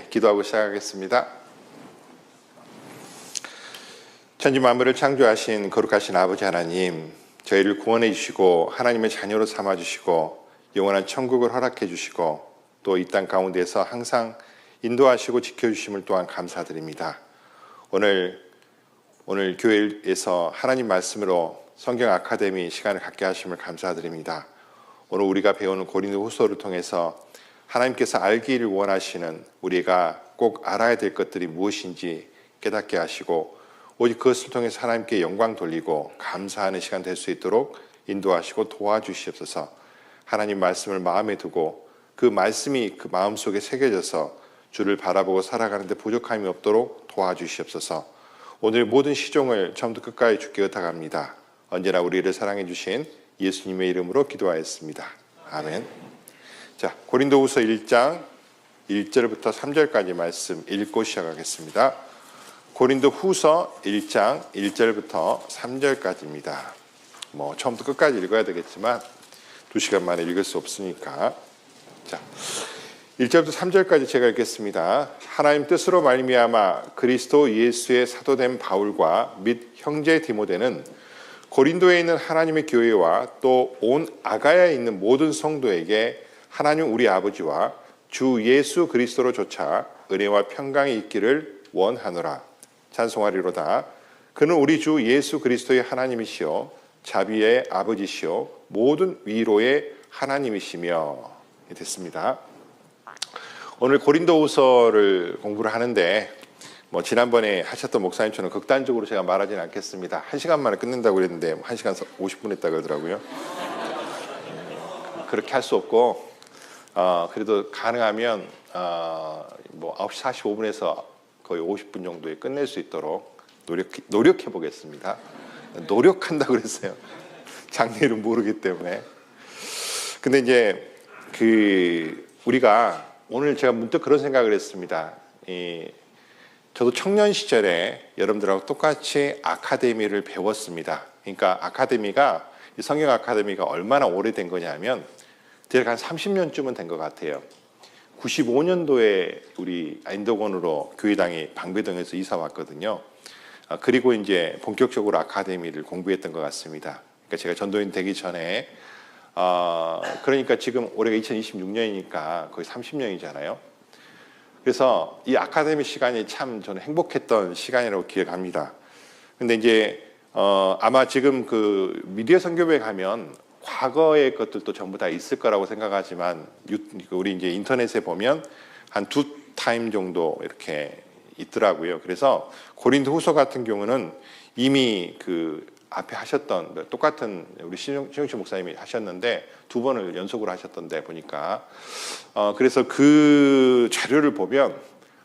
기도하고 시작하겠습니다. 천지 만물을 창조하신 거룩하신 아버지 하나님, 저희를 구원해 주시고 하나님의 자녀로 삼아 주시고 영원한 천국을 허락해 주시고 또 이 땅 가운데서 항상 인도하시고 지켜주심을 또한 감사드립니다. 오늘 교회에서 하나님 말씀으로 성경 아카데미 시간을 갖게 하심을 감사드립니다. 오늘 우리가 배우는 고린도후서를 통해서 하나님께서 알기를 원하시는 우리가 꼭 알아야 될 것들이 무엇인지 깨닫게 하시고 오직 그것을 통해서 하나님께 영광 돌리고 감사하는 시간 될 수 있도록 인도하시고 도와주시옵소서. 하나님 말씀을 마음에 두고 그 말씀이 그 마음속에 새겨져서 주를 바라보고 살아가는데 부족함이 없도록 도와주시옵소서. 오늘 모든 시종을 처음부터 끝까지 주께 의탁합니다. 언제나 우리를 사랑해 주신 예수님의 이름으로 기도하였습니다. 아멘. 자, 고린도후서 1장 1절부터 3절까지 말씀 읽고 시작하겠습니다. 고린도후서 1장 1절부터 3절까지입니다. 처음부터 끝까지 읽어야 되겠지만 2시간 만에 읽을 수 없으니까. 자, 1절부터 3절까지 제가 읽겠습니다. 하나님 뜻으로 말미암아 그리스도 예수의 사도된 바울과 및 형제 디모데는 고린도에 있는 하나님의 교회와 또 온 아가야에 있는 모든 성도에게 하나님 우리 아버지와 주 예수 그리스도로 조차 은혜와 평강이 있기를 원하노라. 찬송하리로다. 그는 우리 주 예수 그리스도의 하나님이시요 자비의 아버지시요 모든 위로의 하나님이시며. 됐습니다. 오늘 고린도후서를 공부를 하는데 지난번에 하셨던 목사님처럼 극단적으로 제가 말하지는 않겠습니다. 1시간 만에 끝낸다고 그랬는데 1시간 50분 했다 그러더라고요. 그렇게 할 수 없고 그래도 가능하면 9시 45분에서 거의 50분 정도에 끝낼 수 있도록 노력해 보겠습니다. 노력한다고 그랬어요. 장례를 모르기 때문에. 근데 이제 우리가 오늘 제가 문득 그런 생각을 했습니다. 저도 청년 시절에 여러분들하고 똑같이 아카데미를 배웠습니다. 그러니까 성경 아카데미가 얼마나 오래된 거냐면 대략 한 30년쯤은 된 것 같아요. 95년도에 우리 인도권으로 교회당이 방배동에서 이사 왔거든요. 그리고 이제 본격적으로 아카데미를 공부했던 것 같습니다. 그러니까 제가 전도인 되기 전에 그러니까 지금 올해가 2026년이니까 거의 30년이잖아요. 그래서 이 아카데미 시간이 참 저는 행복했던 시간이라고 기억합니다. 근데 이제 아마 지금 그 미디어 선교회에 가면 과거의 것들도 전부 다 있을 거라고 생각하지만 우리 이제 인터넷에 보면 한 2타임 정도 이렇게 있더라고요. 그래서 고린도후서 같은 경우는 이미 그 앞에 하셨던 똑같은 우리 신용식 목사님이 하셨는데 2번을 연속으로 하셨던데 보니까 그래서 그 자료를 보면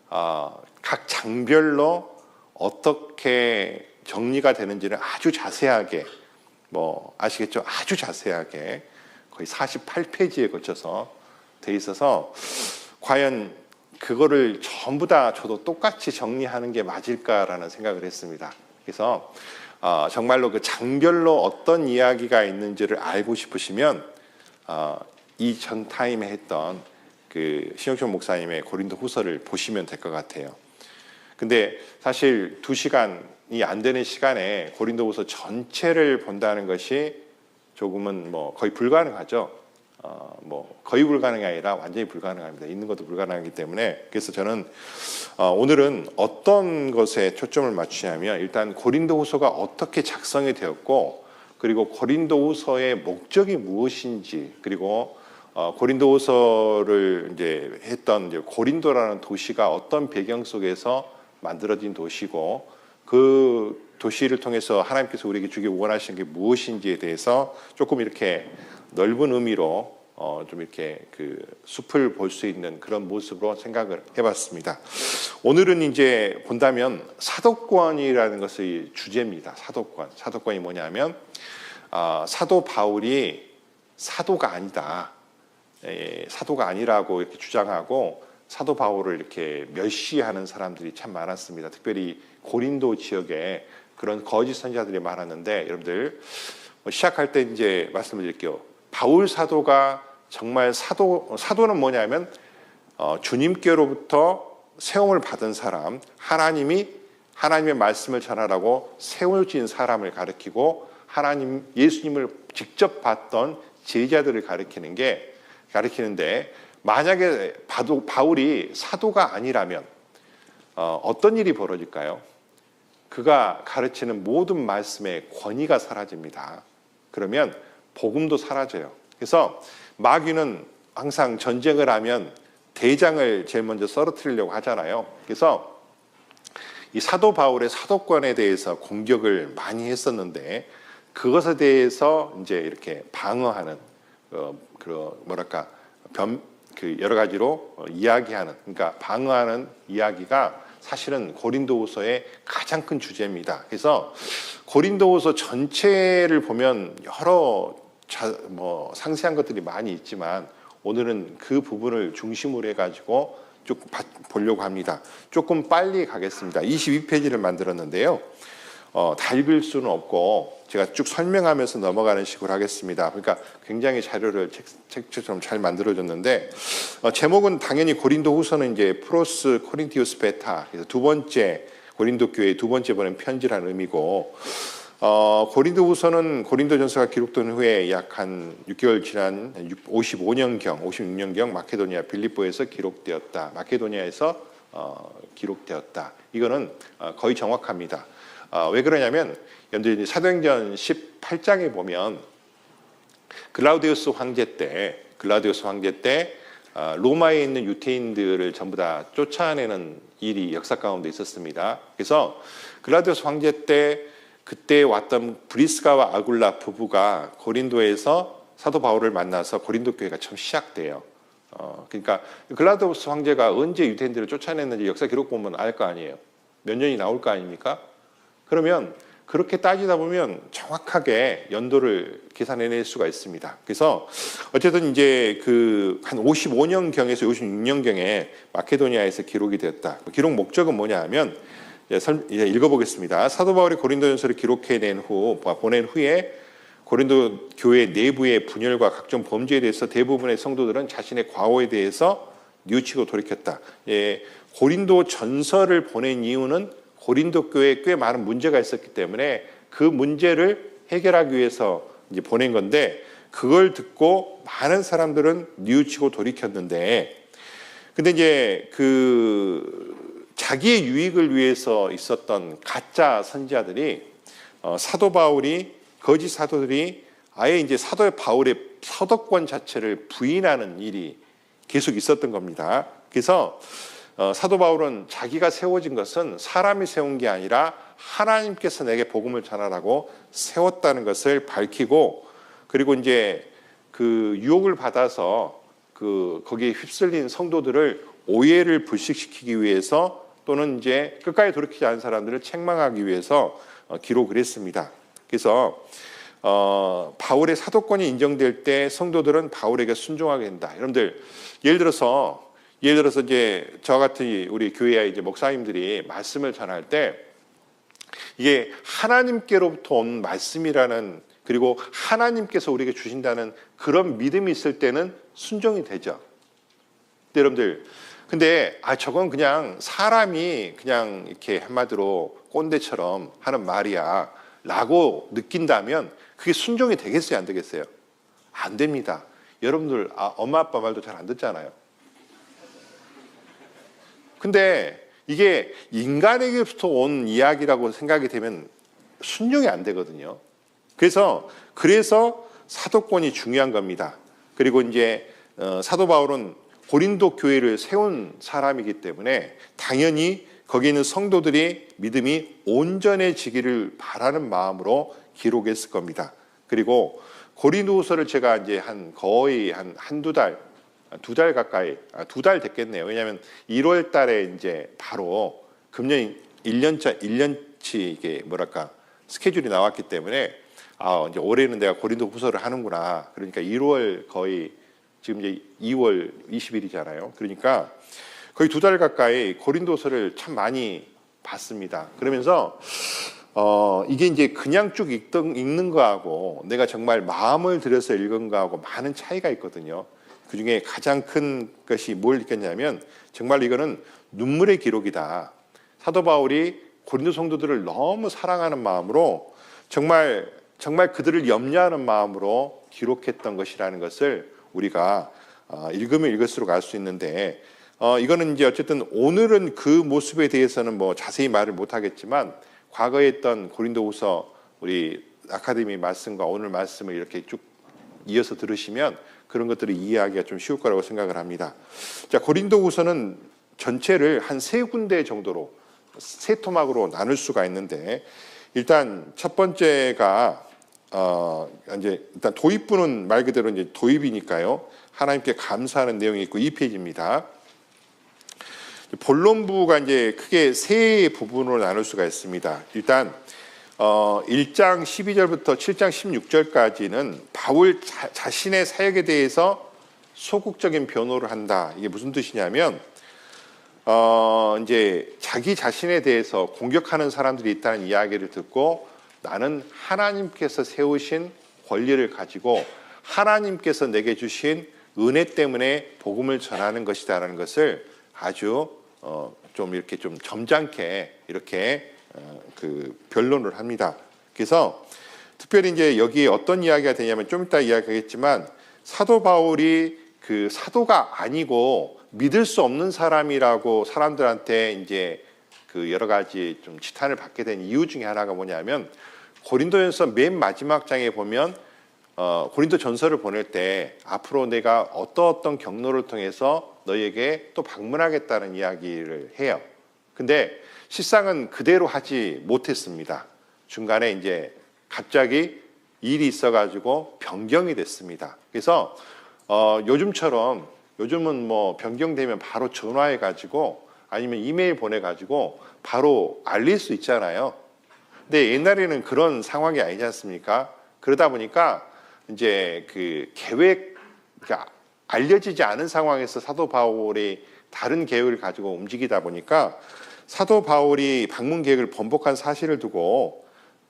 각 장별로 어떻게 정리가 되는지를 아주 자세하게 아시겠죠? 아주 자세하게 거의 48페이지에 걸쳐서 돼 있어서 과연 그거를 전부 다 저도 똑같이 정리하는 게 맞을까라는 생각을 했습니다. 그래서 정말로 그 장별로 어떤 이야기가 있는지를 알고 싶으시면 이 전 타임에 했던 그 신영철 목사님의 고린도후서를 보시면 될 것 같아요. 근데 사실 2시간이 안 되는 시간에 고린도후서 전체를 본다는 것이 조금은 거의 불가능하죠. 거의 불가능이 아니라 완전히 불가능합니다. 있는 것도 불가능하기 때문에. 그래서 저는 오늘은 어떤 것에 초점을 맞추냐면 일단 고린도후서가 어떻게 작성이 되었고 그리고 고린도후서의 목적이 무엇인지 그리고 고린도후서를 이제 했던 이제 고린도라는 도시가 어떤 배경 속에서 만들어진 도시고 그 도시를 통해서 하나님께서 우리에게 주기 원하시는 게 무엇인지에 대해서 조금 이렇게 넓은 의미로 좀 이렇게 그 숲을 볼 수 있는 그런 모습으로 생각을 해봤습니다. 오늘은 이제 본다면 사도권이라는 것이 주제입니다. 사도권이 뭐냐면 사도 바울이 사도가 아니다. 사도가 아니라고 이렇게 주장하고 사도 바울을 이렇게 멸시하는 사람들이 참 많았습니다. 특별히 고린도 지역에 그런 거짓 선지자들이 많았는데 여러분들 시작할 때 이제 말씀을 드릴게요. 바울 사도가 정말 사도는 뭐냐면 주님께로부터 세움을 받은 사람, 하나님의 말씀을 전하라고 세워진 사람을 가리키고 예수님을 직접 봤던 제자들을 가리키는데 만약에 바울이 사도가 아니라면 어떤 일이 벌어질까요? 그가 가르치는 모든 말씀의 권위가 사라집니다. 그러면 복음도 사라져요. 그래서 마귀는 항상 전쟁을 하면 대장을 제일 먼저 쓰러뜨리려고 하잖아요. 그래서 이 사도 바울의 사도권에 대해서 공격을 많이 했었는데 그것에 대해서 이제 이렇게 방어하는 여러 가지로 이야기하는, 그러니까 방어하는 이야기가 사실은 고린도후서의 가장 큰 주제입니다. 그래서 고린도후서 전체를 보면 여러 상세한 것들이 많이 있지만 오늘은 그 부분을 중심으로 해가지고 쭉 보려고 합니다. 조금 빨리 가겠습니다. 22페이지를 만들었는데요. 다 읽을 수는 없고 제가 쭉 설명하면서 넘어가는 식으로 하겠습니다. 그러니까 굉장히 자료를 책처럼 잘 만들어졌는데 제목은 당연히 고린도후서는 이제 프로스 코린티우스 베타, 그래서 두 번째 고린도 교회 두 번째 보낸 편지라는 의미고, 고린도후서는 고린도전서가 기록된 후에 약 한 6개월 지난 56년경 마케도니아 빌립보에서 기록되었다. 마케도니아에서 기록되었다. 이거는 거의 정확합니다. 왜 그러냐면 여러분들이 사도행전 18장에 보면 글라우디우스 황제 때 로마에 있는 유대인들을 전부 다 쫓아내는 일이 역사 가운데 있었습니다. 그래서 글라우디우스 황제 때 그때 왔던 브리스가와 아굴라 부부가 고린도에서 사도 바울을 만나서 고린도 교회가 처음 시작돼요. 그러니까 글라우디우스 황제가 언제 유대인들을 쫓아냈는지 역사 기록 보면 알 거 아니에요. 몇 년이 나올 거 아닙니까? 그러면 그렇게 따지다 보면 정확하게 연도를 계산해낼 수가 있습니다. 그래서 어쨌든 이제 한 55년경에서 56년경에 마케도니아에서 기록이 되었다. 기록 목적은 뭐냐 하면 이제 읽어보겠습니다. 사도 바울이 고린도전서를 보낸 후에 고린도 교회 내부의 분열과 각종 범죄에 대해서 대부분의 성도들은 자신의 과오에 대해서 뉘우치고 돌이켰다. 고린도 전서를 보낸 이유는 고린도 교회에 꽤 많은 문제가 있었기 때문에 그 문제를 해결하기 위해서 이제 보낸 건데, 그걸 듣고 많은 사람들은 뉘우치고 돌이켰는데, 근데 이제 자기의 유익을 위해서 있었던 가짜 선지자들이 사도 바울이 거짓 사도들이 아예 이제 사도 바울의 서도권 자체를 부인하는 일이 계속 있었던 겁니다. 그래서 사도 바울은 자기가 세워진 것은 사람이 세운 게 아니라 하나님께서 내게 복음을 전하라고 세웠다는 것을 밝히고, 그리고 이제 유혹을 받아서 거기에 휩쓸린 성도들을 오해를 불식시키기 위해서, 또는 이제 끝까지 돌이키지 않은 사람들을 책망하기 위해서 기록을 했습니다. 그래서 바울의 사도권이 인정될 때 성도들은 바울에게 순종하게 된다. 여러분들 예를 들어서 이제 저 같은 우리 교회의 이제 목사님들이 말씀을 전할 때 이게 하나님께로부터 온 말씀이라는, 그리고 하나님께서 우리에게 주신다는 그런 믿음이 있을 때는 순종이 되죠. 근데 여러분들 저건 그냥 사람이 그냥 이렇게 한마디로 꼰대처럼 하는 말이야 라고 느낀다면 그게 순종이 되겠어요, 안 되겠어요? 안 됩니다. 여러분들 엄마 아빠 말도 잘 안 듣잖아요. 근데 이게 인간에게부터 온 이야기라고 생각이 되면 순종이 안 되거든요. 그래서 사도권이 중요한 겁니다. 그리고 이제 사도 바울은 고린도 교회를 세운 사람이기 때문에 당연히 거기 있는 성도들이 믿음이 온전해지기를 바라는 마음으로 기록했을 겁니다. 그리고 고린도후서를 제가 이제 거의 한두 달, 두 달 가까이, 두 달 됐겠네요. 왜냐하면 1월 달에 이제 바로 금년 1년치 이게 스케줄이 나왔기 때문에 이제 올해는 내가 고린도후서를 하는구나. 그러니까 1월 거의 지금 이제 2월 20일이잖아요. 그러니까 거의 두 달 가까이 고린도서를 참 많이 봤습니다. 그러면서 이게 이제 그냥 쭉 읽는 거하고 내가 정말 마음을 들여서 읽은 거하고 많은 차이가 있거든요. 그중에 가장 큰 것이 뭘 있겠냐면 정말 이거는 눈물의 기록이다. 사도 바울이 고린도 성도들을 너무 사랑하는 마음으로 정말 그들을 염려하는 마음으로 기록했던 것이라는 것을 우리가 읽으면 읽을수록 알 수 있는데, 이거는 이제 어쨌든 오늘은 그 모습에 대해서는 뭐 자세히 말을 못 하겠지만 과거에 했던 고린도후서 우리 아카데미 말씀과 오늘 말씀을 이렇게 쭉 이어서 들으시면 그런 것들을 이해하기가 좀 쉬울 거라고 생각을 합니다. 자, 고린도후서는 전체를 한 세 군데 정도로 세 토막으로 나눌 수가 있는데, 일단 첫 번째가 이제 일단 도입부는 말 그대로 이제 도입이니까요. 하나님께 감사하는 내용이 있고 2페이지입니다. 본론부가 이제 크게 세 부분으로 나눌 수가 있습니다. 일단 1장 12절부터 7장 16절까지는 바울 자신의 사역에 대해서 소극적인 변호를 한다. 이게 무슨 뜻이냐면 이제 자기 자신에 대해서 공격하는 사람들이 있다는 이야기를 듣고 나는 하나님께서 세우신 권리를 가지고 하나님께서 내게 주신 은혜 때문에 복음을 전하는 것이다라는 것을 아주 좀 이렇게 좀 점잖게 이렇게 그 변론을 합니다. 그래서 특별히 이제 여기 어떤 이야기가 되냐면 좀 이따 이야기하겠지만 사도 바울이 그 사도가 아니고 믿을 수 없는 사람이라고 사람들한테 이제 그 여러 가지 좀 지탄을 받게 된 이유 중에 하나가 뭐냐면 고린도전서 맨 마지막 장에 보면 고린도 전서를 보낼 때 앞으로 내가 어떤 경로를 통해서 너희에게 또 방문하겠다는 이야기를 해요. 근데 실상은 그대로 하지 못했습니다. 중간에 이제 갑자기 일이 있어가지고 변경이 됐습니다. 그래서 요즘은 뭐 변경되면 바로 전화해가지고 아니면 이메일 보내가지고 바로 알릴 수 있잖아요. 근데 옛날에는 그런 상황이 아니지 않습니까? 그러다 보니까 이제 그 그러니까 알려지지 않은 상황에서 사도 바울이 다른 계획을 가지고 움직이다 보니까 사도 바울이 방문 계획을 번복한 사실을 두고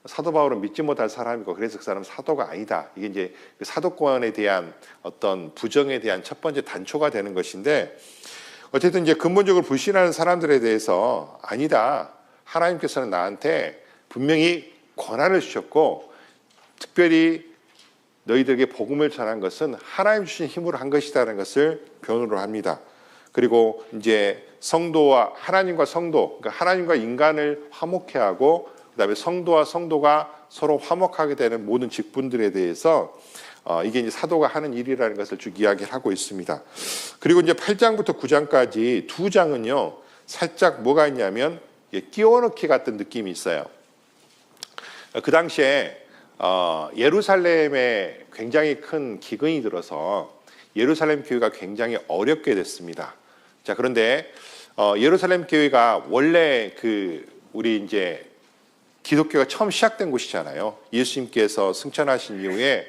사도 바울은 믿지 못할 사람이고 그래서 그 사람은 사도가 아니다. 이게 이제 그 사도권에 대한 어떤 부정에 대한 첫 번째 단초가 되는 것인데, 어쨌든 이제 근본적으로 불신하는 사람들에 대해서 아니다. 하나님께서는 나한테 분명히 권한을 주셨고 특별히 너희들에게 복음을 전한 것은 하나님 주신 힘으로 한 것이다라는 것을 변호를 합니다. 그리고 이제 성도와 하나님과 성도, 그러니까 하나님과 인간을 화목케 하고 그다음에 성도와 성도가 서로 화목하게 되는 모든 직분들에 대해서 이게 이제 사도가 하는 일이라는 것을 쭉 이야기를 하고 있습니다. 그리고 이제 8장부터 9장까지 두 장은요, 살짝 뭐가 있냐면 끼워넣기 같은 느낌이 있어요. 그 당시에 예루살렘에 굉장히 큰 기근이 들어서 예루살렘 교회가 굉장히 어렵게 됐습니다. 자, 그런데 예루살렘 교회가 원래 우리 이제 기독교가 처음 시작된 곳이잖아요. 예수님께서 승천하신 이후에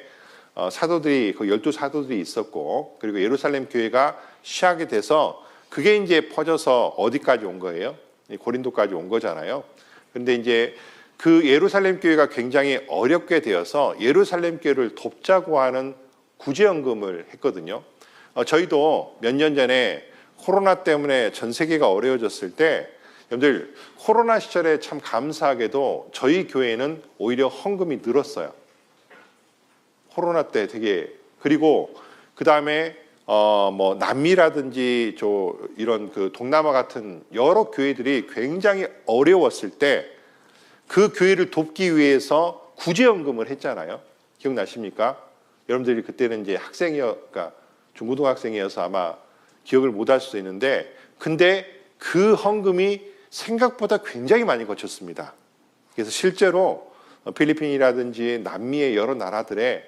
사도들이 그 12사도들이 있었고, 그리고 예루살렘 교회가 시작이 돼서 그게 이제 퍼져서 어디까지 온 거예요? 고린도까지 온 거잖아요. 근데 이제 그 예루살렘 교회가 굉장히 어렵게 되어서 예루살렘 교회를 돕자고 하는 구제연금을 했거든요. 저희도 몇 년 전에 코로나 때문에 전 세계가 어려워졌을 때, 여러분들 코로나 시절에 참 감사하게도 저희 교회는 오히려 헌금이 늘었어요. 코로나 때 되게. 그리고 그 다음에 뭐 남미라든지 이런 그 동남아 같은 여러 교회들이 굉장히 어려웠을 때 그 교회를 돕기 위해서 구제연금을 했잖아요. 기억나십니까? 여러분들이 그때는 이제 그러니까 중고등학생이어서 아마 기억을 못 할 수도 있는데, 근데 그 헌금이 생각보다 굉장히 많이 거쳤습니다. 그래서 실제로 필리핀이라든지 남미의 여러 나라들에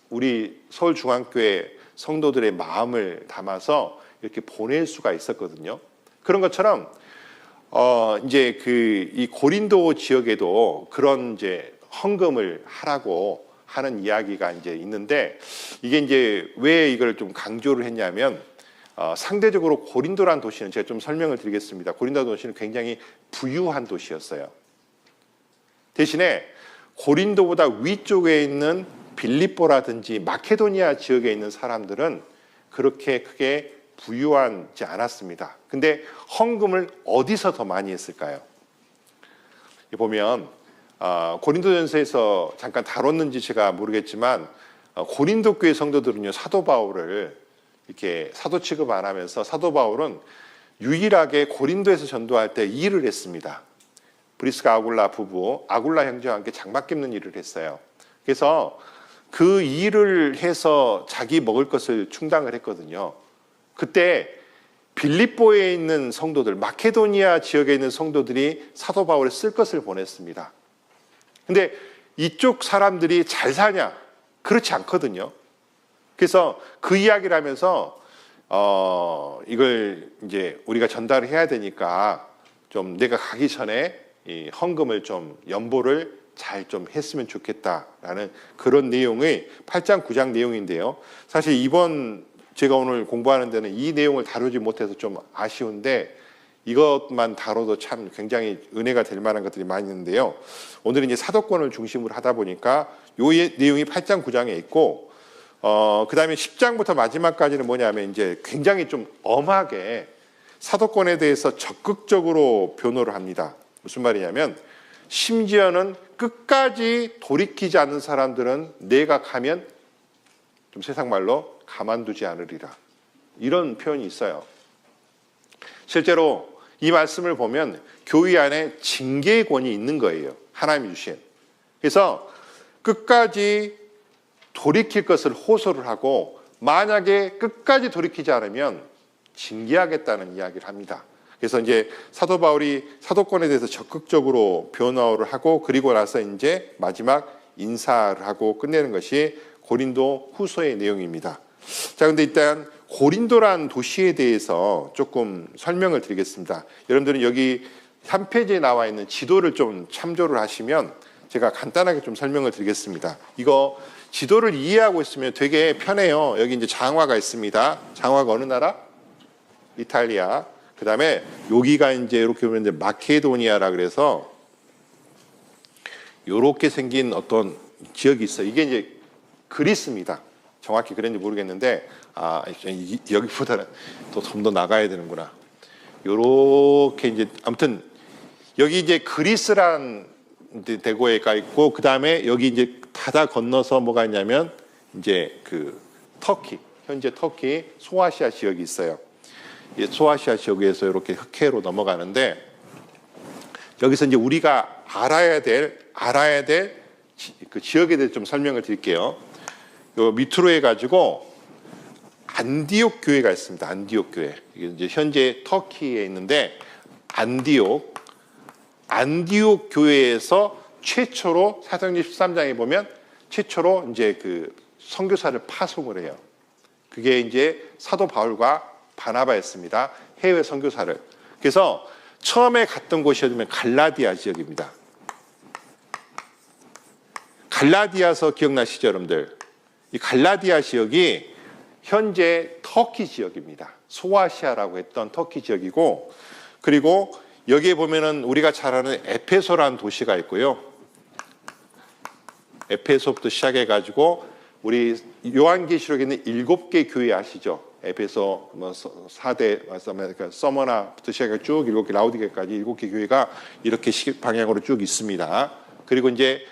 우리 서울중앙교회 성도들의 마음을 담아서 이렇게 보낼 수가 있었거든요. 그런 것처럼 이제 이 고린도 지역에도 그런 이제 헌금을 하라고 하는 이야기가 이제 있는데, 이게 이제 왜 이걸 좀 강조를 했냐면 상대적으로 고린도라는 도시는 제가 좀 설명을 드리겠습니다. 고린도 도시는 굉장히 부유한 도시였어요. 대신에 고린도보다 위쪽에 있는 빌립보라든지 마케도니아 지역에 있는 사람들은 그렇게 크게 부유하지 않았습니다. 근데 헌금을 어디서 더 많이 했을까요? 보면 고린도전서에서 잠깐 다뤘는지 제가 모르겠지만 고린도 교회 성도들은요, 사도 바울을 이렇게 사도 취급 안 하면서 사도 바울은 유일하게 고린도에서 전도할 때 일을 했습니다. 브리스가 아굴라 부부, 아굴라 형제와 함께 장막 깁는 일을 했어요. 그래서 그 일을 해서 자기 먹을 것을 충당을 했거든요. 그때 빌립보에 있는 성도들, 마케도니아 지역에 있는 성도들이 사도 바울에 쓸 것을 보냈습니다. 근데 이쪽 사람들이 잘 사냐? 그렇지 않거든요. 그래서 그 이야기를 하면서 이걸 이제 우리가 전달을 해야 되니까 좀 내가 가기 전에 이 헌금을 좀 연보를 잘 좀 했으면 좋겠다라는 그런 내용의 8장 9장 내용인데요. 사실 이번 제가 오늘 공부하는 데는 이 내용을 다루지 못해서 좀 아쉬운데 이것만 다뤄도 참 굉장히 은혜가 될 만한 것들이 많이 있는데요. 오늘은 이제 사도권을 중심으로 하다 보니까 요 내용이 8장 9장에 있고 그 다음에 10장부터 마지막까지는 뭐냐면 이제 굉장히 좀 엄하게 사도권에 대해서 적극적으로 변호를 합니다. 무슨 말이냐면 심지어는 끝까지 돌이키지 않는 사람들은 내가 가면 좀 세상 말로 가만두지 않으리라. 이런 표현이 있어요. 실제로 이 말씀을 보면 교회 안에 징계의 권이 있는 거예요. 하나님이 주신. 그래서 끝까지 돌이킬 것을 호소를 하고 만약에 끝까지 돌이키지 않으면 징계하겠다는 이야기를 합니다. 그래서 이제 사도 바울이 사도권에 대해서 적극적으로 변호를 하고 그리고 나서 이제 마지막 인사를 하고 끝내는 것이 고린도 후서의 내용입니다. 자, 근데 일단 고린도란 도시에 대해서 조금 설명을 드리겠습니다. 여러분들은 여기 3페이지에 나와 있는 지도를 좀 참조를 하시면 제가 간단하게 좀 설명을 드리겠습니다. 이거 지도를 이해하고 있으면 되게 편해요. 여기 이제 장화가 있습니다. 장화가 어느 나라? 이탈리아. 그 다음에 여기가 이제 이렇게 보면 이제 마케도니아라 그래서 이렇게 생긴 어떤 지역이 있어요. 이게 이제 그리스입니다. 정확히 그랬는지 모르겠는데 여기보다는 또 좀 더 나가야 되는구나. 요렇게 이제 아무튼 여기 이제 그리스란 대고에가 있고 그 다음에 여기 이제 바다 건너서 뭐가 있냐면 이제 그 터키, 현재 터키 소아시아 지역이 있어요. 이 소아시아 지역에서 이렇게 흑해로 넘어가는데 여기서 이제 우리가 알아야 될 그 지역에 대해서 좀 설명을 드릴게요. 요 밑으로 해가지고 안디옥 교회가 있습니다. 안디옥 교회. 이게 이제 현재 터키에 있는데 안디옥 교회에서 최초로 사도행전 13장에 보면 최초로 이제 그 선교사를 파송을 해요. 그게 이제 사도 바울과 바나바였습니다. 해외 선교사를. 그래서 처음에 갔던 곳이 어디면 갈라디아 지역입니다. 갈라디아서 기억나시죠, 여러분들? 이 갈라디아 지역이 현재 터키 지역입니다. 소아시아라고 했던 터키 지역이고, 그리고 여기에 보면은 우리가 잘 아는 에페소라는 도시가 있고요. 에페소부터 시작해가지고 우리 요한계시록에 있는 7개 교회 아시죠? 에페소, 4대, 서머나부터 시작해 쭉 7개, 라우디게까지 7개 교회가 이렇게 방향으로 쭉 있습니다. 그리고 이제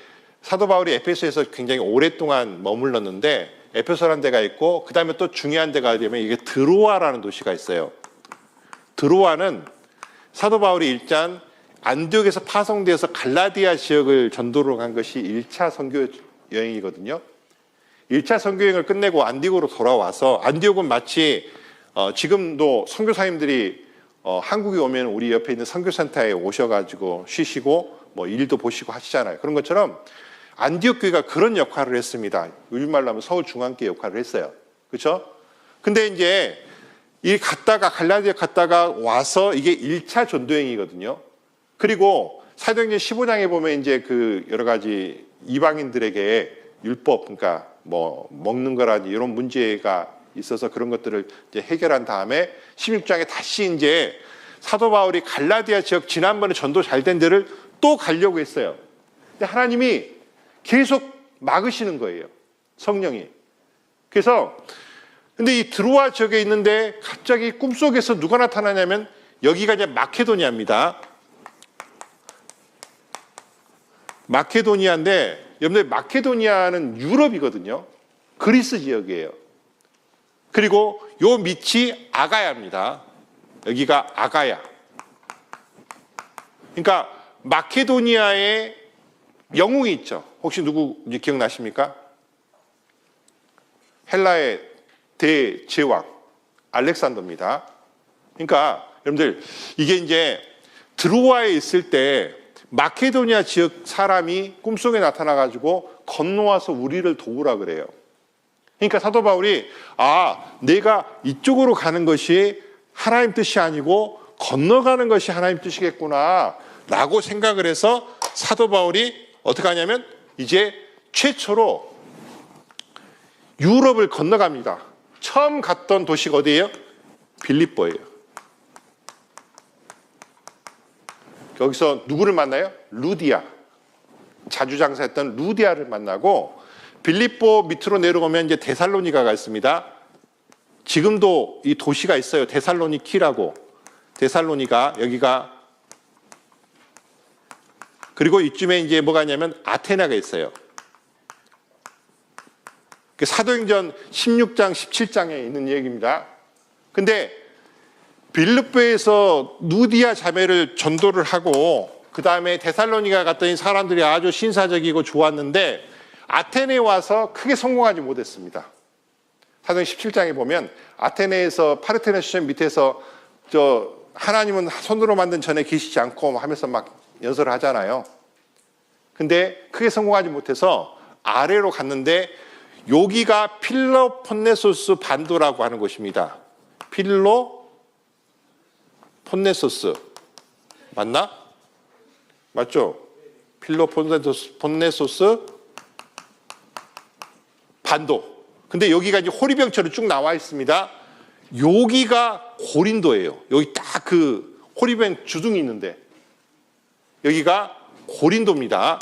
사도 바울이 에페소에서 굉장히 오랫동안 머물렀는데 에페소라는 데가 있고 그 다음에 또 중요한 데가 되면 이게 드로아라는 도시가 있어요. 드로아는 사도 바울이 일단 안디옥에서 파송되어서 갈라디아 지역을 전도로 간 것이 1차 선교 여행이거든요. 1차 선교 여행을 끝내고 안디옥으로 돌아와서 안디옥은 마치 지금도 선교사님들이 한국에 오면 우리 옆에 있는 선교센터에 오셔가지고 쉬시고 뭐 일도 보시고 하시잖아요. 그런 것처럼 안디옥 교회가 그런 역할을 했습니다. 우리말로 하면 서울중앙교회 역할을 했어요. 그렇죠? 근데 이제 이 갔다가 갈라디아 갔다가 와서 이게 1차 전도행이거든요. 그리고 사도행전 15장에 보면 이제 그 여러 가지 이방인들에게 율법, 그러니까 뭐 먹는 거라든지 이런 문제가 있어서 그런 것들을 이제 해결한 다음에 16장에 다시 이제 사도 바울이 갈라디아 지역 지난번에 전도 잘 된 데를 또 가려고 했어요. 근데 하나님이 계속 막으시는 거예요. 성령이. 그래서 근데 이 드로아 지역에 있는데 갑자기 꿈속에서 누가 나타나냐면 여기가 이제 마케도니아입니다. 마케도니아인데 여러분들 마케도니아는 유럽이거든요. 그리스 지역이에요. 그리고 요 밑이 아가야입니다. 여기가 아가야. 그러니까 마케도니아에 영웅이 있죠. 혹시 누구 기억나십니까? 헬라의 대제왕 알렉산더입니다. 그러니까 여러분들 이게 이제 드로아에 있을 때 마케도니아 지역 사람이 꿈속에 나타나가지고 건너와서 우리를 도우라 그래요. 그러니까 사도 바울이 내가 이쪽으로 가는 것이 하나님 뜻이 아니고 건너가는 것이 하나님 뜻이겠구나 라고 생각을 해서 사도 바울이 어떻게 하냐면 이제 최초로 유럽을 건너갑니다. 처음 갔던 도시가 어디예요? 빌립보예요. 여기서 누구를 만나요? 루디아. 자주 장사했던 루디아를 만나고 빌립보 밑으로 내려오면 이제 데살로니가가 있습니다. 지금도 이 도시가 있어요. 데살로니키라고. 데살로니가 여기가. 그리고 이쯤에 이제 뭐가 있냐면 아테네가 있어요. 사도행전 16장, 17장에 있는 얘기입니다. 근데 빌립보에서 누디아 자매를 전도를 하고 그 다음에 데살로니가 갔더니 사람들이 아주 신사적이고 좋았는데 아테네에 와서 크게 성공하지 못했습니다. 사도행전 17장에 보면 아테네에서 파르테논 시청 밑에서 하나님은 손으로 만든 전에 계시지 않고 하면서 막 연설을 하잖아요. 근데 크게 성공하지 못해서 아래로 갔는데 여기가 필로폰네소스 반도라고 하는 곳입니다. 필로폰네소스 맞나? 맞죠? 필로폰네소스 반도. 근데 여기가 이제 호리병처럼 쭉 나와 있습니다. 여기가 고린도예요. 여기 딱 그 호리병 주둥이 있는데 여기가 고린도입니다.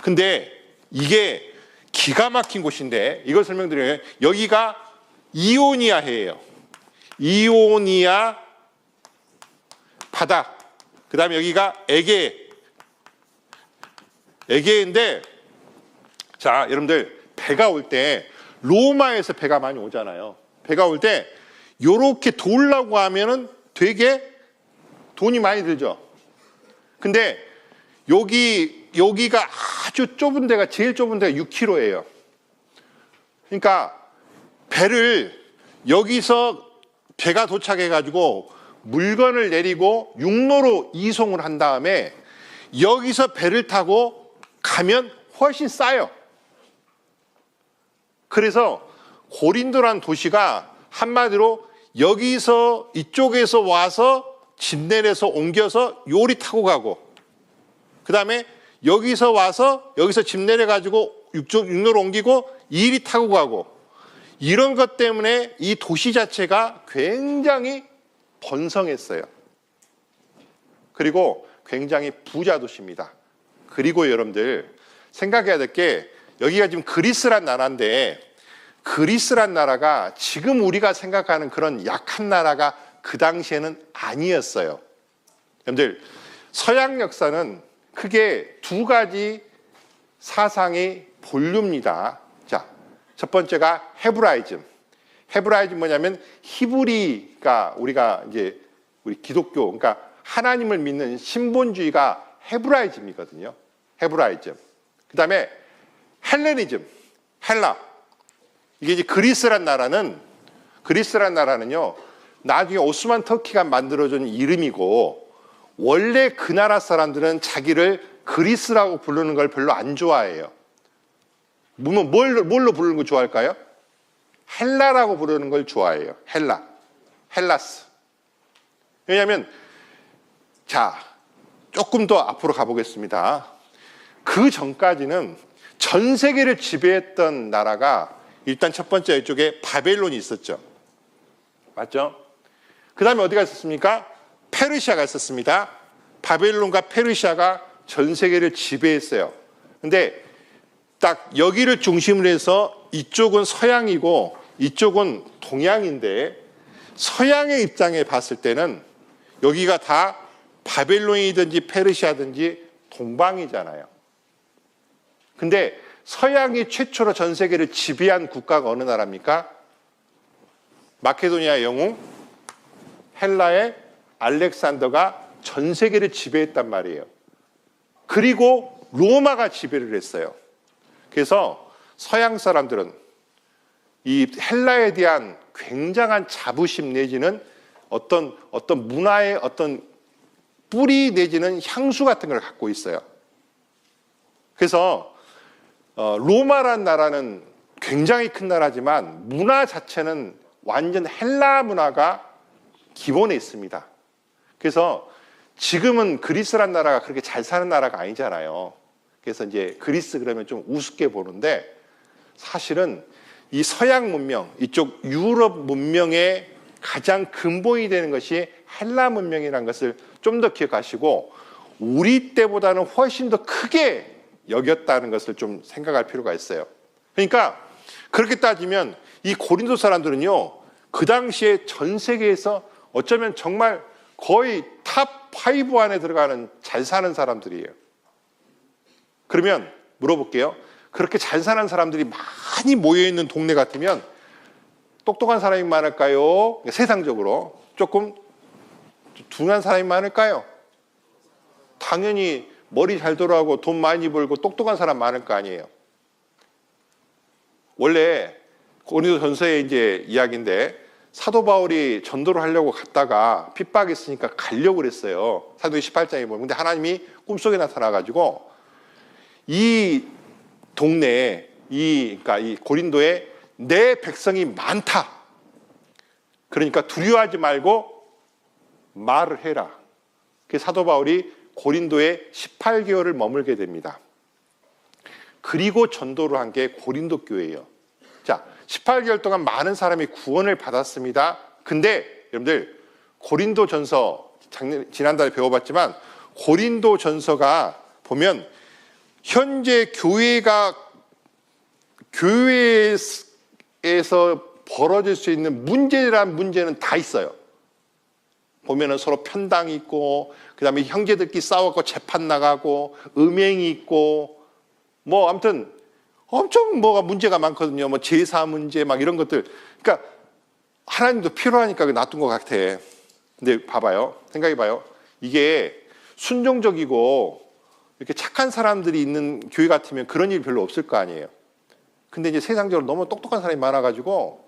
근데 이게 기가 막힌 곳인데 이걸 설명드려요. 여기가 이오니아해예요. 이오니아 바다. 그 다음에 여기가 에게인데 자 여러분들 배가 올 때 로마에서 배가 많이 오잖아요. 배가 올 때 요렇게 돌라고 하면은 되게 돈이 많이 들죠. 근데 여기가 아주 좁은 데가 제일 좁은 데가 6km예요. 그러니까 배를 여기서 배가 도착해가지고 물건을 내리고 육로로 이송을 한 다음에 여기서 배를 타고 가면 훨씬 싸요. 그래서 고린도란 도시가 한마디로 여기서 이쪽에서 와서 집 내려서 옮겨서 요리 타고 가고 그 다음에 여기서 와서 여기서 집 내려가지고 육로로 옮기고 이리 타고 가고 이런 것 때문에 이 도시 자체가 굉장히 번성했어요. 그리고 굉장히 부자 도시입니다. 그리고 여러분들 생각해야 될 게 여기가 지금 그리스란 나라인데 그리스란 나라가 지금 우리가 생각하는 그런 약한 나라가 그 당시에는 아니었어요. 여러분들 서양 역사는 크게 두 가지 사상이 본류입니다. 자, 첫 번째가 헤브라이즘. 헤브라이즘 뭐냐면 히브리가 우리가 이제 우리 기독교, 그러니까 하나님을 믿는 신본주의가 헤브라이즘이거든요. 헤브라이즘. 그 다음에 헬레니즘, 헬라. 이게 이제 그리스란 나라는요, 나중에 오스만 터키가 만들어준 이름이고, 원래 그 나라 사람들은 자기를 그리스라고 부르는 걸 별로 안 좋아해요. 뭘로 부르는 걸 좋아할까요? 헬라라고 부르는 걸 좋아해요. 헬라스. 왜냐하면 자, 조금 더 앞으로 가보겠습니다. 그 전까지는 전 세계를 지배했던 나라가 일단 첫 번째 이쪽에 바벨론이 있었죠. 맞죠? 그 다음에 어디가 있었습니까? 페르시아가 있었습니다. 바벨론과 페르시아가 전 세계를 지배했어요. 근데 딱 여기를 중심으로 해서 이쪽은 서양이고 이쪽은 동양인데 서양의 입장에 봤을 때는 여기가 다 바벨론이든지 페르시아든지 동방이잖아요. 근데 서양이 최초로 전 세계를 지배한 국가가 어느 나라입니까? 마케도니아 영웅 헬라의 알렉산더가 전 세계를 지배했단 말이에요. 그리고 로마가 지배를 했어요. 그래서 서양 사람들은 이 헬라에 대한 굉장한 자부심 내지는 어떤 문화의 어떤 뿌리 내지는 향수 같은 걸 갖고 있어요. 그래서 로마란 나라는 굉장히 큰 나라지만 문화 자체는 완전 헬라 문화가 기본에 있습니다. 그래서 지금은 그리스란 나라가 그렇게 잘 사는 나라가 아니잖아요. 그래서 이제 그리스 그러면 좀 우습게 보는데 사실은 이 서양 문명, 이쪽 유럽 문명의 가장 근본이 되는 것이 헬라 문명이라는 것을 좀 더 기억하시고 우리 때보다는 훨씬 더 크게 여겼다는 것을 좀 생각할 필요가 있어요. 그러니까 그렇게 따지면 이 고린도 사람들은요, 그 당시에 전 세계에서 어쩌면 정말 거의 탑 5 안에 들어가는 잘 사는 사람들이에요. 그러면 물어볼게요. 그렇게 잘 사는 사람들이 많이 모여있는 동네 같으면 똑똑한 사람이 많을까요? 세상적으로 조금 둔한 사람이 많을까요? 당연히 머리 잘 돌아가고 돈 많이 벌고 똑똑한 사람 많을 거 아니에요. 원래 고린도 전서의 이제 이야기인데 사도 바울이 전도를 하려고 갔다가 핍박이 있으니까 가려고 그랬어요. 사도행 18장에 보면. 근데 하나님이 꿈속에 나타나가지고 이 동네에 그러니까 이 고린도에 내 백성이 많다. 그러니까 두려워하지 말고 말을 해라. 그래서 사도 바울이 고린도에 18개월을 머물게 됩니다. 그리고 전도를 한 게 고린도 교회예요. 자, 18개월 동안 많은 사람이 구원을 받았습니다. 근데 여러분들 고린도 전서 지난달에 배워봤지만 고린도 전서가 보면 현재 교회에서 벌어질 수 있는 문제란 문제는 다 있어요. 보면은 서로 편당이 있고, 그 다음에 형제들끼리 싸워갖고 재판 나가고, 음행이 있고, 뭐, 아무튼, 엄청 뭐가 문제가 많거든요. 뭐, 제사 문제, 막 이런 것들. 그러니까, 하나님도 필요하니까 놔둔 것 같아. 근데 봐봐요. 생각해봐요. 이게 순종적이고, 이렇게 착한 사람들이 있는 교회 같으면 그런 일이 별로 없을 거 아니에요. 근데 이제 세상적으로 너무 똑똑한 사람이 많아가지고,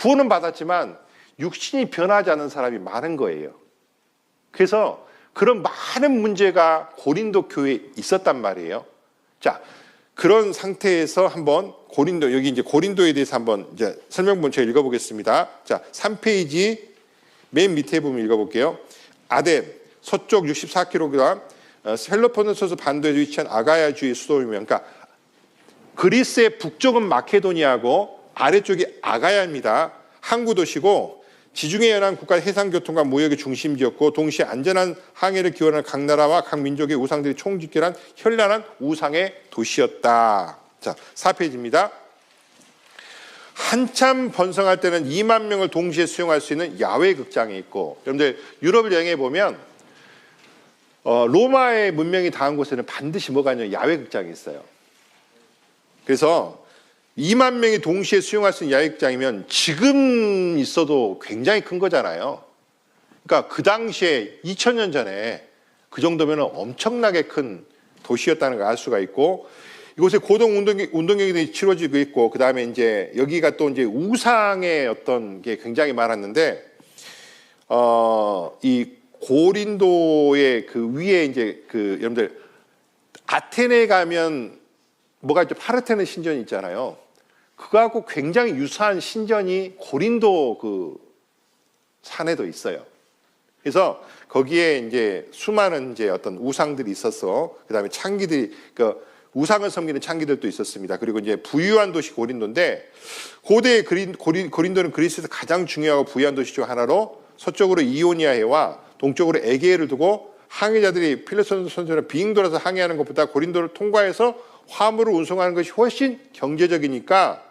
구원은 받았지만, 육신이 변하지 않은 사람이 많은 거예요. 그래서 그런 많은 문제가 고린도 교회에 있었단 말이에요. 자, 그런 상태에서 한번 여기 이제 고린도에 대해서 한번 이제 설명본 제가 읽어보겠습니다. 자, 3페이지 맨 밑에 보면 읽어볼게요. 아덴, 서쪽 64km, 펠로폰네소스 반도에 위치한 아가야주의 수도이며, 그러니까 그리스의 북쪽은 마케도니아고 아래쪽이 아가야입니다. 항구 도시고 지중해 연안 국가 해상교통과 무역의 중심지였고 동시에 안전한 항해를 기원하는 각 나라와 각 민족의 우상들이 총집결한 현란한 우상의 도시였다. 자, 4페이지입니다. 한참 번성할 때는 2만 명을 동시에 수용할 수 있는 야외 극장이 있고, 여러분들 유럽을 여행해 보면 로마의 문명이 닿은 곳에는 반드시 뭐가 있냐면 야외 극장이 있어요. 그래서 2만 명이 동시에 수용할 수 있는 야외극장이면 지금 있어도 굉장히 큰 거잖아요. 그러니까 그 당시에 2000년 전에 그 정도면 엄청나게 큰 도시였다는 걸 알 수가 있고, 이곳에 고동 운동경기들이 치러지고 있고, 그 다음에 이제 여기가 또 이제 우상의 어떤 게 굉장히 많았는데, 이 고린도의 그 위에 이제 여러분들 아테네에 가면 뭐가 있죠? 파르테논 신전이 있잖아요. 그거하고 굉장히 유사한 신전이 고린도 그 산에도 있어요. 그래서 거기에 이제 수많은 이제 어떤 우상들이 있었어. 그 다음에 창기들이, 우상을 섬기는 창기들도 있었습니다. 그리고 이제 부유한 도시 고린도인데, 고대 고린도는 그리스에서 가장 중요하고 부유한 도시 중 하나로 서쪽으로 이오니아해와 동쪽으로 에게해를 두고 항해자들이 필로폰네소스를 빙 돌아서 항해하는 것보다 고린도를 통과해서 화물을 운송하는 것이 훨씬 경제적이니까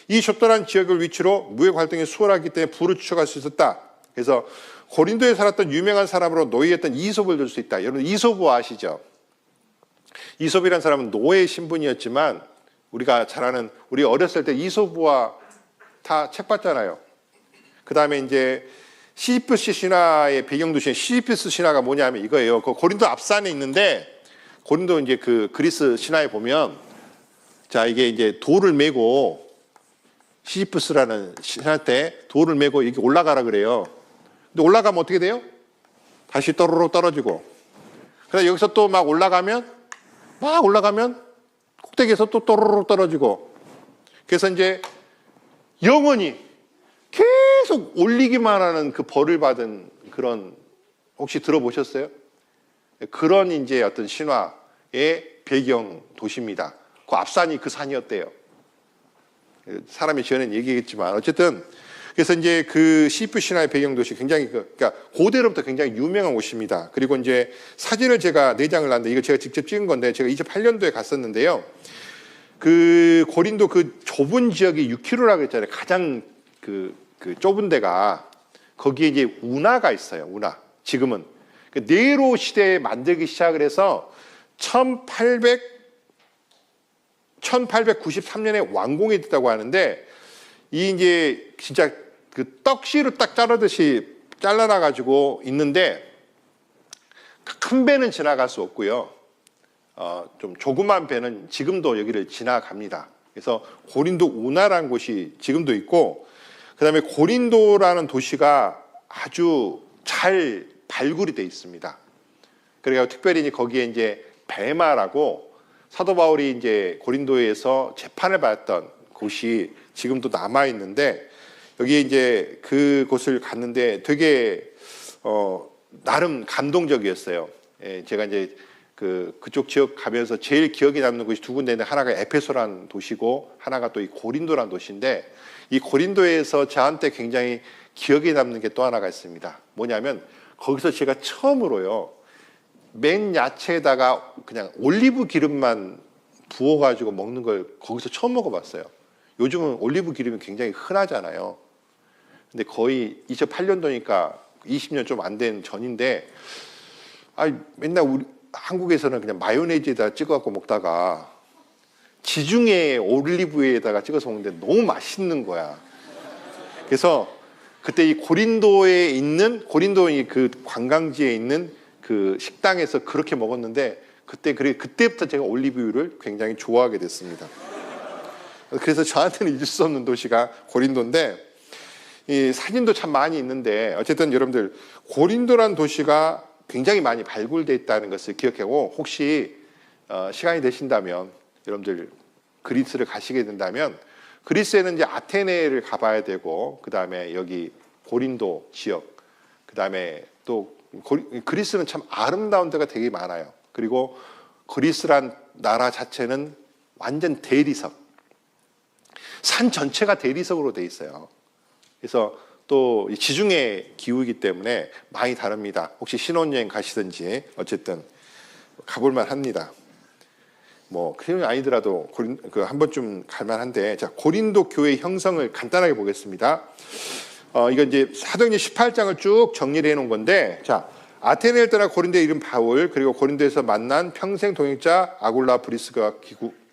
이 적절한 지역을 위치로 무역 활동이 수월하기 때문에 부를 추적할 수 있었다. 그래서 고린도에 살았던 유명한 사람으로 노예였던 이솝을 들 수 있다. 여러분 이솝 아시죠? 이솝이라는 사람은 노예 신분이었지만 우리가 잘 아는 우리 어렸을 때 이솝과 다 책 봤잖아요. 그 다음에 이제 시지프스 신화의 배경도시인 시지프스 신화가 뭐냐면 이거예요. 그 고린도 앞산에 있는데 고린도 이제 그 그리스 신화에 보면 자 이게 이제 돌을 메고 시지프스라는 신화 때 돌을 메고 이렇게 올라가라 그래요. 근데 올라가면 어떻게 돼요? 다시 또르르 떨어지고. 그래서 여기서 또 막 올라가면 꼭대기에서 또 또르르 떨어지고. 그래서 이제 영원히 계속 올리기만 하는 그 벌을 받은 그런 혹시 들어보셨어요? 그런 이제 어떤 신화의 배경 도시입니다. 그 앞산이 그 산이었대요. 사람이 지어낸 얘기겠지만 어쨌든 그래서 이제 그 시지프 신화의 배경 도시 굉장히 그러니까 고대로부터 굉장히 유명한 곳입니다. 그리고 이제 사진을 제가 4장을 놨는데 이거 제가 직접 찍은 건데 제가 2008년도에 갔었는데요. 그 고린도 그 좁은 지역이 6km라고 했잖아요. 가장 그 좁은 데가 거기에 이제 운하가 있어요. 운하. 지금은 그 네로 시대에 만들기 시작을 해서 1893년에 완공이 됐다고 하는데 이 이제 진짜 그 떡씨로 딱 자르듯이 잘라놔 가지고 있는데 큰 배는 지나갈 수 없고요. 좀 조그만 배는 지금도 여기를 지나갑니다. 그래서 고린도 운하라는 곳이 지금도 있고 그다음에 고린도라는 도시가 아주 잘 발굴이 돼 있습니다. 그래서 특별히 거기에 이제 베마라고 사도 바울이 이제 고린도에서 재판을 받았던 곳이 지금도 남아 있는데 여기에 이제 그곳을 갔는데 되게 나름 감동적이었어요. 예, 제가 이제 그쪽 지역 가면서 제일 기억에 남는 곳이 두 군데인데 하나가 에페소라는 도시고 하나가 또 이 고린도라는 도시인데 이 고린도에서 저한테 굉장히 기억에 남는 게 또 하나가 있습니다. 뭐냐면 거기서 제가 처음으로요. 맨 야채에다가 그냥 올리브 기름만 부어가지고 먹는 걸 거기서 처음 먹어봤어요. 요즘은 올리브 기름이 굉장히 흔하잖아요. 근데 거의 2008년도니까 20년 좀 안 된 전인데, 맨날 우리 한국에서는 그냥 마요네즈에다 찍어갖고 먹다가 지중해 올리브에다가 찍어서 먹는데 너무 맛있는 거야. 그래서 그때 이 고린도에 있는 고린도의 그 관광지에 있는 그 식당에서 그렇게 먹었는데 그때부터 제가 올리브유를 굉장히 좋아하게 됐습니다. 그래서 저한테는 잊을 수 없는 도시가 고린도인데 이 사진도 참 많이 있는데 어쨌든 여러분들 고린도란 도시가 굉장히 많이 발굴돼 있다는 것을 기억하고 혹시 시간이 되신다면 여러분들 그리스를 가시게 된다면 그리스에는 이제 아테네를 가봐야 되고 그 다음에 여기 고린도 지역 그 다음에 또 그리스는 참 아름다운 데가 되게 많아요. 그리고 그리스란 나라 자체는 완전 대리석 산 전체가 대리석으로 돼 있어요. 그래서 또 지중해 기후이기 때문에 많이 다릅니다. 혹시 신혼여행 가시든지 어쨌든 가볼만 합니다. 뭐 그런 아니더라도 한 번쯤 갈만한데 자 고린도 교회 형성을 간단하게 보겠습니다. 이건 이제 사도행전 18장을 쭉 정리를 해놓은 건데 자 아테네를 떠나 고린도에 이른 바울 그리고 고린도에서 만난 평생 동역자 아굴라 브리스가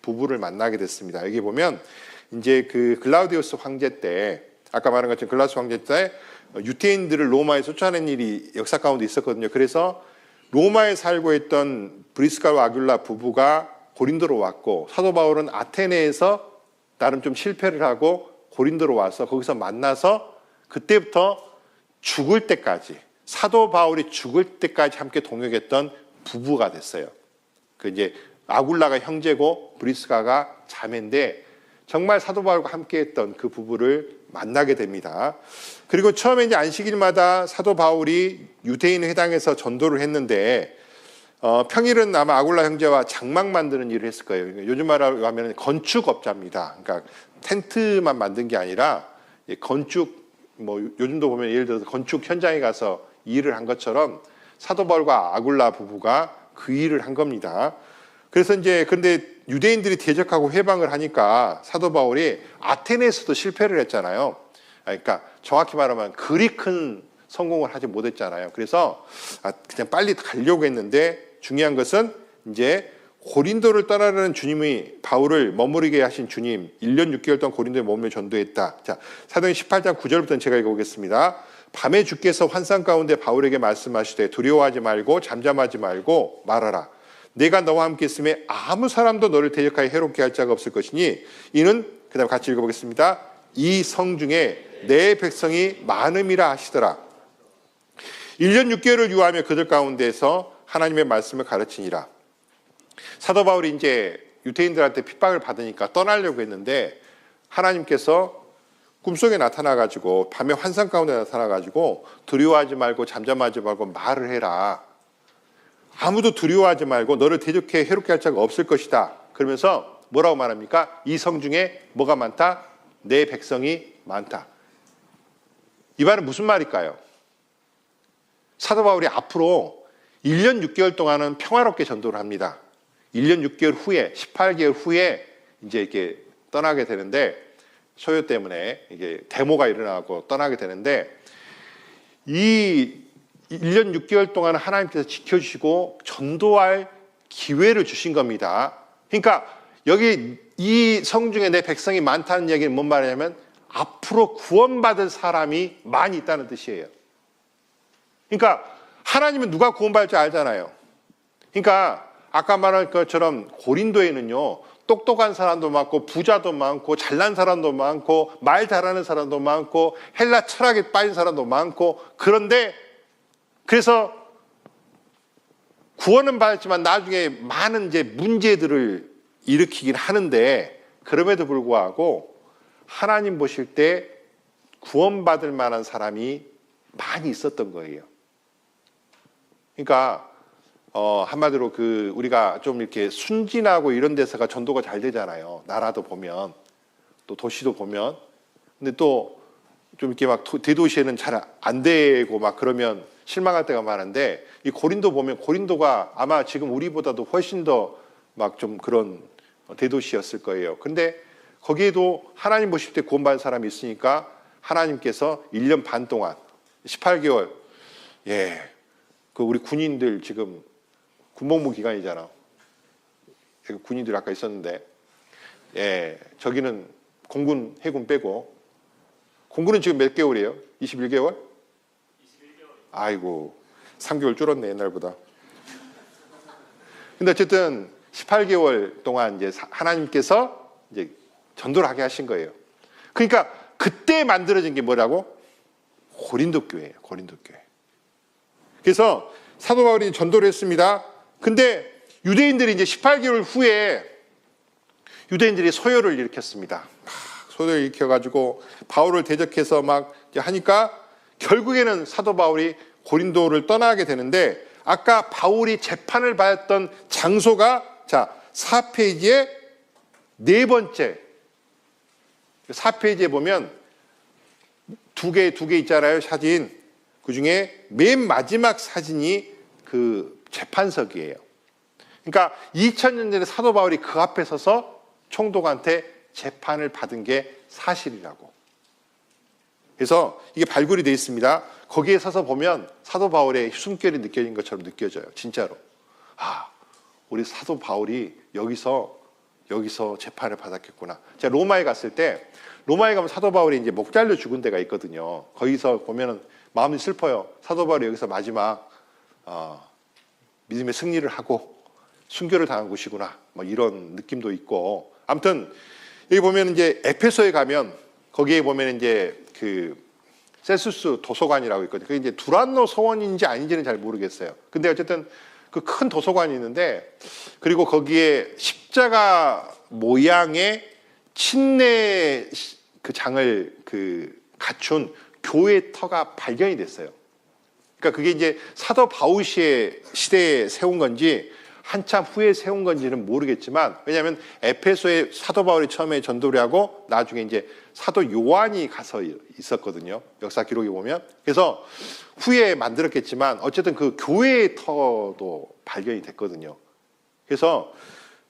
부부를 만나게 됐습니다. 여기 보면 이제 그 글라우디우스 황제 때 아까 말한 것처럼 글라우디우스 황제 때 유대인들을 로마에 쫓아낸 일이 역사 가운데 있었거든요. 그래서 로마에 살고 있던 브리스가와 아굴라 부부가 고린도로 왔고 사도 바울은 아테네에서 나름 좀 실패를 하고 고린도로 와서 거기서 만나서 그때부터 죽을 때까지 사도 바울이 죽을 때까지 함께 동역했던 부부가 됐어요. 그 이제 아굴라가 형제고 브리스가가 자매인데 정말 사도 바울과 함께했던 그 부부를 만나게 됩니다. 그리고 처음에 이제 안식일마다 사도 바울이 유대인 회당에서 전도를 했는데 평일은 아마 아굴라 형제와 장막 만드는 일을 했을 거예요. 요즘 말로 하면 건축업자입니다. 그러니까 텐트만 만든 게 아니라 건축 뭐 요즘도 보면 예를 들어서 건축 현장에 가서 일을 한 것처럼 사도 바울과 아굴라 부부가 그 일을 한 겁니다. 그래서 이제 근데 유대인들이 대적하고 해방을 하니까 사도 바울이 아테네에서도 실패를 했잖아요. 그러니까 정확히 말하면 그리 큰 성공을 하지 못했잖아요. 그래서 그냥 빨리 가려고 했는데 중요한 것은 이제 고린도를 떠나려는 주님이 바울을 머무르게 하신 주님 1년 6개월 동안 고린도에 머물며 전도했다. 자, 사도행 18장 9절부터 제가 읽어보겠습니다. 밤에 주께서 환상 가운데 바울에게 말씀하시되 두려워하지 말고 잠잠하지 말고 말하라. 내가 너와 함께 있음에 아무 사람도 너를 대적하여 해롭게 할 자가 없을 것이니 이는 그 다음 같이 읽어보겠습니다. 이 성 중에 내 백성이 많음이라 하시더라. 1년 6개월을 유하며 그들 가운데서 하나님의 말씀을 가르치니라. 사도 바울이 이제 유대인들한테 핍박을 받으니까 떠나려고 했는데 하나님께서 꿈속에 나타나가지고 밤에 환상 가운데 나타나가지고 두려워하지 말고 잠잠하지 말고 말을 해라. 아무도 두려워하지 말고 너를 대적해 해롭게 할 자가 없을 것이다. 그러면서 뭐라고 말합니까? 이 성 중에 뭐가 많다? 내 백성이 많다. 이 말은 무슨 말일까요? 사도 바울이 앞으로 1년 6개월 동안은 평화롭게 전도를 합니다. 1년 6개월 후에 18개월 후에 이제 이렇게 떠나게 되는데 소요 때문에 이게 데모가 일어나고 떠나게 되는데 이 1년 6개월 동안 하나님께서 지켜주시고 전도할 기회를 주신 겁니다. 그러니까 여기 이 성 중에 내 백성이 많다는 얘기는 뭔 말이냐면 앞으로 구원받을 사람이 많이 있다는 뜻이에요. 그러니까 하나님은 누가 구원받을 줄 알잖아요. 그러니까 아까 말한 것처럼 고린도에는요 똑똑한 사람도 많고 부자도 많고 잘난 사람도 많고 말 잘하는 사람도 많고 헬라 철학에 빠진 사람도 많고 그런데 그래서 구원은 받았지만 나중에 많은 이제 문제들을 일으키긴 하는데 그럼에도 불구하고 하나님 보실 때 구원받을 만한 사람이 많이 있었던 거예요. 그러니까 한마디로 우리가 좀 이렇게 순진하고 이런 데서가 전도가 잘 되잖아요. 나라도 보면 또 도시도 보면 근데 또 좀 이렇게 막 대도시에는 잘 안 되고 막 그러면 실망할 때가 많은데 이 고린도 보면 고린도가 아마 지금 우리보다도 훨씬 더 막 좀 그런 대도시였을 거예요. 근데 거기에도 하나님 보실 때 구원받은 사람이 있으니까 하나님께서 1년 반 동안 18개월 우리 군인들 지금 군복무 기간이잖아. 군인들 아까 있었는데 저기는 공군 해군 빼고 공군은 지금 몇 개월이에요? 21개월? 아이고 3개월 줄었네 옛날보다. 근데 어쨌든 18개월 동안 이제 하나님께서 이제 전도를 하게 하신 거예요. 그러니까 그때 만들어진 게 뭐라고? 고린도 교회예요. 고린도 교회. 그래서 사도 바울이 전도를 했습니다. 근데 유대인들이 이제 18개월 후에 유대인들이 소요를 일으켰습니다. 소요를 일으켜가지고 바울을 대적해서 막 하니까 결국에는 사도 바울이 고린도를 떠나게 되는데 아까 바울이 재판을 받았던 장소가 자 4페이지에 네 번째 4페이지에 보면 두 개 있잖아요. 사진. 그중에 맨 마지막 사진이 그 재판석이에요. 그러니까 2000년 전에 사도 바울이 그 앞에 서서 총독한테 재판을 받은 게 사실이라고. 그래서 이게 발굴이 되어 있습니다. 거기에 서서 보면 사도 바울의 숨결이 느껴진 것처럼 느껴져요. 진짜로. 우리 사도 바울이 여기서 재판을 받았겠구나. 제가 로마에 갔을 때 로마에 가면 사도 바울이 이제 목 잘려 죽은 데가 있거든요. 거기서 보면은 마음이 슬퍼요. 사도 바울이 여기서 마지막 믿음의 승리를 하고 순교를 당한 곳이구나. 뭐 이런 느낌도 있고. 아무튼 여기 보면 이제 에페소에 가면 거기에 보면 이제 그 셀수스 도서관이라고 있거든요. 그게 이제 두란노 서원인지 아닌지는 잘 모르겠어요. 근데 어쨌든 그 큰 도서관이 있는데 그리고 거기에 십자가 모양의 침례 그 장을 갖춘 교회 터가 발견이 됐어요. 그러니까 그게 이제 사도 바울 시대에 세운 건지 한참 후에 세운 건지는 모르겠지만 왜냐하면 에페소에 사도 바울이 처음에 전도를 하고 나중에 이제 사도 요한이 가서 있었거든요. 역사 기록에 보면. 그래서 후에 만들었겠지만 어쨌든 그 교회의 터도 발견이 됐거든요. 그래서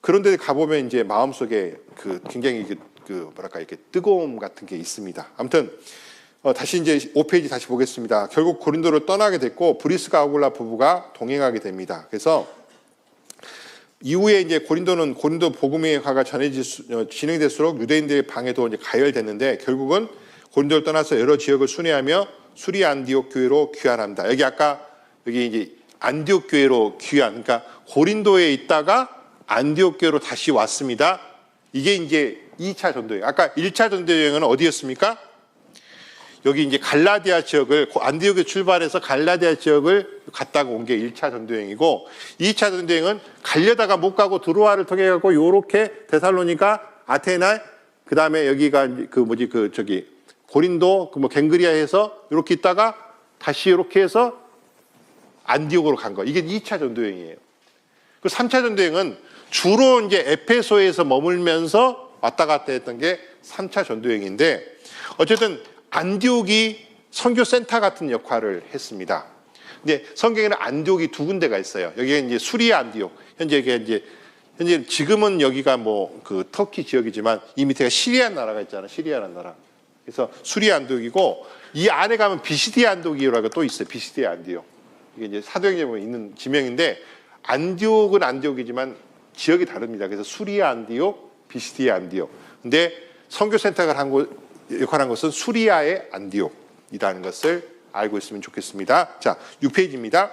그런데 가보면 이제 마음속에 그 굉장히 그 뭐랄까 이렇게 뜨거움 같은 게 있습니다. 아무튼 다시 이제 5페이지 다시 보겠습니다. 결국 고린도를 떠나게 됐고 브리스가 아굴라 부부가 동행하게 됩니다. 그래서 이후에 이제 고린도 복음의 화가 진행될수록 유대인들의 방해도 이제 가열됐는데 결국은 고린도를 떠나서 여러 지역을 순회하며 수리 안디옥 교회로 귀환합니다. 여기 이제 안디옥 교회로 귀환, 그러니까 고린도에 있다가 안디옥 교회로 다시 왔습니다. 이게 이제 2차 전도 여행. 아까 1차 전도 여행은 어디였습니까? 여기 이제 갈라디아 지역을 안디옥에 출발해서 갈라디아 지역을 갔다가 온 게 1차 전도여행이고 2차 전도여행은 가려다가 못 가고 드로아를 통해 가고 요렇게 데살로니가 아테나 그다음에 여기가 고린도 갱그리아에서 이렇게 있다가 다시 이렇게 해서 안디옥으로 간 거. 이게 2차 전도여행이에요. 그 3차 전도여행은 주로 이제 에페소에서 머물면서 왔다 갔다 했던 게 3차 전도여행인데 어쨌든 안디옥이 선교 센터 같은 역할을 했습니다. 근데 성경에는 안디옥이 두 군데가 있어요. 여기가 이제 수리아 안디옥. 현재 지금은 여기가 그 터키 지역이지만 이 밑에가 시리아 나라가 있잖아요. 시리아라는 나라. 그래서 수리아 안디옥이고 이 안에 가면 비시디아 안디옥이라고 또 있어요. 비시디아 안디옥. 이게 이제 사도행전에 보면 있는 지명인데 안디옥은 안디옥이지만 지역이 다릅니다. 그래서 수리아 안디옥, 비시디아 안디옥. 근데 선교 센터가 역할한 것은 수리아의 안디옥이라는 것을 알고 있으면 좋겠습니다. 자, 6페이지입니다.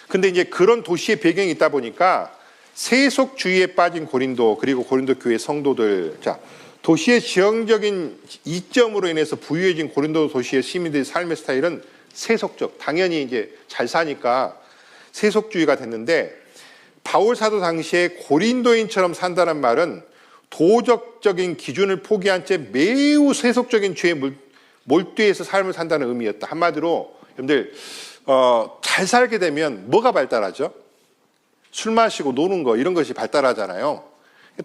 근데 이제 그런 도시의 배경이 있다 보니까 세속주의에 빠진 고린도 그리고 고린도 교회 성도들, 자, 도시의 지형적인 이점으로 인해서 부유해진 고린도 도시의 시민들의 삶의 스타일은 세속적, 당연히 이제 잘 사니까 세속주의가 됐는데 바울 사도 당시에 고린도인처럼 산다는 말은 도덕적인 기준을 포기한 채 매우 세속적인 죄에 몰두해서 삶을 산다는 의미였다. 한마디로 여러분들 잘 살게 되면 뭐가 발달하죠? 술 마시고 노는 거 이런 것이 발달하잖아요.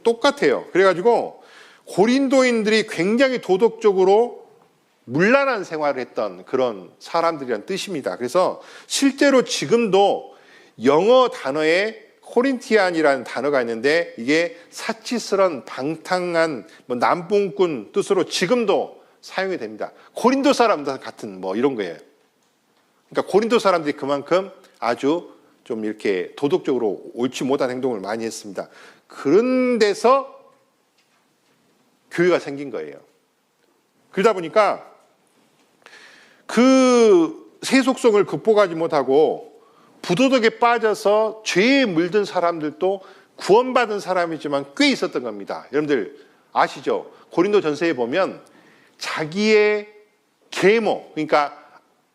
똑같아요. 그래가지고 고린도인들이 굉장히 도덕적으로 문란한 생활을 했던 그런 사람들이란 뜻입니다. 그래서 실제로 지금도 영어 단어에 코린티안이라는 단어가 있는데 이게 사치스런 방탕한 남봉꾼 뜻으로 지금도 사용이 됩니다. 고린도 사람들 같은 이런 거예요. 그러니까 고린도 사람들이 그만큼 아주 좀 이렇게 도덕적으로 옳지 못한 행동을 많이 했습니다. 그런 데서 교회가 생긴 거예요. 그러다 보니까 그 세속성을 극복하지 못하고 부도덕에 빠져서 죄에 물든 사람들도 구원받은 사람이지만 꽤 있었던 겁니다. 여러분들 아시죠? 고린도 전서에 보면 자기의 계모, 그러니까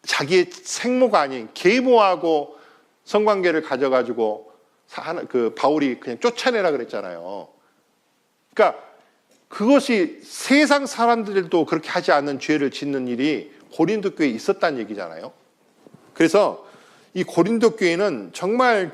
자기의 생모가 아닌 계모하고 성관계를 가져가지고 그 바울이 그냥 쫓아내라 그랬잖아요. 그러니까 그것이 세상 사람들도 그렇게 하지 않는 죄를 짓는 일이 고린도 교회에 있었다는 얘기잖아요. 그래서 이 고린도 교회는 정말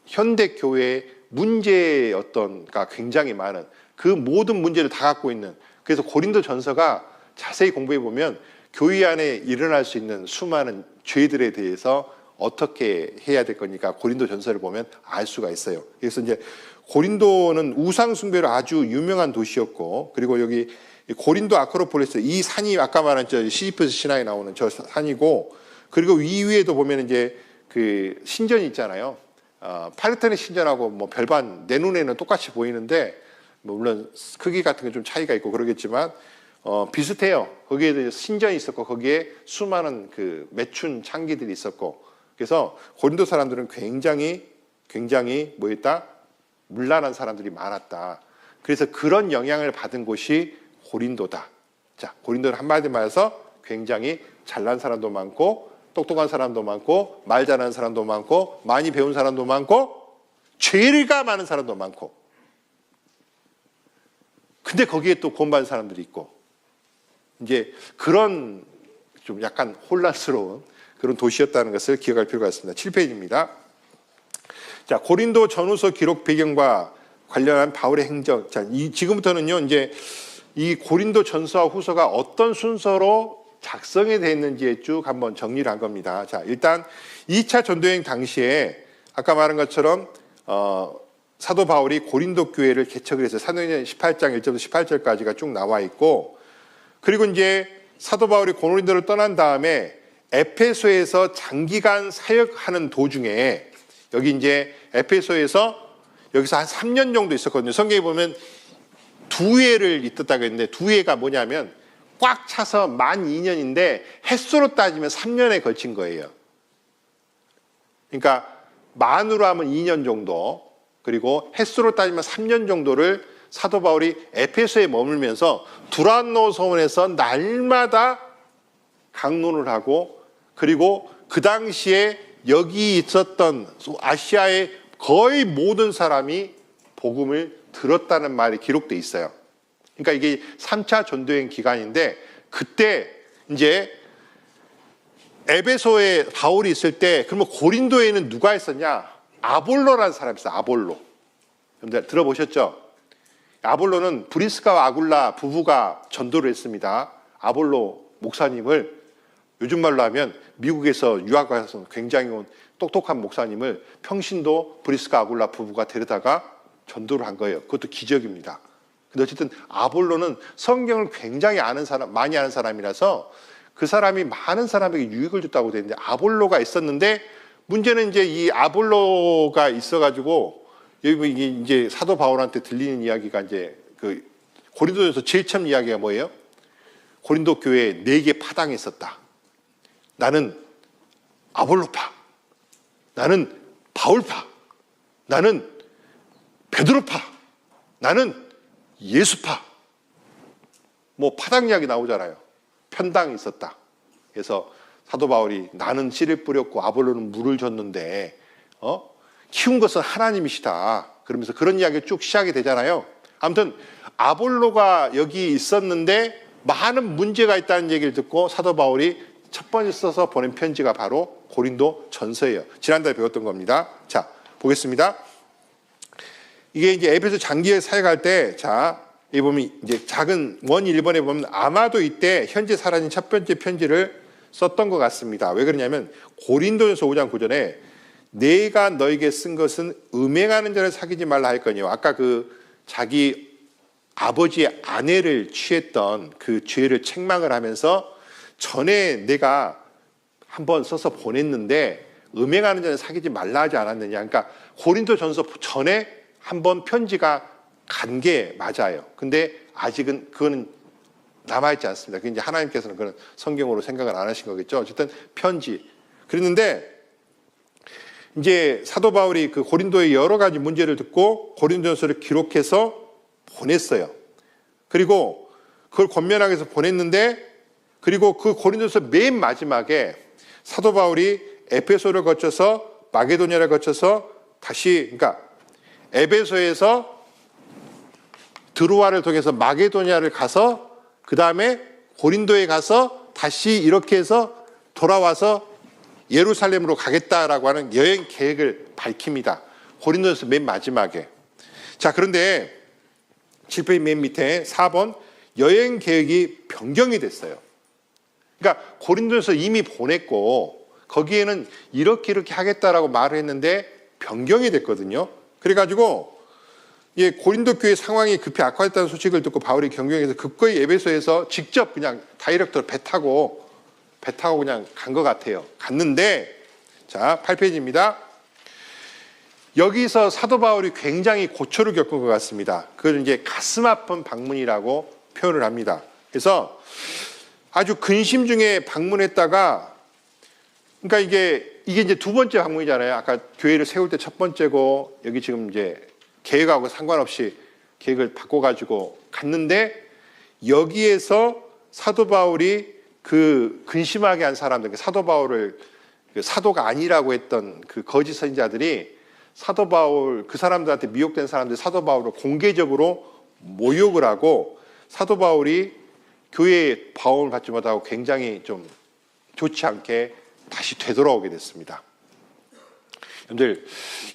현대 교회의 문제의 어떤가 굉장히 많은 그 모든 문제를 다 갖고 있는, 그래서 고린도 전서가 자세히 공부해 보면 교회 안에 일어날 수 있는 수많은 죄들에 대해서 어떻게 해야 될 거니까 고린도 전서를 보면 알 수가 있어요. 그래서 이제 고린도는 우상 숭배로 아주 유명한 도시였고, 그리고 여기 고린도 아크로폴리스, 이 산이 아까 말한 저 시지프스 신화에 나오는 저 산이고, 그리고 이 위에도 보면 이제 그 신전이 있잖아요. 파르테논 신전하고 별반 내 눈에는 똑같이 보이는데 물론 크기 같은 게 좀 차이가 있고 그러겠지만 비슷해요. 거기에 신전이 있었고 거기에 수많은 그 매춘 창기들이 있었고, 그래서 고린도 사람들은 굉장히 뭐였다? 문란한 사람들이 많았다. 그래서 그런 영향을 받은 곳이 고린도다. 자, 고린도는 한마디 말해서 굉장히 잘난 사람도 많고 똑똑한 사람도 많고 말 잘하는 사람도 많고 많이 배운 사람도 많고 죄가 많은 사람도 많고, 근데 거기에 또 구원받은 사람들이 있고, 이제 그런 좀 약간 혼란스러운 그런 도시였다는 것을 기억할 필요가 있습니다. 7페이지입니다. 자, 고린도 전후서 기록 배경과 관련한 바울의 행적. 자, 지금부터는요, 이제 이 고린도 전서와 후서가 어떤 순서로 작성이 되어 있는지에 쭉 한번 정리를 한 겁니다. 자, 일단 2차 전도여행 당시에 아까 말한 것처럼 사도 바울이 고린도 교회를 개척을 했어요. 사도행전 18장 1절부터 18절까지가 쭉 나와 있고, 그리고 이제 사도 바울이 고린도를 떠난 다음에 에페소에서 장기간 사역하는 도중에 여기 이제 에페소에서 여기서 한 3년 정도 있었거든요. 성경에 보면 두 해를 있었다고 했는데 두 해가 뭐냐면 꽉 차서 만 2년인데 햇수로 따지면 3년에 걸친 거예요. 그러니까 만으로 하면 2년 정도, 그리고 햇수로 따지면 3년 정도를 사도 바울이 에페소에 머물면서 두란노 성원에서 날마다 강론을 하고, 그리고 그 당시에 여기 있었던 아시아의 거의 모든 사람이 복음을 들었다는 말이 기록돼 있어요. 그러니까 이게 3차 전도여행 기간인데, 그때 이제 에베소에 바울이 있을 때, 그러면 고린도에는 누가 있었냐? 아볼로라는 사람이 있어요. 아볼로. 여러분들 들어보셨죠? 아볼로는 브리스가와 아굴라 부부가 전도를 했습니다. 아볼로 목사님을, 요즘 말로 하면 미국에서 유학 가서 굉장히 똑똑한 목사님을 평신도 브리스가 아굴라 부부가 데려다가 전도를 한 거예요. 그것도 기적입니다. 근데 어쨌든 아볼로는 성경을 굉장히 많이 아는 사람이라서 그 사람이 많은 사람에게 유익을 줬다고 되는데, 아볼로가 있었는데 문제는 이제 이 아볼로가 있어가지고 여기 이제 사도 바울한테 들리는 이야기가 이제 그 고린도에서 제일 처음 이야기가 뭐예요? 고린도 교회에 4개 파당이 있었다. 나는 아볼로파, 나는 바울파, 나는 베드로파, 나는 예수파. 뭐 파당 이야기 나오잖아요. 편당이 있었다. 그래서 사도 바울이 나는 씨를 뿌렸고 아볼로는 물을 줬는데 키운 것은 하나님이시다. 그러면서 그런 이야기가 쭉 시작이 되잖아요. 아무튼 아볼로가 여기 있었는데 많은 문제가 있다는 얘기를 듣고 사도 바울이 첫 번째 써서 보낸 편지가 바로 고린도 전서예요. 지난달에 배웠던 겁니다. 자, 보겠습니다. 이게 이제 에베소 장기에 사역할 때, 자, 이 보면 이제 작은 원 1번에 보면 아마도 이때 현재 사라진 첫 번째 편지를 썼던 것 같습니다. 왜 그러냐면 고린도전서 5장 9절에 내가 너에게 쓴 것은 음행하는 자를 사귀지 말라 했거든요. 아까 그 자기 아버지의 아내를 취했던 그 죄를 책망을 하면서 전에 내가 한번 써서 보냈는데 음행하는 자를 사귀지 말라 하지 않았느냐. 그러니까 고린도전서 전에 한번 편지가 간 게 맞아요. 근데 아직은 그거는 남아있지 않습니다. 그 이제 하나님께서는 그런 성경으로 생각을 안 하신 거겠죠. 어쨌든 편지. 그랬는데 이제 사도 바울이 그 고린도의 여러 가지 문제를 듣고 고린도전서를 기록해서 보냈어요. 그리고 그걸 권면하기 위해서 보냈는데, 그리고 그 고린도전서 맨 마지막에 사도 바울이 에페소를 거쳐서 마게도냐를 거쳐서 다시, 그러니까 에베소에서 드로아를 통해서 마게도냐를 가서 그 다음에 고린도에 가서 다시 이렇게 해서 돌아와서 예루살렘으로 가겠다라고 하는 여행 계획을 밝힙니다. 고린도에서 맨 마지막에. 자, 그런데 7페이지 맨 밑에 4번 여행 계획이 변경이 됐어요. 그러니까 고린도에서 이미 보냈고 거기에는 이렇게 하겠다라고 말을 했는데 변경이 됐거든요. 그래가지고 고린도 교회 상황이 급히 악화됐다는 소식을 듣고 바울이 경경에서 급거이 에베소에서 직접 그냥 다이렉트로 배 타고 그냥 간 것 같아요. 갔는데, 자, 8페이지입니다. 여기서 사도 바울이 굉장히 고초를 겪은 것 같습니다. 그걸 이제 가슴 아픈 방문이라고 표현을 합니다. 그래서 아주 근심 중에 방문했다가, 그러니까 이게 이제 두 번째 방문이잖아요. 아까 교회를 세울 때 첫 번째고, 여기 지금 이제 계획하고 상관없이 계획을 바꿔가지고 갔는데, 여기에서 사도 바울이 그 근심하게 한 사람들, 사도 바울을 사도가 아니라고 했던 그 거짓 선지자들이 사도 바울, 그 사람들한테 미혹된 사람들이 사도 바울을 공개적으로 모욕을 하고 사도 바울이 교회에 바움을 받지 못하고 굉장히 좀 좋지 않게 다시 되돌아오게 됐습니다. 여러분들,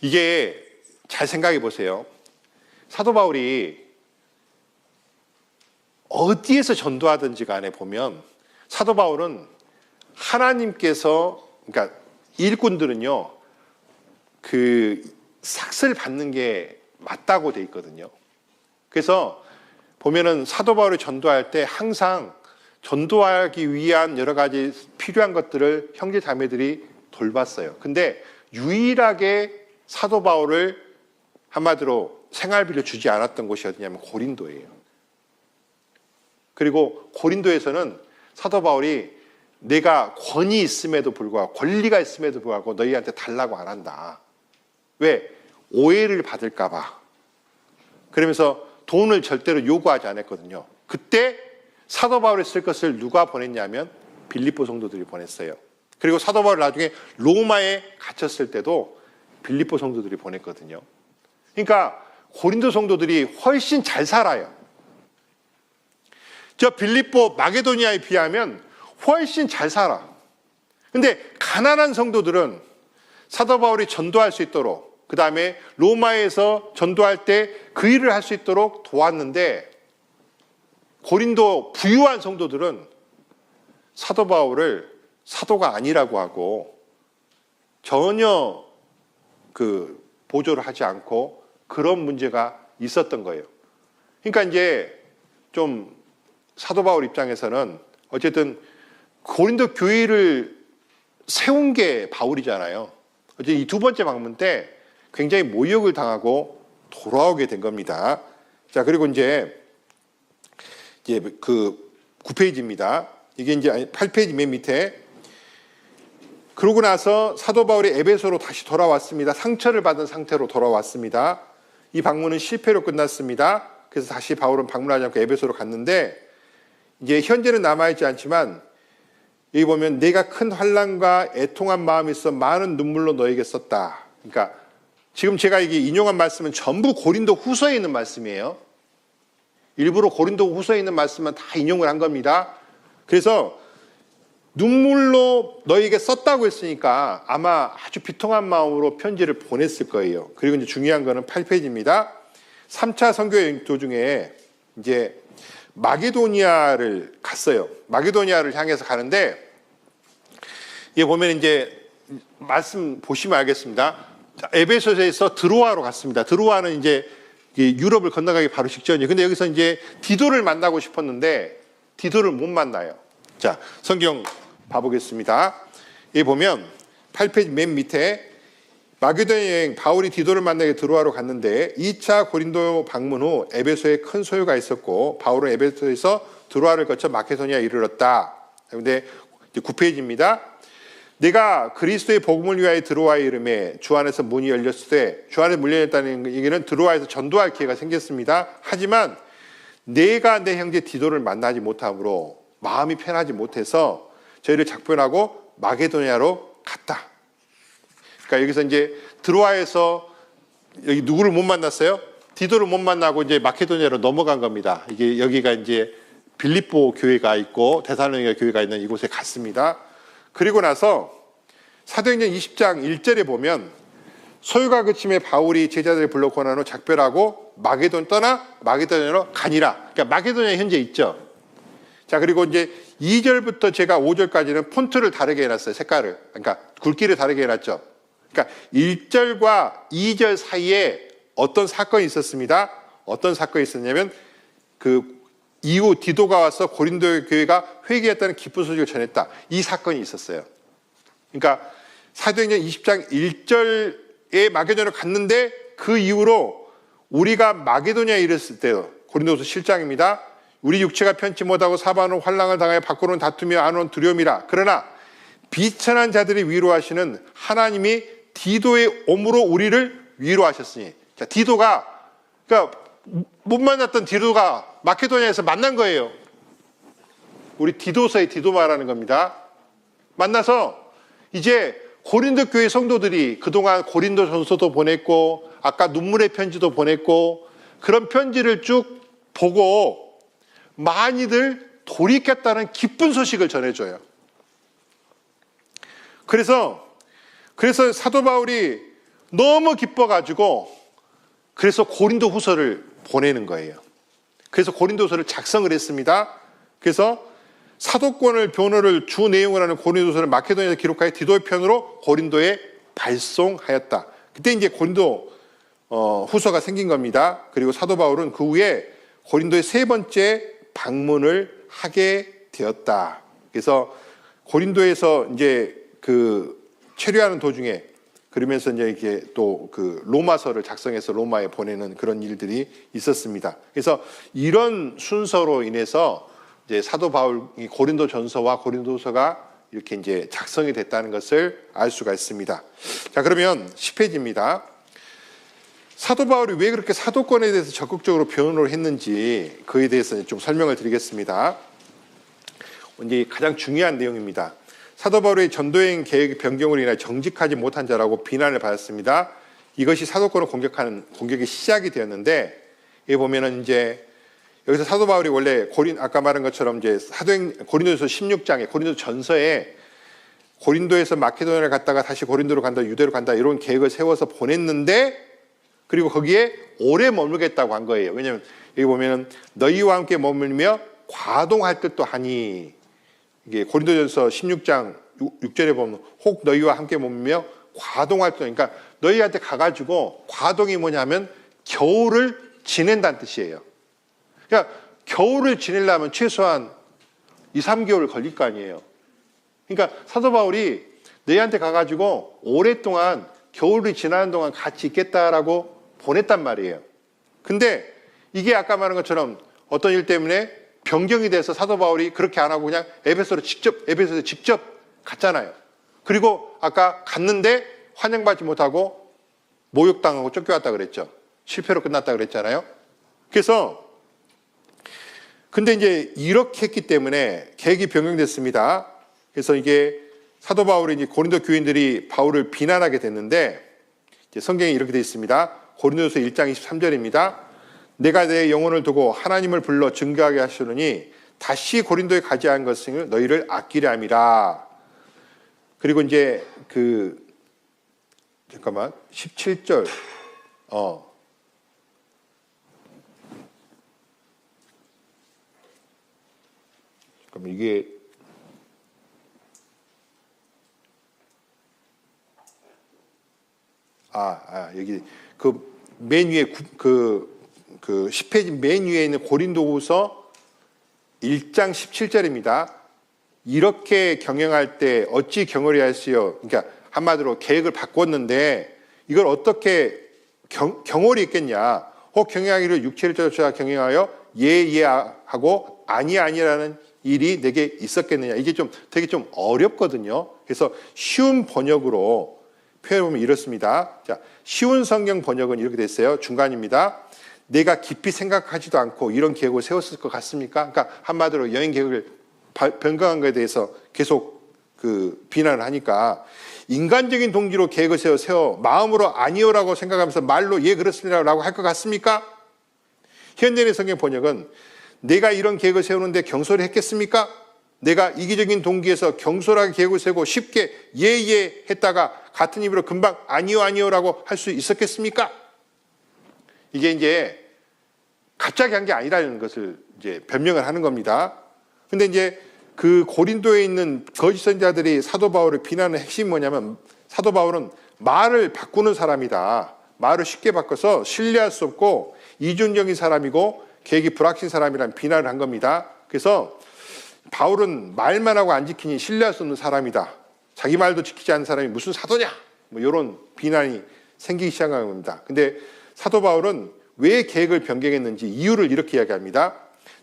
이게 잘 생각해 보세요. 사도 바울이 어디에서 전도하든지 간에 보면 사도 바울은 하나님께서, 그러니까 일꾼들은요, 그 삭슬 받는 게 맞다고 돼 있거든요. 그래서 보면은 사도 바울이 전도할 때 항상 전도하기 위한 여러 가지 필요한 것들을 형제 자매들이 돌봤어요. 근데 유일하게 사도 바울을 한마디로 생활비를 주지 않았던 곳이 어디냐면 고린도예요. 그리고 고린도에서는 사도 바울이 내가 권위 있음에도 불구하고 권리가 있음에도 불구하고 너희한테 달라고 안 한다. 왜? 오해를 받을까 봐. 그러면서 돈을 절대로 요구하지 않았거든요. 그때 사도 바울이 쓸 것을 누가 보냈냐면 빌립보 성도들이 보냈어요. 그리고 사도 바울 나중에 로마에 갇혔을 때도 빌립보 성도들이 보냈거든요. 그러니까 고린도 성도들이 훨씬 잘 살아요. 저 빌립보 마게도니아에 비하면 훨씬 잘 살아. 근데 가난한 성도들은 사도 바울이 전도할 수 있도록, 그 다음에 로마에서 전도할 때 그 일을 할 수 있도록 도왔는데, 고린도 부유한 성도들은 사도 바울을 사도가 아니라고 하고 전혀 그 보조를 하지 않고 그런 문제가 있었던 거예요. 그러니까 이제 좀 사도 바울 입장에서는 어쨌든 고린도 교회를 세운 게 바울이잖아요. 어쨌든 이 두 번째 방문 때 굉장히 모욕을 당하고 돌아오게 된 겁니다. 자, 그리고 이제 그 9페이지입니다. 이게 이제 8페이지 맨 밑에, 그러고 나서 사도 바울이 에베소로 다시 돌아왔습니다. 상처를 받은 상태로 돌아왔습니다. 이 방문은 실패로 끝났습니다. 그래서 다시 바울은 방문하지 않고 에베소로 갔는데, 이제 현재는 남아있지 않지만 여기 보면 내가 큰 환난과 애통한 마음이 있어 많은 눈물로 너에게 썼다. 그러니까 지금 제가 이게 인용한 말씀은 전부 고린도 후서에 있는 말씀이에요. 일부러 고린도 후서에 있는 말씀만 다 인용을 한 겁니다. 그래서 눈물로 너에게 썼다고 했으니까 아마 아주 비통한 마음으로 편지를 보냈을 거예요. 그리고 이제 중요한 거는 8페이지입니다. 3차 선교 여행 도중에 이제 마게도니아를 갔어요. 마게도니아를 향해서 가는데, 이게 보면 이제 말씀 보시면 알겠습니다. 에베소에서 드로아로 갔습니다. 드로아는 이제 유럽을 건너가기 바로 직전이에요. 근데 여기서 이제 디도를 만나고 싶었는데 디도를 못 만나요. 자, 성경 봐보겠습니다. 여기 보면 8페이지 맨 밑에 마게도니아 여행, 바울이 디도를 만나게 드로아로 갔는데 2차 고린도 방문 후 에베소에 큰 소요가 있었고 바울은 에베소에서 드로아를 거쳐 마케도니아에 이르렀다. 그런데 9페이지입니다. 내가 그리스도의 복음을 위하여 드로아에 이름에 주 안에서 문이 열렸을 때, 주 안에 문이 열렸다는 얘기는 드로아에서 전도할 기회가 생겼습니다. 하지만 내가 내 형제 디도를 만나지 못함으로 마음이 편하지 못해서 저희를 작별하고 마게도니아로 갔다. 그러니까 여기서 이제 드로아에서 여기 누구를 못 만났어요? 디도를 못 만나고 이제 마케도니아로 넘어간 겁니다. 이게 여기가 이제 빌립보 교회가 있고 데살로니가 교회가 있는 이곳에 갔습니다. 그리고 나서 사도행전 20장 1절에 보면 소요가 그침에 바울이 제자들을 불러 권한 후 작별하고 마게도니아로 가니라. 그러니까 마게도니아 현재 있죠. 자, 그리고 이제 2절부터 제가 5절까지는 폰트를 다르게 해놨어요. 색깔을. 그러니까 굵기를 다르게 해놨죠. 그러니까 1절과 2절 사이에 어떤 사건이 있었습니다. 어떤 사건이 있었냐면 그 이후 디도가 와서 고린도 교회가 회개했다는 기쁜 소식을 전했다. 이 사건이 있었어요. 그러니까 사도행전 20장 1절에 마게도니아로 갔는데 그 이후로 우리가 마게도니아에 이르렀을 때요. 고린도서 7장입니다. 우리 육체가 편치 못하고 사방으로 환난을 당하여 밖으로는 다투며 안으로는 두려움이라. 그러나 비천한 자들이 위로하시는 하나님이 디도의 옴으로 우리를 위로하셨으니. 자, 디도가, 그러니까 못 만났던 디도가 마케도니아에서 만난 거예요. 우리 디도서의 디도 말하는 겁니다. 만나서 이제 고린도 교회 성도들이 그동안 고린도 전서도 보냈고 아까 눈물의 편지도 보냈고 그런 편지를 쭉 보고 많이들 돌이켰다는 기쁜 소식을 전해줘요. 그래서 사도 바울이 너무 기뻐가지고 그래서 고린도 후서를 보내는 거예요. 그래서 고린도 후서를 작성을 했습니다. 그래서 사도권을 변호를 주 내용을 하는 고린도 후서를 마케도니아에서 기록하여 디도의 편으로 고린도에 발송하였다. 그때 이제 고린도 후서가 생긴 겁니다. 그리고 사도 바울은 그 후에 고린도의 세 번째 방문을 하게 되었다. 그래서 고린도에서 이제 그 체류하는 도중에 그러면서 이제 이렇게 또 그 로마서를 작성해서 로마에 보내는 그런 일들이 있었습니다. 그래서 이런 순서로 인해서 이제 사도 바울이 고린도 전서와 고린도서가 이렇게 이제 작성이 됐다는 것을 알 수가 있습니다. 자, 그러면 10페이지입니다. 사도 바울이 왜 그렇게 사도권에 대해서 적극적으로 변호를 했는지 그에 대해서 좀 설명을 드리겠습니다. 이제 가장 중요한 내용입니다. 사도 바울의 전도여행 계획 변경으로 인해 정직하지 못한 자라고 비난을 받았습니다. 이것이 사도권을 공격하는 공격의 시작이 되었는데, 여기 보면은 이제 여기서 사도 바울이 원래 아까 말한 것처럼 이제 고린도전서 16장에 고린도 전서에 고린도에서 마케도니아를 갔다가 다시 고린도로 간다, 유대로 간다 이런 계획을 세워서 보냈는데, 그리고 거기에 오래 머물겠다고 한 거예요. 왜냐하면 여기 보면은 너희와 함께 머물며 과동할 듯도 하니, 이게 고린도전서 16장 6절에 보면 혹 너희와 함께 머물며 과동할 듯, 그러니까 너희한테 가가지고 과동이 뭐냐면 겨울을 지낸다는 뜻이에요. 그러니까 겨울을 지내려면 최소한 2, 3개월 걸릴 거 아니에요. 그러니까 사도 바울이 너희한테 가가지고 오랫동안 겨울이 지나는 동안 같이 있겠다라고 보냈단 말이에요. 근데 이게 아까 말한 것처럼 어떤 일 때문에 변경이 돼서 사도 바울이 그렇게 안 하고 그냥 에베소에 직접 갔잖아요. 그리고 아까 갔는데 환영받지 못하고 모욕당하고 쫓겨왔다 그랬죠. 실패로 끝났다 그랬잖아요. 그래서 근데 이제 이렇게 했기 때문에 계획이 변경됐습니다. 그래서 이게 사도 바울이 이제 고린도 교인들이 바울을 비난하게 됐는데, 이제 성경에 이렇게 되어 있습니다. 고린도서 1장 23절입니다. 내가 내 영혼을 두고 하나님을 불러 증거하게 하시노니 다시 고린도에 가지 않은 것을 너희를 아끼려 함이라. 그리고 이제 17절 잠깐만 이게 여기 그 맨 위에 그 10페이지 맨 위에 있는 고린도후서 1장 17절입니다. 이렇게 경영할 때 어찌 경홀히 하시오. 그러니까 한마디로 계획을 바꿨는데 이걸 어떻게 경홀히 했겠냐. 혹 경영하기를 육체를 쫓아 경영하여 예하고 아니라는 일이 내게 있었겠느냐. 이게 되게 좀 어렵거든요. 그래서 쉬운 번역으로 표현해보면 이렇습니다. 자, 쉬운 성경 번역은 이렇게 됐어요. 중간입니다. 내가 깊이 생각하지도 않고 이런 계획을 세웠을 것 같습니까? 그러니까 한마디로 여행 계획을 변경한 것에 대해서 계속 비난을 하니까 인간적인 동기로 계획을 세워 마음으로 아니오라고 생각하면서 말로 예 그렇습니다라고 할 것 같습니까? 현대의 성경 번역은 내가 이런 계획을 세우는데 경솔히 했겠습니까? 내가 이기적인 동기에서 경솔하게 계획을 세우고 쉽게 예 했다가 같은 입으로 금방 아니오라고 할 수 있었겠습니까? 이게 이제 갑자기 한 게 아니라는 것을 이제 변명을 하는 겁니다. 근데 이제 그 고린도에 있는 거짓 선지자들이 사도 바울을 비난하는 핵심이 뭐냐면 사도 바울은 말을 바꾸는 사람이다. 말을 쉽게 바꿔서 신뢰할 수 없고 이중적인 사람이고 계획이 불확실한 사람이라는 비난을 한 겁니다. 그래서 바울은 말만 하고 안 지키니 신뢰할 수 없는 사람이다. 자기 말도 지키지 않는 사람이 무슨 사도냐? 뭐 이런 비난이 생기기 시작한 겁니다. 근데 사도 바울은 왜 계획을 변경했는지 이유를 이렇게 이야기합니다.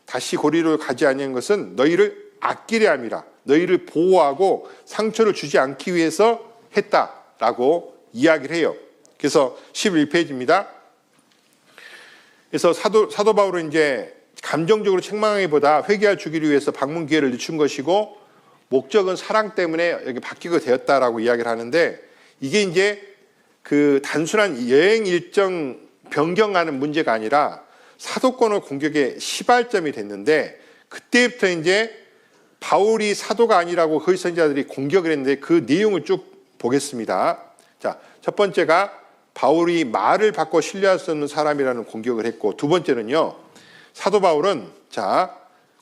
다시 고린도로 가지 아니한 것은 너희를 아끼려 함이라. 너희를 보호하고 상처를 주지 않기 위해서 했다라고 이야기를 해요. 그래서 11페이지입니다. 그래서 사도 바울은 이제 감정적으로 책망하기보다 회개할 주기를 위해서 방문 기회를 늦춘 것이고 목적은 사랑 때문에 여기 바뀌게 되었다라고 이야기를 하는데, 이게 이제 그 단순한 여행 일정 변경하는 문제가 아니라 사도권을 공격의 시발점이 됐는데, 그때부터 이제 바울이 사도가 아니라고 거짓 선지자들이 공격을 했는데 그 내용을 쭉 보겠습니다. 자, 첫 번째가 바울이 말을 바꿔 신뢰할 수 없는 사람이라는 공격을 했고, 두 번째는요, 사도 바울은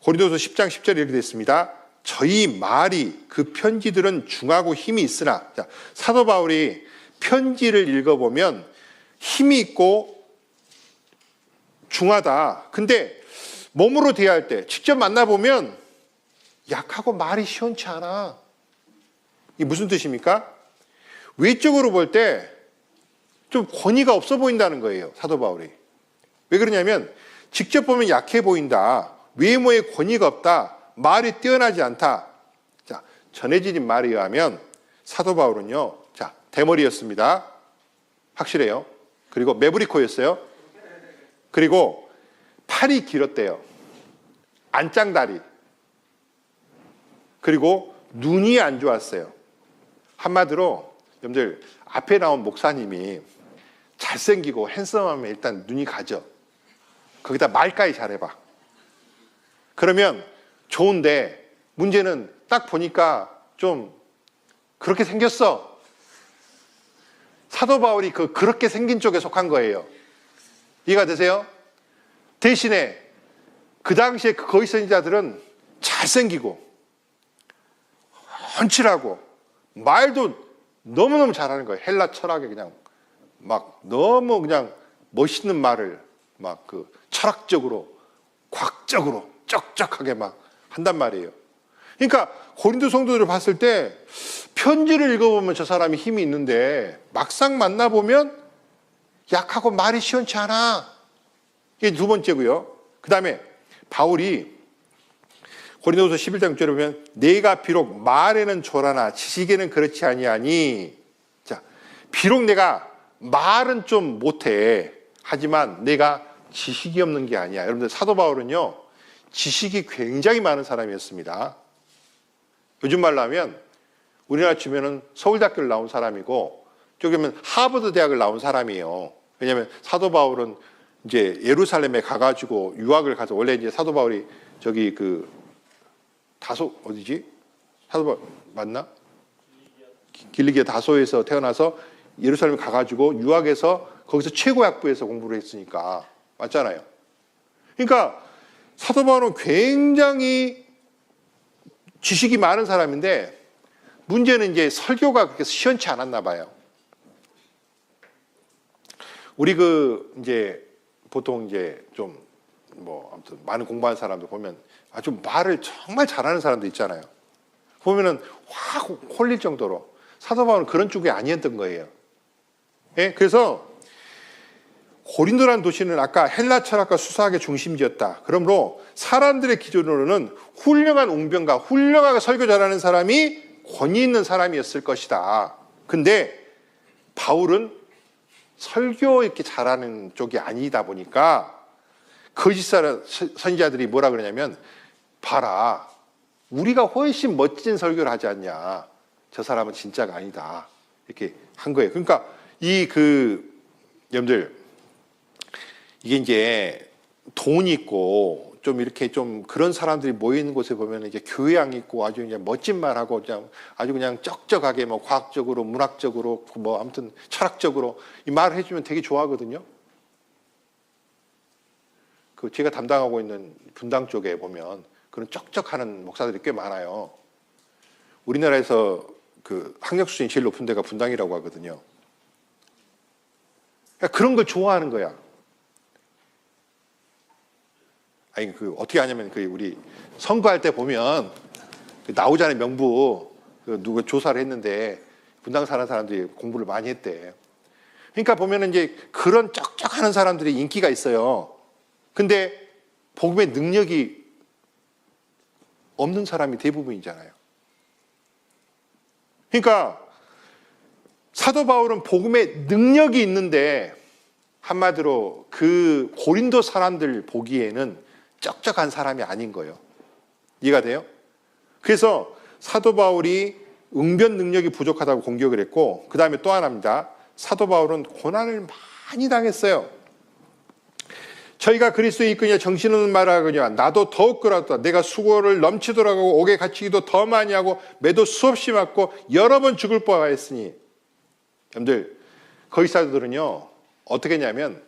고린도서 10장 10절에 이렇게 됐습니다. 저희 말이 그 편지들은 중하고 힘이 있으나, 사도 바울이 편지를 읽어보면 힘이 있고 중하다. 근데 몸으로 대할 때 직접 만나보면 약하고 말이 시원치 않아. 이게 무슨 뜻입니까? 외적으로 볼 때 좀 권위가 없어 보인다는 거예요, 사도 바울이. 왜 그러냐면 직접 보면 약해 보인다. 외모에 권위가 없다. 말이 뛰어나지 않다. 자, 전해진 말에 의하면 사도 바울은요, 자, 대머리였습니다. 확실해요. 그리고 매부리코였어요. 그리고 팔이 길었대요. 안짱다리. 그리고 눈이 안 좋았어요. 한마디로 여러분들 앞에 나온 목사님이 잘생기고 핸섬하면 일단 눈이 가죠. 거기다 말까지 잘해봐. 그러면 좋은데 문제는 딱 보니까 좀 그렇게 생겼어. 사도 바울이 그렇게 생긴 쪽에 속한 거예요. 이해가 되세요? 대신에 그 당시에 거기 있던 자들은 잘생기고 헌칠하고 말도 너무너무 잘하는 거예요. 헬라 철학에 그냥 막 너무 그냥 멋있는 말을 막 철학적으로 과학적으로 쩍쩍하게 막 한단 말이에요. 그러니까 고린도 성도들을 봤을 때 편지를 읽어보면 저 사람이 힘이 있는데 막상 만나보면 약하고 말이 시원치 않아. 이게 두 번째고요. 그 다음에 바울이 고린도서 11장 6절에 보면 내가 비록 말에는 졸하나 지식에는 그렇지 아니하니. 자, 비록 내가 말은 좀 못해. 하지만 내가 지식이 없는 게 아니야. 여러분들 사도 바울은요, 지식이 굉장히 많은 사람이었습니다. 요즘 말로 하면 우리나라 치면은 서울대학교를 나온 사람이고 저기면 하버드 대학을 나온 사람이에요. 왜냐하면 사도 바울은 이제 예루살렘에 가가지고 유학을 가서 원래 이제 사도 바울이 저기 다소 어디지? 사도 바울 맞나? 길리기아 다소에서 태어나서 예루살렘 가가지고 유학해서 거기서 최고학부에서 공부를 했으니까 맞잖아요. 그러니까 사도 바울은 굉장히 지식이 많은 사람인데 문제는 이제 설교가 그렇게 시원치 않았나 봐요. 우리 이제 보통 이제 좀 아무튼 많은 공부하는 사람들 보면 아주 말을 정말 잘하는 사람도 있잖아요. 보면은 확 홀릴 정도로 사도 바울은 그런 쪽이 아니었던 거예요. 예? 그래서 고린도라는 도시는 아까 헬라 철학과 수사학의 중심지였다. 그러므로 사람들의 기준으로는 훌륭한 웅변가, 훌륭하게 설교 잘하는 사람이 권위 있는 사람이었을 것이다. 근데 바울은 설교 이렇게 잘하는 쪽이 아니다 보니까 거짓 선지자들이 뭐라 그러냐면 봐라, 우리가 훨씬 멋진 설교를 하지 않냐. 저 사람은 진짜가 아니다. 이렇게 한 거예요. 그러니까 여러분들 이게 이제 돈 있고 좀 이렇게 좀 그런 사람들이 모여 있는 곳에 보면 이제 교양 있고 아주 그냥 멋진 말하고 그냥 아주 그냥 쩍쩍하게 과학적으로 문학적으로 아무튼 철학적으로 이 말을 해주면 되게 좋아하거든요. 제가 담당하고 있는 분당 쪽에 보면 그런 쩍쩍하는 목사들이 꽤 많아요. 우리나라에서 학력 수준이 제일 높은 데가 분당이라고 하거든요. 그러니까 그런 걸 좋아하는 거야. 아니 어떻게 하냐면 우리 선거할 때 보면 나오잖아요. 명부 누가 조사를 했는데 분당 사는 사람들이 공부를 많이 했대. 그러니까 보면은 이제 그런 쩍쩍하는 사람들이 인기가 있어요. 근데 복음의 능력이 없는 사람이 대부분이잖아요. 그러니까 사도 바울은 복음의 능력이 있는데 한마디로 고린도 사람들 보기에는 쩍쩍한 사람이 아닌 거예요. 이해가 돼요? 그래서 사도 바울이 응변 능력이 부족하다고 공격을 했고, 그 다음에 또 하나입니다. 사도 바울은 고난을 많이 당했어요. 저희가 그리스도의 이끄냐 정신없는 말하거냐 나도 더욱 그렇다. 내가 수고를 넘치도록 하고 옥에 갇히기도 더 많이 하고 매도 수없이 맞고 여러 번 죽을 뻔했으니. 여러분들 거기 사도들은요 어떻게 했냐면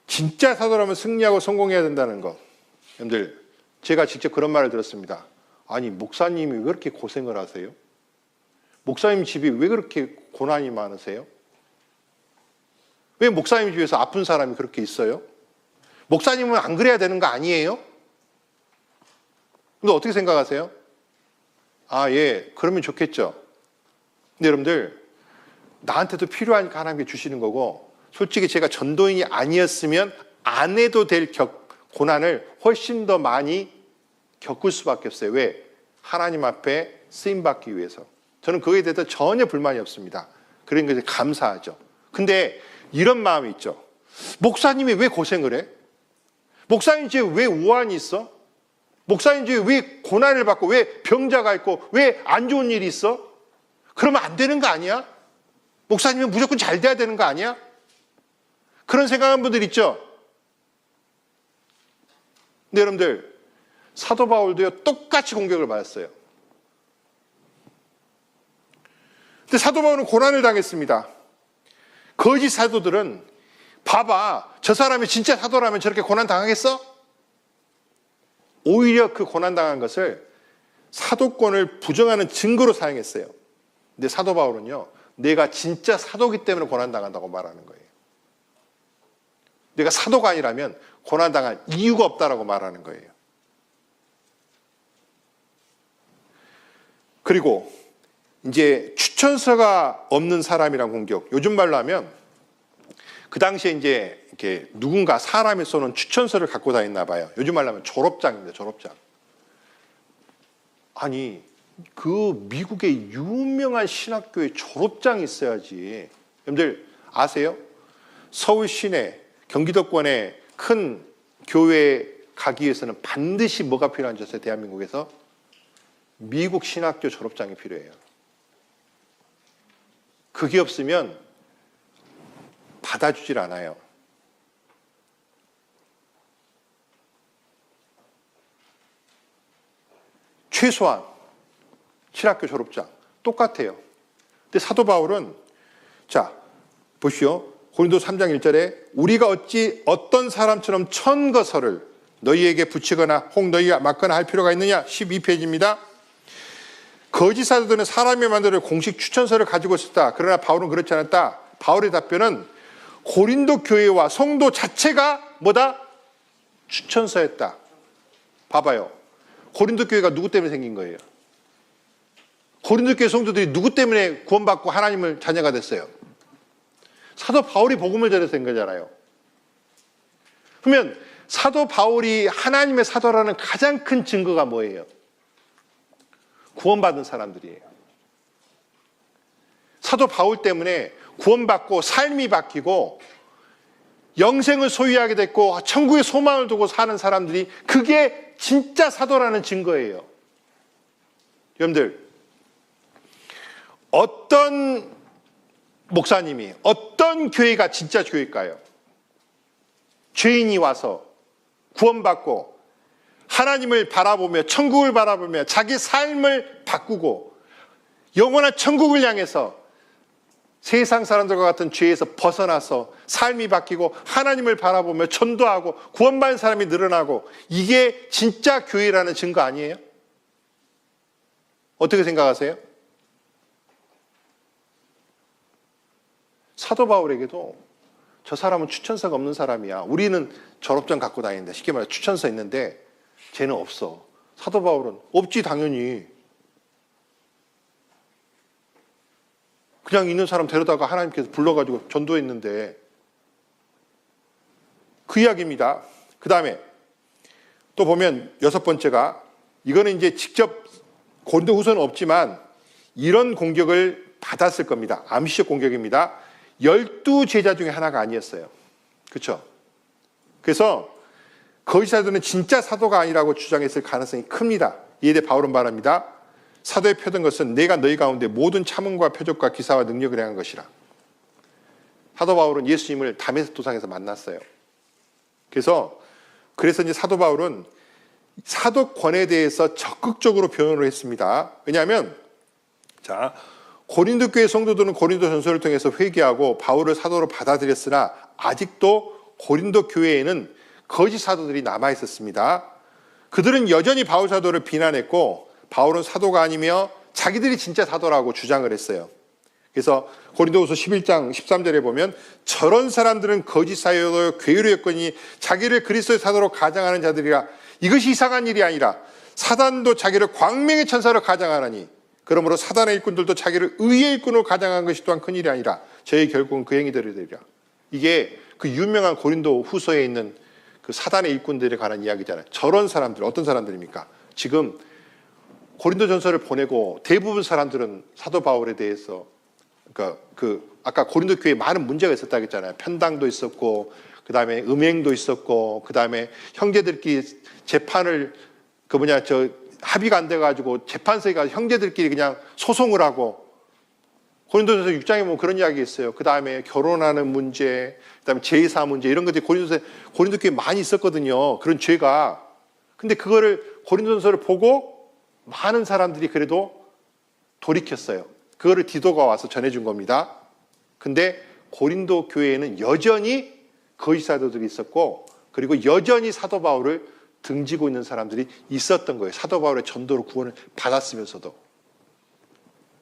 진짜 사도라면 승리하고 성공해야 된다는 거. 여러분들 제가 직접 그런 말을 들었습니다. 아니 목사님이 왜 그렇게 고생을 하세요? 목사님 집이 왜 그렇게 고난이 많으세요? 왜 목사님 집에서 아픈 사람이 그렇게 있어요? 목사님은 안 그래야 되는 거 아니에요? 근데 어떻게 생각하세요? 아, 예, 그러면 좋겠죠. 근데 여러분들, 나한테도 필요하니까 하나님께 주시는 거고, 솔직히 제가 전도인이 아니었으면 안 해도 될 고난을 훨씬 더 많이 겪을 수밖에 없어요. 왜? 하나님 앞에 쓰임받기 위해서. 저는 그거에 대해서 전혀 불만이 없습니다. 그러니까 감사하죠. 근데 이런 마음이 있죠. 목사님이 왜 고생을 해? 목사님 집에 왜 우환이 있어? 목사님 집에 왜 고난을 받고 왜 병자가 있고 왜 안 좋은 일이 있어? 그러면 안 되는 거 아니야? 목사님은 무조건 잘 돼야 되는 거 아니야? 그런 생각하는 분들 있죠? 근데 여러분들, 사도 바울도요, 똑같이 공격을 받았어요. 근데 사도 바울은 고난을 당했습니다. 거짓 사도들은 봐봐, 저 사람이 진짜 사도라면 저렇게 고난 당하겠어? 오히려 그 고난 당한 것을 사도권을 부정하는 증거로 사용했어요. 근데 사도 바울은요, 내가 진짜 사도기 때문에 고난 당한다고 말하는 거예요. 내가 사도가 아니라면 고난 당할 이유가 없다라고 말하는 거예요. 그리고 이제 추천서가 없는 사람이란 공격. 요즘 말로 하면 그 당시에 이제 이렇게 누군가 사람이 쏘는 추천서를 갖고 다녔나 봐요. 요즘 말로 하면 졸업장입니다. 졸업장. 아니, 그 미국의 유명한 신학교에 졸업장이 있어야지. 여러분들 아세요? 서울 시내, 경기도권의 큰 교회에 가기 위해서는 반드시 뭐가 필요한지 아세요? 대한민국에서? 미국 신학교 졸업장이 필요해요. 그게 없으면 받아주질 않아요. 최소한 신학교 졸업장 똑같아요. 근데 사도 바울은 자 보시오. 고린도 3장 1절에 우리가 어찌 어떤 사람처럼 천거서를 너희에게 붙이거나 혹 너희가 맡거나 할 필요가 있느냐? 12페이지입니다. 거짓 사도들은 사람이 만드는 공식 추천서를 가지고 있었다. 그러나 바울은 그렇지 않았다. 바울의 답변은 고린도 교회와 성도 자체가 뭐다? 추천서였다. 봐봐요. 고린도 교회가 누구 때문에 생긴 거예요? 고린도 교회 성도들이 누구 때문에 구원받고 하나님을 자녀가 됐어요? 사도 바울이 복음을 전해서 된 거잖아요. 그러면 사도 바울이 하나님의 사도라는 가장 큰 증거가 뭐예요? 구원받은 사람들이에요. 사도 바울 때문에 구원받고 삶이 바뀌고 영생을 소유하게 됐고 천국의 소망을 두고 사는 사람들이 그게 진짜 사도라는 증거예요. 여러분들, 어떤 목사님이 어떤 교회가 진짜 교회일까요? 죄인이 와서 구원받고 하나님을 바라보며 천국을 바라보며 자기 삶을 바꾸고 영원한 천국을 향해서 세상 사람들과 같은 죄에서 벗어나서 삶이 바뀌고 하나님을 바라보며 전도하고 구원받은 사람이 늘어나고 이게 진짜 교회라는 증거 아니에요? 어떻게 생각하세요? 사도 바울에게도 저 사람은 추천서가 없는 사람이야. 우리는 졸업장 갖고 다니는데 쉽게 말해 추천서 있는데 쟤는 없어. 사도 바울은 없지 당연히. 그냥 있는 사람 데려다가 하나님께서 불러가지고 전도했는데 그 이야기입니다. 그 다음에 또 보면 6번째가 이거는 이제 직접 고린도후서는 없지만 이런 공격을 받았을 겁니다. 암시적 공격입니다. 12제자 중에 하나가 아니었어요. 그렇죠? 그래서 거짓 사도는 진짜 사도가 아니라고 주장했을 가능성이 큽니다. 이에 대해 바울은 말합니다. 사도의 표된 것은 내가 너희 가운데 모든 참음과 표적과 기사와 능력을 행한 것이라. 사도 바울은 예수님을 다메섹 도상에서 만났어요. 그래서 이제 사도 바울은 사도권에 대해서 적극적으로 변호를 했습니다. 왜냐하면 고린도 교회 성도들은 고린도 전서를 통해서 회개하고 바울을 사도로 받아들였으나 아직도 고린도 교회에는 거짓 사도들이 남아 있었습니다. 그들은 여전히 바울 사도를 비난했고 바울은 사도가 아니며 자기들이 진짜 사도라고 주장을 했어요. 그래서 고린도후서 11장 13절에 보면 저런 사람들은 거짓 사도요 괴로웠거니 자기를 그리스도의 사도로 가장하는 자들이라. 이것이 이상한 일이 아니라 사단도 자기를 광명의 천사로 가장하나니 그러므로 사단의 일꾼들도 자기를 의의 일꾼으로 가장한 것이 또한 큰일이 아니라 저희 결국은 그 행위들이 되리라. 이게 그 유명한 고린도 후서에 있는 그 사단의 일꾼들에 관한 이야기잖아요. 저런 사람들 어떤 사람들입니까? 지금 고린도 전서를 보내고 대부분 사람들은 사도 바울에 대해서 그러니까 아까 고린도 교회에 많은 문제가 있었다고 했잖아요. 편당도 있었고 그다음에 음행도 있었고 그다음에 형제들끼리 재판을 합의가 안 돼가지고 재판소에 가서 형제들끼리 그냥 소송을 하고 고린도전서 6장에 보면 그런 이야기가 있어요. 그 다음에 결혼하는 문제, 그 다음에 제사 문제 이런 것들이 고린도 교회에 많이 있었거든요. 그런 죄가. 근데 그거를 고린도전서를 보고 많은 사람들이 그래도 돌이켰어요. 그거를 디도가 와서 전해준 겁니다. 근데 고린도 교회에는 여전히 거짓 사도들이 있었고 그리고 여전히 사도 바울을 등지고 있는 사람들이 있었던 거예요. 사도 바울의 전도로 구원을 받았으면서도.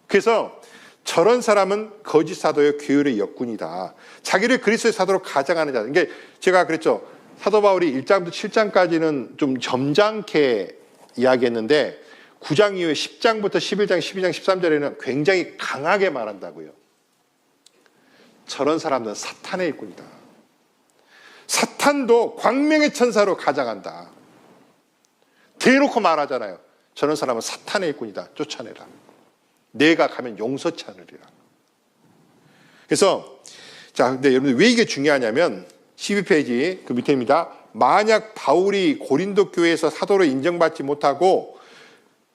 그래서 저런 사람은 거짓 사도의 교율의 역군이다. 자기를 그리스도의 사도로 가장하는 자. 그러니까 제가 그랬죠. 사도 바울이 1장부터 7장까지는 좀 점잖게 이야기했는데 9장 이후에 10장부터 11장, 12장, 13절에는 굉장히 강하게 말한다고요. 저런 사람들은 사탄의 일꾼이다. 사탄도 광명의 천사로 가장한다. 대놓고 말하잖아요. 저런 사람은 사탄의 일꾼이다. 쫓아내라. 내가 가면 용서치 않으리라. 그래서 근데 여러분들 왜 이게 중요하냐면 12페이지 그 밑에입니다. 만약 바울이 고린도 교회에서 사도로 인정받지 못하고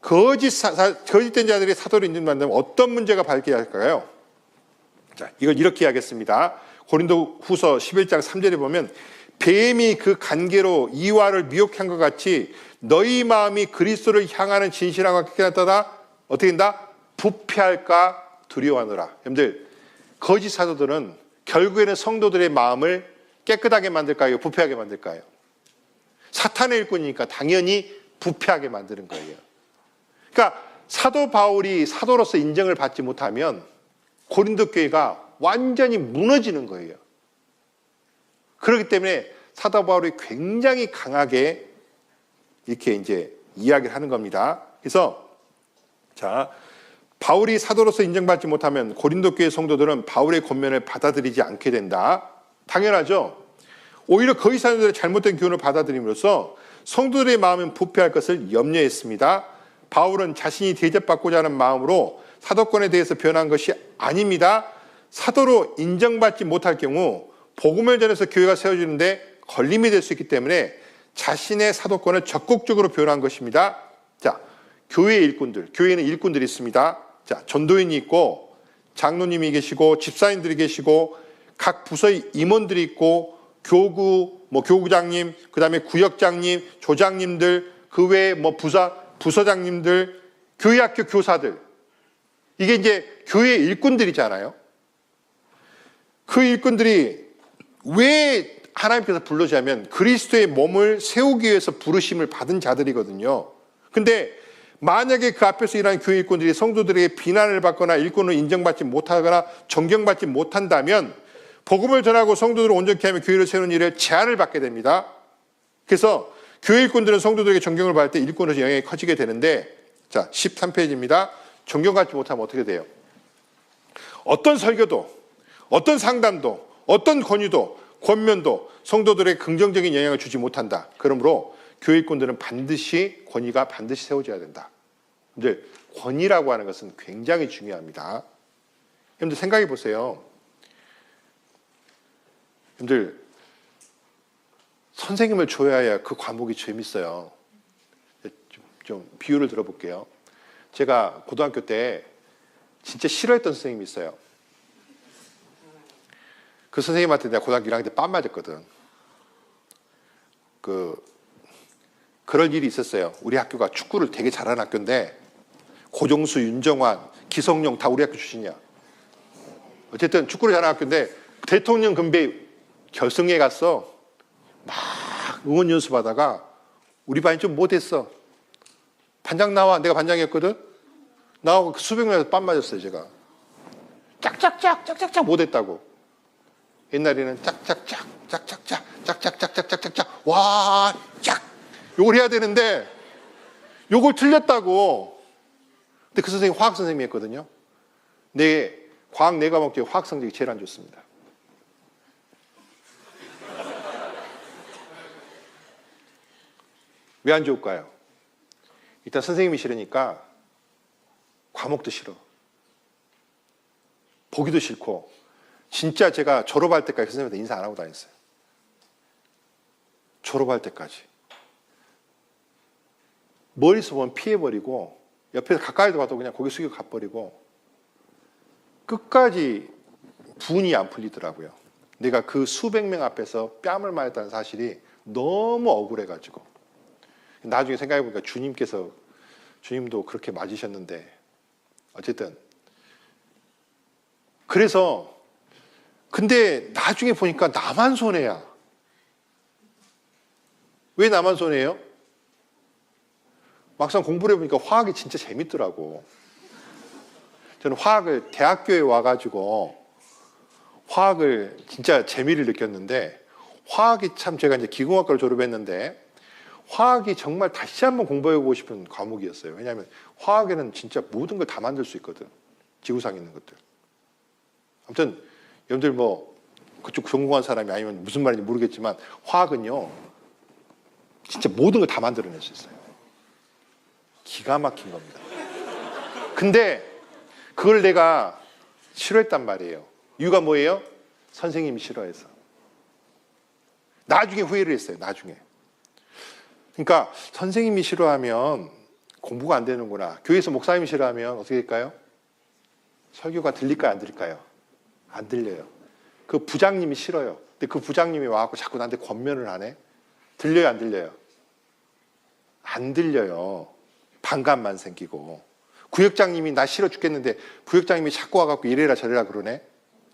거짓된 자들이 사도로 인정받는다면 어떤 문제가 발생할까요? 자, 이걸 이렇게 하겠습니다. 고린도 후서 11장 3절에 보면 뱀이 그 간계로 이와를 미혹한 것 같이 너희 마음이 그리스도를 향하는 진실함과 깨끗하다 어떻게 된다? 부패할까 두려워하노라. 여러분들 거짓 사도들은 결국에는 성도들의 마음을 깨끗하게 만들까요? 부패하게 만들까요? 사탄의 일꾼이니까 당연히 부패하게 만드는 거예요. 그러니까 사도 바울이 사도로서 인정을 받지 못하면 고린도 교회가 완전히 무너지는 거예요. 그렇기 때문에 사도 바울이 굉장히 강하게 이렇게 이제 이야기를 하는 겁니다. 그래서 바울이 사도로서 인정받지 못하면 고린도 교회 성도들은 바울의 권면을 받아들이지 않게 된다. 당연하죠. 오히려 거짓 사도들의 잘못된 교훈을 받아들임으로써 성도들의 마음은 부패할 것을 염려했습니다. 바울은 자신이 대접받고자 하는 마음으로 사도권에 대해서 변한 것이 아닙니다. 사도로 인정받지 못할 경우 복음을 전해서 교회가 세워지는데 걸림이 될 수 있기 때문에 자신의 사도권을 적극적으로 표현한 것입니다. 자, 교회의 일꾼들, 교회에는 일꾼들이 있습니다. 자, 전도인이 있고 장로님이 계시고 집사님들이 계시고 각 부서의 임원들이 있고 교구장님, 그다음에 구역장님, 조장님들, 그 외에 부서장님들, 교회학교 교사들. 이게 이제 교회의 일꾼들이잖아요. 그 일꾼들이 왜 하나님께서 불러주냐면 그리스도의 몸을 세우기 위해서 부르심을 받은 자들이거든요. 근데 만약에 그 앞에서 일하는 교회 일꾼들이 성도들에게 비난을 받거나 일꾼을 인정받지 못하거나 존경받지 못한다면 복음을 전하고 성도들을 온전케 하며 교회를 세우는 일에 제한을 받게 됩니다. 그래서 교회 일꾼들은 성도들에게 존경을 받을 때 일꾼으로서 영향이 커지게 되는데, 자, 13페이지입니다. 존경받지 못하면 어떻게 돼요? 어떤 설교도, 어떤 상담도, 어떤 권면도 성도들에게 긍정적인 영향을 주지 못한다. 그러므로 교회 일꾼들은 권위가 반드시 세워져야 된다. 근데 권위라고 하는 것은 굉장히 중요합니다. 여러분들 생각해 보세요. 여러분들 선생님을 줘야 그 과목이 재밌어요. 좀 비유를 들어볼게요. 제가 고등학교 때 진짜 싫어했던 선생님이 있어요. 그 선생님한테 내가 고등학교 1학년 때 뺨 맞았거든. 그럴 일이 있었어요. 우리 학교가 축구를 되게 잘하는 학교인데 고종수, 윤정환, 기성용 다 우리 학교 출신이야. 어쨌든 축구를 잘하는 학교인데 대통령 금배 결승에 갔어. 막 응원 연습하다가 우리 반이 좀 못했어. 반장 나와. 내가 반장이었거든. 나하고 그 수백 명에서 빰 맞았어요, 제가. 짝짝짝 못했다고. 옛날에는 짝짝짝 와, 짝 요걸 해야 되는데 요걸 틀렸다고. 근데 그 선생님이 화학 선생님이었거든요. 과학 네 과목 중에 화학 성적이 제일 안 좋습니다. 왜 안 좋을까요? 일단 선생님이 싫으니까 과목도 싫어. 보기도 싫고, 진짜 제가 졸업할 때까지 선생님한테 인사 안 하고 다녔어요. 졸업할 때까지. 멀리서 보면 피해버리고, 옆에서 가까이도 가도 그냥 고개 숙이고 가버리고, 끝까지 분이 안 풀리더라고요. 내가 그 수백 명 앞에서 뺨을 맞았다는 사실이 너무 억울해가지고. 나중에 생각해보니까 주님도 그렇게 맞으셨는데, 어쨌든. 그래서, 근데 나중에 보니까 나만 손해야. 왜 나만 손해예요? 막상 공부를 해보니까 화학이 진짜 재밌더라고. 저는 화학을 대학교에 와가지고 화학을 진짜 재미를 느꼈는데, 화학이 참, 제가 이제 기공학과를 졸업했는데 화학이 정말 다시 한번 공부해보고 싶은 과목이었어요. 왜냐하면 화학에는 진짜 모든 걸 다 만들 수 있거든. 지구상에 있는 것들. 아무튼 여러분들 뭐 그쪽 전공한 사람이 아니면 무슨 말인지 모르겠지만 화학은요 진짜 모든 걸 다 만들어낼 수 있어요. 기가 막힌 겁니다. 근데 그걸 내가 싫어했단 말이에요. 이유가 뭐예요? 선생님이 싫어해서. 나중에 후회를 했어요. 나중에. 그러니까 선생님이 싫어하면 공부가 안 되는구나. 교회에서 목사님이 싫어하면 어떻게 될까요? 설교가 들릴까요? 안 들릴까요? 안 들려요. 그 부장님이 싫어요. 근데 그 부장님이 와갖고 자꾸 나한테 권면을 하네. 들려요? 안 들려요? 안 들려요. 반감만 생기고. 구역장님이 나 싫어 죽겠는데 구역장님이 자꾸 와갖고 이래라 저래라 그러네.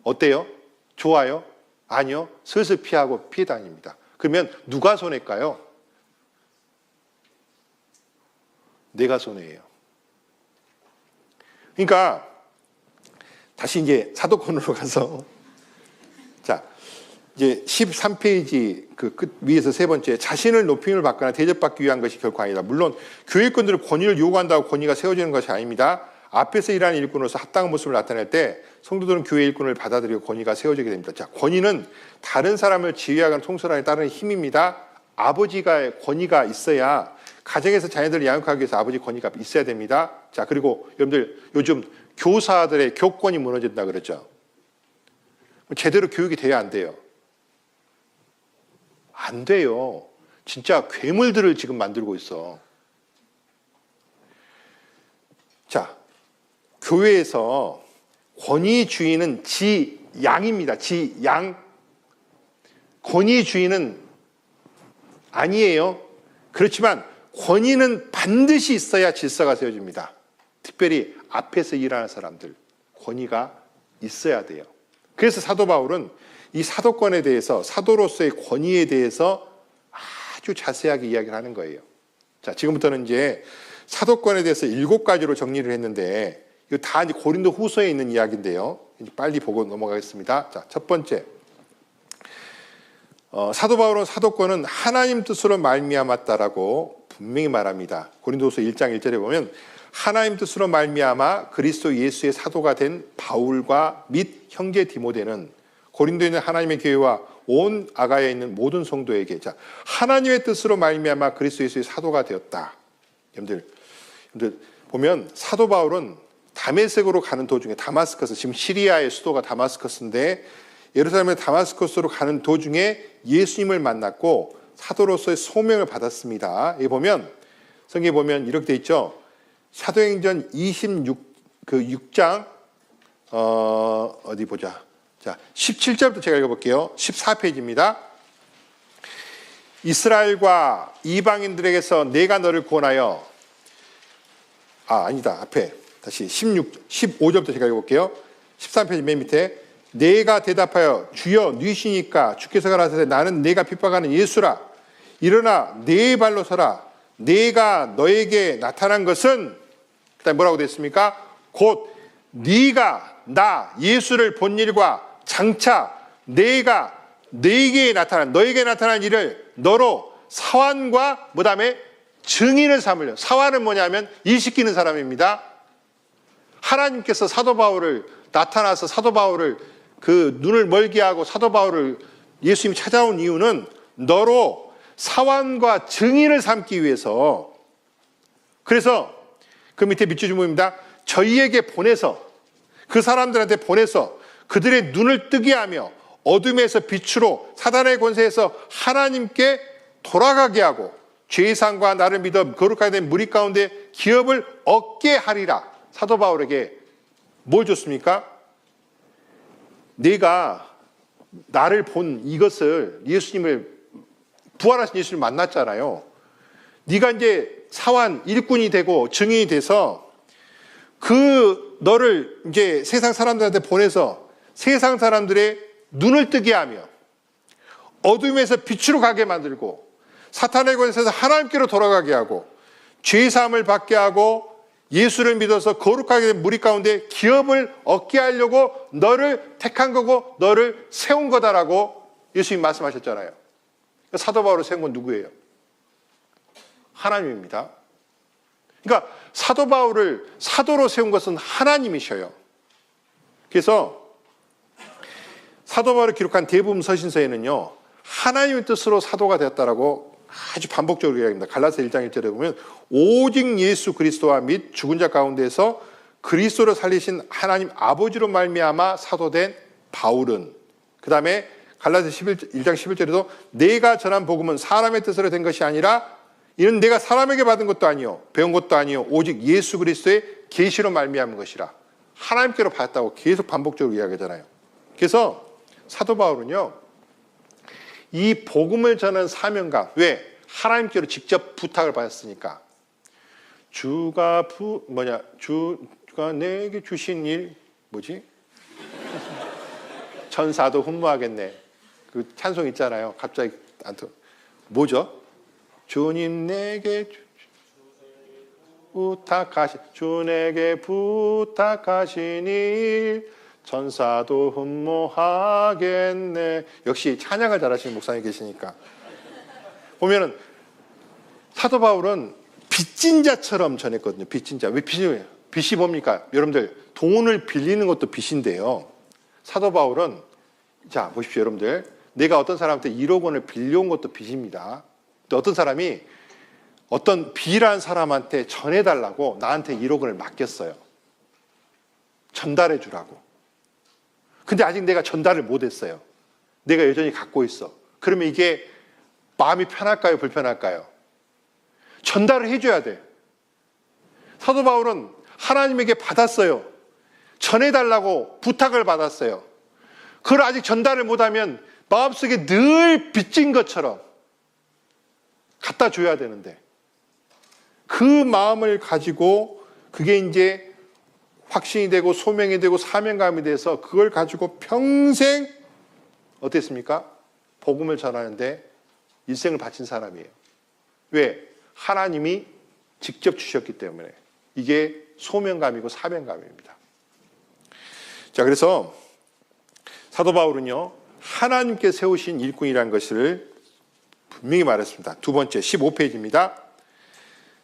어때요? 좋아요? 아니요. 슬슬 피하고 피해 다닙니다. 그러면 누가 손해일까요? 내가 손해예요. 그러니까 다시 이제 사도권으로 가서 자 이제 13페이지 그 끝 위에서 세 번째, 자신을 높임을 받거나 대접받기 위한 것이 결코 아니다. 물론 교회 일꾼들은 권위를 요구한다고 권위가 세워지는 것이 아닙니다. 앞에서 일하는 일꾼으로서 합당한 모습을 나타낼 때 성도들은 교회 일꾼을 받아들이고 권위가 세워지게 됩니다. 자, 권위는 다른 사람을 지휘하거나 통솔하는 따르는 힘입니다. 아버지가 권위가 있어야, 가정에서 자녀들을 양육하기 위해서 아버지 권위가 있어야 됩니다. 자, 그리고 여러분들 요즘 교사들의 교권이 무너진다 그러죠. 제대로 교육이 돼야 안 돼요? 안 돼요. 진짜 괴물들을 지금 만들고 있어. 자, 교회에서 권위주의는 지양입니다. 지양. 권위주의는 아니에요. 그렇지만 권위는 반드시 있어야 질서가 세워집니다. 특별히 앞에서 일하는 사람들, 권위가 있어야 돼요. 그래서 사도 바울은 이 사도권에 대해서, 사도로서의 권위에 대해서 아주 자세하게 이야기를 하는 거예요. 자, 지금부터는 이제 사도권에 대해서 7가지로 정리를 했는데, 이거 다 이제 고린도 후서에 있는 이야기인데요. 이제 빨리 보고 넘어가겠습니다. 자, 첫 번째. 사도 바울은 사도권은 하나님 뜻으로 말미암았다라고 분명히 말합니다. 고린도후서 1장 1절에 보면 하나님 뜻으로 말미암아 그리스도 예수의 사도가 된 바울과 및 형제 디모데는 고린도에 있는 하나님의 교회와 온 아가야에 있는 모든 성도에게, 자, 하나님의 뜻으로 말미암아 그리스도 예수의 사도가 되었다. 여러분들 보면 사도 바울은 다메섹으로 가는 도중에, 다마스커스, 지금 시리아의 수도가 다마스커스인데 예루살렘의 다마스커스로 가는 도중에 예수님을 만났고 사도로서의 소명을 받았습니다. 여기 보면 성경에 보면 이렇게 돼 있죠. 사도행전 6장 어디 보자. 자, 17절부터 제가 읽어볼게요. 14페이지입니다. 이스라엘과 이방인들에게서 내가 너를 구원하여, 아니다. 앞에 다시 15절부터 제가 읽어볼게요. 13페이지 맨 밑에, 내가 대답하여 주여 누이시니까 주께서 가라사대 나는 내가 핍박하는 예수라. 일어나 내 발로 서라. 내가 너에게 나타난 것은, 그다음에 뭐라고 됐습니까? 곧 네가 나 예수를 본 일과 장차 내가 너에게 나타난 일을 너로 사환과 그다음에 증인을 삼으려. 사환은 뭐냐면 일시키는 사람입니다. 하나님께서 사도 바울을 나타나서 사도 바울을 그 눈을 멀게 하고 사도 바울을 예수님이 찾아온 이유는 너로 사환과 증인을 삼기 위해서. 그래서 그 밑에 밑줄 주문입니다. 저희에게 보내서 그 사람들한테 보내서 그들의 눈을 뜨게 하며 어둠에서 빛으로 사단의 권세에서 하나님께 돌아가게 하고 죄상과 나를 믿어 거룩하게 된 무리 가운데 기업을 얻게 하리라. 사도 바울에게 뭘 줬습니까? 내가 나를 본 이것을 예수님을 부활하신 예수님을 만났잖아요. 네가 이제 사환 일꾼이 되고 증인이 돼서 그 너를 이제 세상 사람들한테 보내서 세상 사람들의 눈을 뜨게 하며 어둠에서 빛으로 가게 만들고 사탄의 권세에서 하나님께로 돌아가게 하고 죄사함을 받게 하고 예수를 믿어서 거룩하게 된 무리 가운데 기업을 얻게 하려고 너를 택한 거고 너를 세운 거다라고 예수님 말씀하셨잖아요. 사도 바울을 세운 건 누구예요? 하나님입니다. 그러니까 사도 바울을 사도로 세운 것은 하나님이셔요. 그래서 사도 바울을 기록한 대부분 서신서에는요, 하나님의 뜻으로 사도가 되었다라고 아주 반복적으로 이야기합니다. 갈라디아 1장 1절에 보면 오직 예수 그리스도와 및 죽은 자 가운데서 그리스도를 살리신 하나님 아버지로 말미암아 사도된 바울은, 그 다음에 갈라디아 1장 11절에도 내가 전한 복음은 사람의 뜻으로 된 것이 아니라 이는 내가 사람에게 받은 것도 아니요 배운 것도 아니요 오직 예수 그리스도의 계시로 말미암은 것이라. 하나님께로 받았다고 계속 반복적으로 이야기하잖아요. 그래서 사도 바울은요, 이 복음을 전하는 사명감, 왜? 하나님께로 직접 부탁을 받았으니까. 주가 내게 주신 일 뭐지? 천사도 흠모하겠네. 그 찬송 있잖아요. 갑자기 뭐죠? 주님 내게 주 내게 부탁하신 일 천사도 흠모하겠네. 역시 찬양을 잘하시는 목사님 계시니까. 보면은 사도 바울은 빚진 자처럼 전했거든요. 빚진 자. 왜 빚이에요? 빚이 뭡니까? 여러분들 돈을 빌리는 것도 빚인데요. 사도 바울은 자 보십시오, 여러분들. 내가 어떤 사람한테 1억 원을 빌려온 것도 빚입니다. 또 어떤 사람이 어떤 B라는 사람한테 전해달라고 나한테 1억 원을 맡겼어요. 전달해 주라고. 근데 아직 내가 전달을 못했어요. 내가 여전히 갖고 있어. 그러면 이게 마음이 편할까요? 불편할까요? 전달을 해줘야 돼. 사도 바울은 하나님에게 받았어요. 전해달라고 부탁을 받았어요. 그걸 아직 전달을 못하면 마음속에 늘 빚진 것처럼 갖다 줘야 되는데 그 마음을 가지고 그게 이제 확신이 되고 소명이 되고 사명감이 돼서 그걸 가지고 평생 어땠습니까? 복음을 전하는데 일생을 바친 사람이에요. 왜? 하나님이 직접 주셨기 때문에. 이게 소명감이고 사명감입니다. 자, 그래서 사도 바울은요, 하나님께 세우신 일꾼이라는 것을 분명히 말했습니다. 두 번째 15페이지입니다.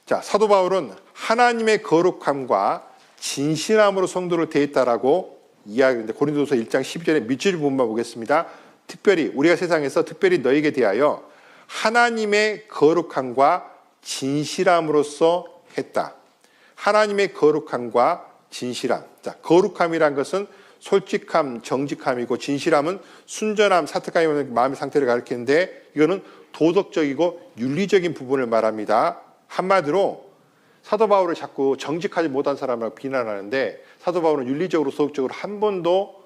자, 사도 바울은 하나님의 거룩함과 진실함으로 성도를 대했다라고 이야기하는데 고린도서 1장 12절에 밑줄 부분만 보겠습니다. 특별히 우리가 세상에서 특별히 너에게 대하여 하나님의 거룩함과 진실함으로써 했다. 하나님의 거룩함과 진실함. 자, 거룩함이란 것은 솔직함, 정직함이고 진실함은 순전함, 사특함이 마음의 상태를 가리키는데 이거는 도덕적이고 윤리적인 부분을 말합니다. 한마디로 사도 바울을 자꾸 정직하지 못한 사람이라고 비난하는데 사도 바울은 윤리적으로 도덕적으로 한 번도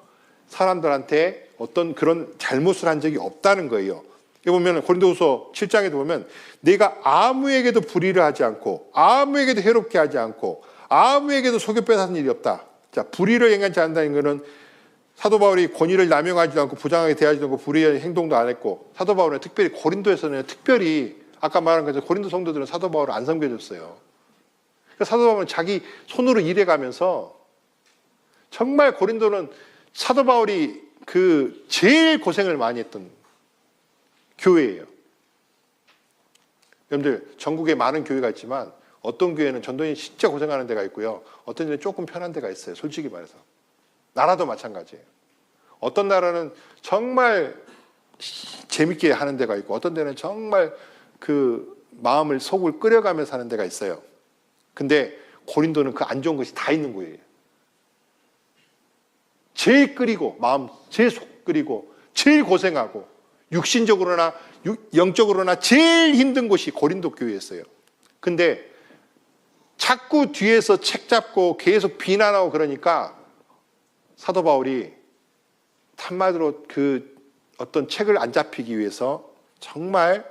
사람들한테 어떤 그런 잘못을 한 적이 없다는 거예요. 여기 보면 고린도후서 7장에도 보면 내가 아무에게도 불의를 하지 않고 아무에게도 해롭게 하지 않고 아무에게도 속여 빼앗은 일이 없다. 자, 불의를 행하지 않는다는 것은 사도 바울이 권위를 남용하지도 않고 부당하게 대하지도 않고 불의한 행동도 안 했고 사도 바울은 특별히 고린도에서는 특별히 아까 말한 것처럼 고린도 성도들은 사도 바울을 안 섬겨줬어요. 그러니까 사도 바울은 자기 손으로 일해가면서 정말 고린도는 사도 바울이 그 제일 고생을 많이 했던 교회예요. 여러분들 전국에 많은 교회가 있지만 어떤 교회는 전도인이 진짜 고생하는 데가 있고요. 어떤 데는 조금 편한 데가 있어요. 솔직히 말해서. 나라도 마찬가지예요. 어떤 나라는 정말 재밌게 하는 데가 있고 어떤 데는 정말 그 마음을 속을 끓여가면서 하는 데가 있어요. 근데 고린도는 그 안 좋은 것이 다 있는 거예요. 제일 끓이고 마음 제일 속 끓이고 제일 고생하고 육신적으로나 영적으로나 제일 힘든 곳이 고린도 교회였어요. 근데 자꾸 뒤에서 책 잡고 계속 비난하고 그러니까 사도 바울이 한마디로 그 어떤 책을 안 잡히기 위해서 정말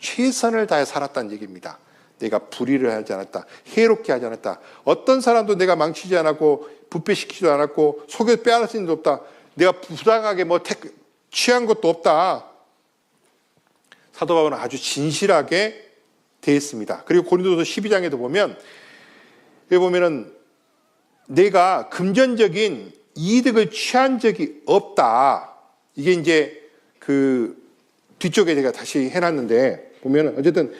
최선을 다해 살았다는 얘기입니다. 내가 불의를 하지 않았다. 해롭게 하지 않았다. 어떤 사람도 내가 망치지 않았고 부패시키지도 않았고 속여 빼앗을 일도 없다. 내가 부당하게 취한 것도 없다. 사도 바울은 아주 진실하게 대했습니다. 그리고 고린도서 12장에도 보면 여기 보면은 내가 금전적인 이득을 취한 적이 없다. 이게 이제 그 뒤쪽에 제가 다시 해놨는데 보면은 어쨌든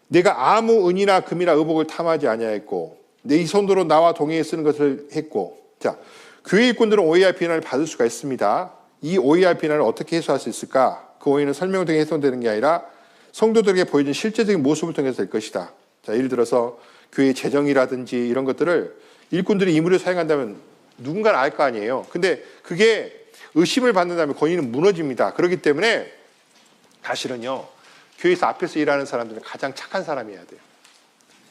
내가 아무 은이나 금이나 의복을 탐하지 아니하였고 내 손으로 나와 동행해 쓰는 것을 했고. 자, 교회 일꾼들은 오해할 비난을 받을 수가 있습니다. 이 오해할 비난을 어떻게 해소할 수 있을까? 그 오해는 설명을 통해 해소되는 게 아니라 성도들에게 보여준 실제적인 모습을 통해서 될 것이다. 자, 예를 들어서 교회 재정이라든지 이런 것들을 일꾼들이 임의로 사용한다면 누군가는 알 거 아니에요. 근데 그게 의심을 받는다면 권위는 무너집니다. 그렇기 때문에 사실은요, 교회에서 앞에서 일하는 사람들은 가장 착한 사람이어야 돼요.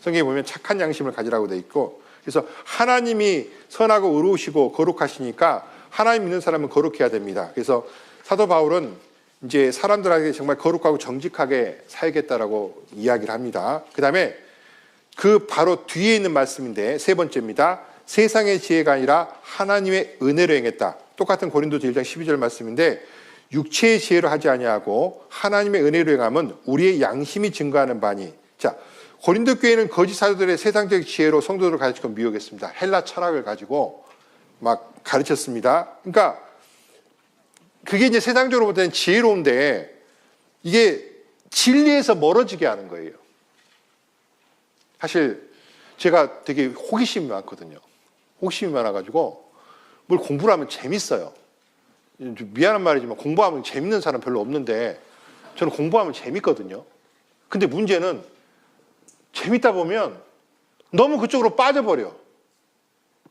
성경에 보면 착한 양심을 가지라고 돼 있고, 그래서 하나님이 선하고 의로우시고 거룩하시니까 하나님 믿는 사람은 거룩해야 됩니다. 그래서 사도 바울은 이제 사람들에게 정말 거룩하고 정직하게 살겠다라고 이야기를 합니다. 그 다음에 그 바로 뒤에 있는 말씀인데 세 번째입니다. 세상의 지혜가 아니라 하나님의 은혜로 행했다. 똑같은 고린도서 1장 12절 말씀인데 육체의 지혜로 하지 아니하고 하나님의 은혜로 행함은 우리의 양심이 증거하는 바니. 자, 고린도 교회는 거짓 사도들의 세상적 지혜로 성도들을 가르치고 미혹했습니다. 헬라 철학을 가지고 막 가르쳤습니다. 그러니까 그게 이제 세상적으로 볼 때는 지혜로운데 이게 진리에서 멀어지게 하는 거예요. 사실 제가 되게 호기심이 많거든요. 호기심이 많아가지고 뭘 공부를 하면 재밌어요. 미안한 말이지만 공부하면 재밌는 사람 별로 없는데 저는 공부하면 재밌거든요. 근데 문제는 재밌다 보면 너무 그쪽으로 빠져버려.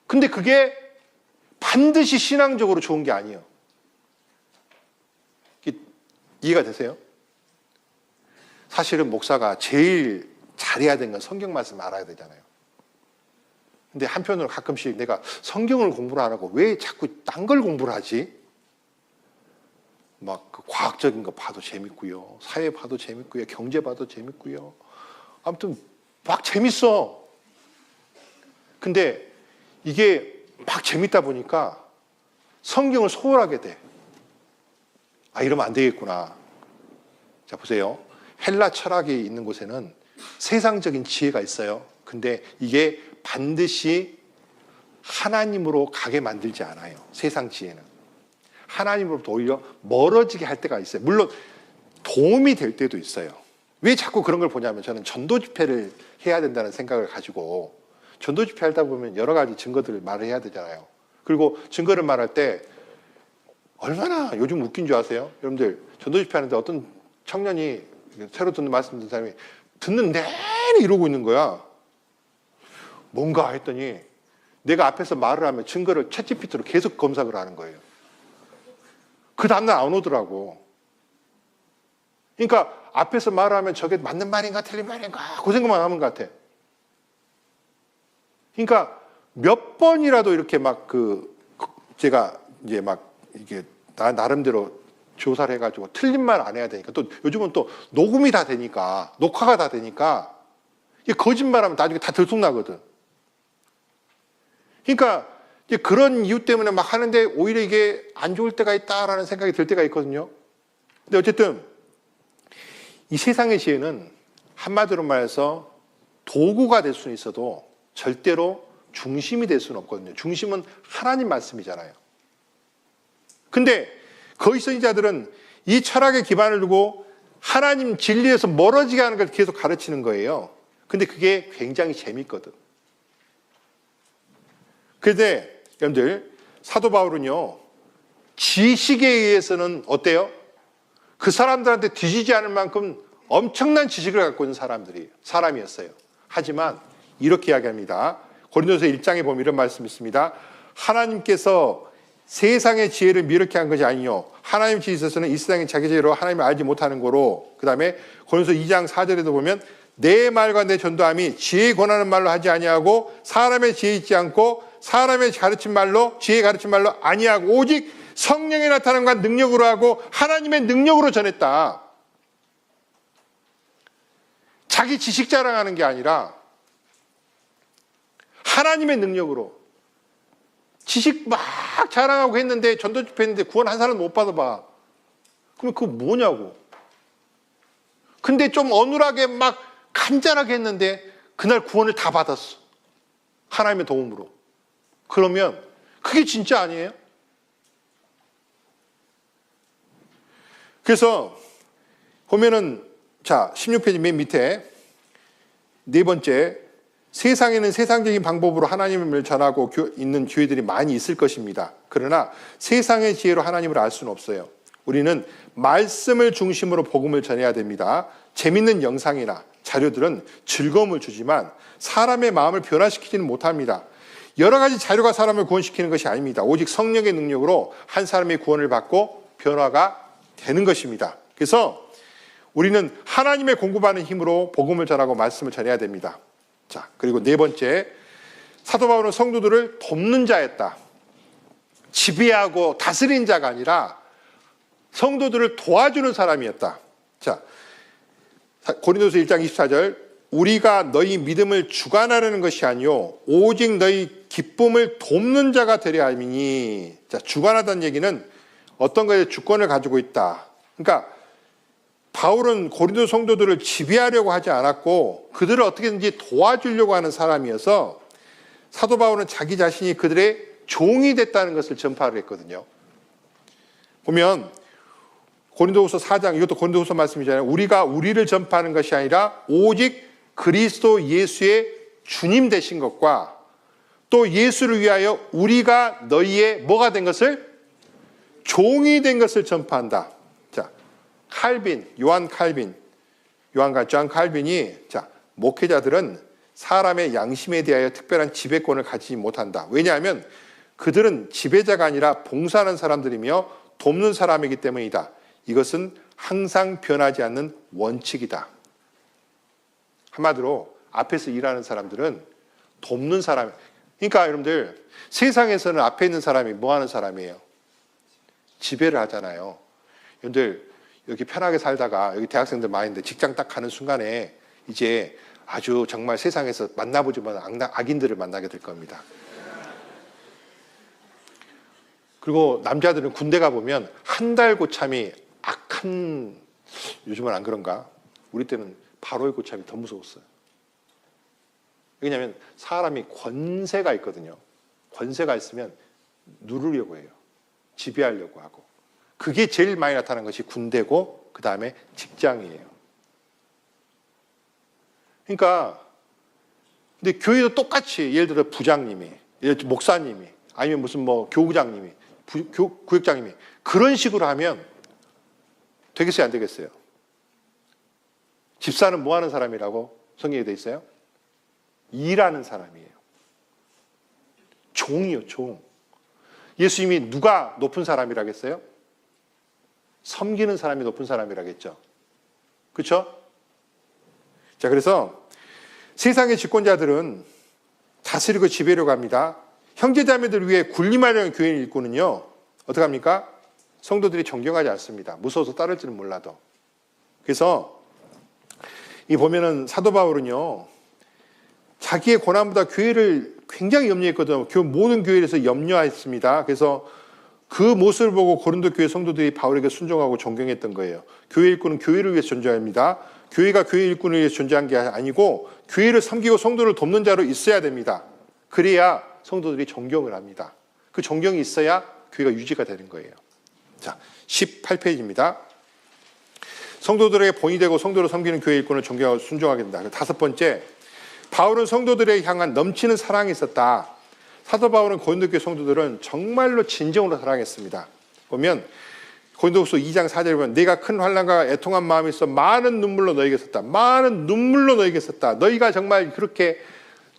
근데 그게 반드시 신앙적으로 좋은 게 아니에요. 이해가 되세요? 사실은 목사가 제일 잘해야 되는 건 성경 말씀 알아야 되잖아요. 근데 한편으로 가끔씩 내가 성경을 공부를 안 하고 왜 자꾸 딴 걸 공부를 하지? 막 그 과학적인 거 봐도 재밌고요. 사회 봐도 재밌고요. 경제 봐도 재밌고요. 아무튼 막 재밌어. 근데 이게 막 재밌다 보니까 성경을 소홀하게 돼. 아, 이러면 안 되겠구나. 자, 보세요. 헬라 철학이 있는 곳에는 세상적인 지혜가 있어요. 근데 이게 반드시 하나님으로 가게 만들지 않아요. 세상 지혜는. 하나님으로부터 오히려 멀어지게 할 때가 있어요. 물론 도움이 될 때도 있어요. 왜 자꾸 그런 걸 보냐면 저는 전도 집회를 해야 된다는 생각을 가지고 전도 집회 하다 보면 여러 가지 증거들을 말을 해야 되잖아요. 그리고 증거를 말할 때 얼마나 요즘 웃긴 줄 아세요? 여러분들 전도 집회 하는데 어떤 청년이 새로 듣는 말씀 듣는 사람이 듣는 내내 이러고 있는 거야. 뭔가 했더니 내가 앞에서 말을 하면 증거를 챗GPT로 계속 검색을 하는 거예요. 그 다음날 안 오더라고. 그러니까 앞에서 말하면 저게 맞는 말인가 틀린 말인가 그 생각만 하는 것 같아. 그러니까 몇 번이라도 이렇게 막 제가 이제 막 이게 나름대로 조사를 해가지고 틀린 말 안 해야 되니까 또 요즘은 또 녹음이 다 되니까 녹화가 다 되니까 이게 거짓말하면 나중에 다 들통나거든. 그러니까 이제 그런 이유 때문에 막 하는데 오히려 이게 안 좋을 때가 있다라는 생각이 들 때가 있거든요. 근데 어쨌든 이 세상의 지혜는 한마디로 말해서 도구가 될 수는 있어도 절대로 중심이 될 수는 없거든요. 중심은 하나님 말씀이잖아요. 근데 거기서 자들은 이 철학에 기반을 두고 하나님 진리에서 멀어지게 하는 걸 계속 가르치는 거예요. 근데 그게 굉장히 재밌거든. 그런데 여러분들, 사도 바울은요, 지식에 의해서는 어때요? 그 사람들한테 뒤지지 않을 만큼 엄청난 지식을 갖고 있는 사람이었어요. 하지만 이렇게 이야기합니다. 고린도서 1장에 보면 이런 말씀이 있습니다. 하나님께서 세상의 지혜를 미력케 한 것이 아니요 하나님 지혜에 있어서는 이 세상의 자기 지혜로 하나님을 알지 못하는 거로. 그 다음에 고린도서 2장 4절에도 보면 내 말과 내 전도함이 지혜에 권하는 말로 하지 아니하고 사람의 지혜 있지 않고 사람의 가르친 말로 지혜 가르친 말로 아니하고 오직 성령의 나타남과 능력으로 하고 하나님의 능력으로 전했다. 자기 지식 자랑하는 게 아니라 하나님의 능력으로. 지식 막 자랑하고 했는데 전도 집회했는데 구원 한 사람 못 받아봐. 그러면 그거 뭐냐고. 근데 좀 어눌하게 막 간절하게 했는데 그날 구원을 다 받았어. 하나님의 도움으로. 그러면 그게 진짜 아니에요? 그래서 보면은 자 16페이지 맨 밑에 네 번째, 세상에는 세상적인 방법으로 하나님을 전하고 있는 교회들이 많이 있을 것입니다. 그러나 세상의 지혜로 하나님을 알 수는 없어요. 우리는 말씀을 중심으로 복음을 전해야 됩니다. 재밌는 영상이나 자료들은 즐거움을 주지만 사람의 마음을 변화시키지는 못합니다. 여러 가지 자료가 사람을 구원시키는 것이 아닙니다. 오직 성령의 능력으로 한 사람의 구원을 받고 변화가 되는 것입니다. 그래서 우리는 하나님의 공급하는 힘으로 복음을 전하고 말씀을 전해야 됩니다. 자, 그리고 네 번째, 사도 바울은 성도들을 돕는 자였다. 지배하고 다스린 자가 아니라 성도들을 도와주는 사람이었다. 자, 고린도서 1장 24절, 우리가 너희 믿음을 주관하려는 것이 아니요 오직 너희 기쁨을 돕는 자가 되려 함이니. 자, 주관하다는 얘기는 어떤 거에 주권을 가지고 있다. 그러니까 바울은 고린도 성도들을 지배하려고 하지 않았고 그들을 어떻게든지 도와주려고 하는 사람이어서 사도 바울은 자기 자신이 그들의 종이 됐다는 것을 전파를 했거든요. 보면 고린도후서 4장, 이것도 고린도후서 말씀이잖아요. 우리가 우리를 전파하는 것이 아니라 오직 그리스도 예수의 주님 되신 것과 또 예수를 위하여 우리가 너희의 뭐가 된 것을? 종이 된 것을 전파한다. 자, 존 칼빈이 자, 목회자들은 사람의 양심에 대하여 특별한 지배권을 가지지 못한다. 왜냐하면 그들은 지배자가 아니라 봉사하는 사람들이며 돕는 사람이기 때문이다. 이것은 항상 변하지 않는 원칙이다. 한마디로 앞에서 일하는 사람들은 돕는 사람. 그러니까 여러분들 세상에서는 앞에 있는 사람이 뭐 하는 사람이에요? 지배를 하잖아요. 여러분들 여기 편하게 살다가 여기 대학생들 많이 있는데 직장 딱 가는 순간에 이제 아주 정말 세상에서 만나보지 못한 악인들을 만나게 될 겁니다. 그리고 남자들은 군대 가보면 한 달 고참이 악한, 요즘은 안 그런가? 우리 때는 바로의 고참이 더 무서웠어요. 왜냐하면 사람이 권세가 있거든요. 권세가 있으면 누르려고 해요. 지배하려고 하고. 그게 제일 많이 나타나는 것이 군대고 그 다음에 직장이에요. 그러니까 근데 교회도 똑같이 예를 들어 부장님이, 예를 들어 목사님이, 아니면 무슨 뭐 교구장님이, 구역장님이 그런 식으로 하면 되겠어요, 안 되겠어요? 집사는 뭐 하는 사람이라고 성경에 돼 있어요? 일하는 사람이에요. 종이요, 종. 예수님이 누가 높은 사람이라겠어요? 섬기는 사람이 높은 사람이라겠죠. 그렇죠? 자, 그래서 세상의 집권자들은 다스리고 지배하려고 합니다. 형제자매들 위해 군림하려는 교회 일꾼은요, 어떻게 합니까? 성도들이 존경하지 않습니다. 무서워서 따를지는 몰라도. 그래서 이 보면은 사도 바울은요, 자기의 고난보다 교회를 굉장히 염려했거든요. 모든 교회에서 염려했습니다. 그래서 그 모습을 보고 고린도 교회 성도들이 바울에게 순종하고 존경했던 거예요. 교회 일꾼은 교회를 위해서 존재합니다. 교회가 교회 일꾼을 위해서 존재한 게 아니고 교회를 섬기고 성도를 돕는 자로 있어야 됩니다. 그래야 성도들이 존경을 합니다. 그 존경이 있어야 교회가 유지가 되는 거예요. 자, 18페이지입니다. 성도들에게 본이 되고 성도를 섬기는 교회 일꾼을 존경하고 순종하게 된다. 다섯 번째, 바울은 성도들에게 향한 넘치는 사랑이 있었다. 사도 바울은 고린도 교회 성도들은 정말로 진정으로 사랑했습니다. 보면 고린도후서 2장 4절에 보면 내가 큰 환난과 애통한 마음이 있어 많은 눈물로 너에게 썼다. 많은 눈물로 너에게 썼다. 너희가 정말 그렇게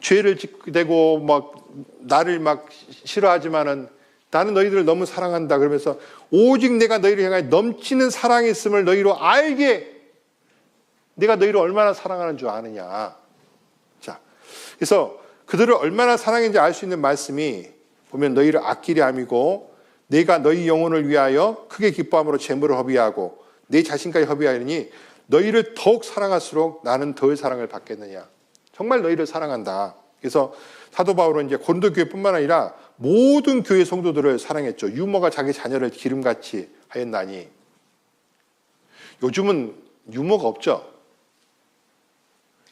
죄를 짓게 되고 막 나를 막 싫어하지만은 나는 너희들을 너무 사랑한다. 그러면서 오직 내가 너희를 향하여 넘치는 사랑이 있음을 너희로 알게, 내가 너희를 얼마나 사랑하는 줄 아느냐. 자, 그래서 그들을 얼마나 사랑했는지 알 수 있는 말씀이 보면 너희를 아끼려 함이고 내가 너희 영혼을 위하여 크게 기뻐함으로 재물을 허비하고 내 자신까지 허비하리니 너희를 더욱 사랑할수록 나는 덜 사랑을 받겠느냐. 정말 너희를 사랑한다. 그래서 사도 바울은 이제 고린도 교회뿐만 아니라 모든 교회 성도들을 사랑했죠. 유모가 자기 자녀를 기름같이 하였나니. 요즘은 유모가 없죠.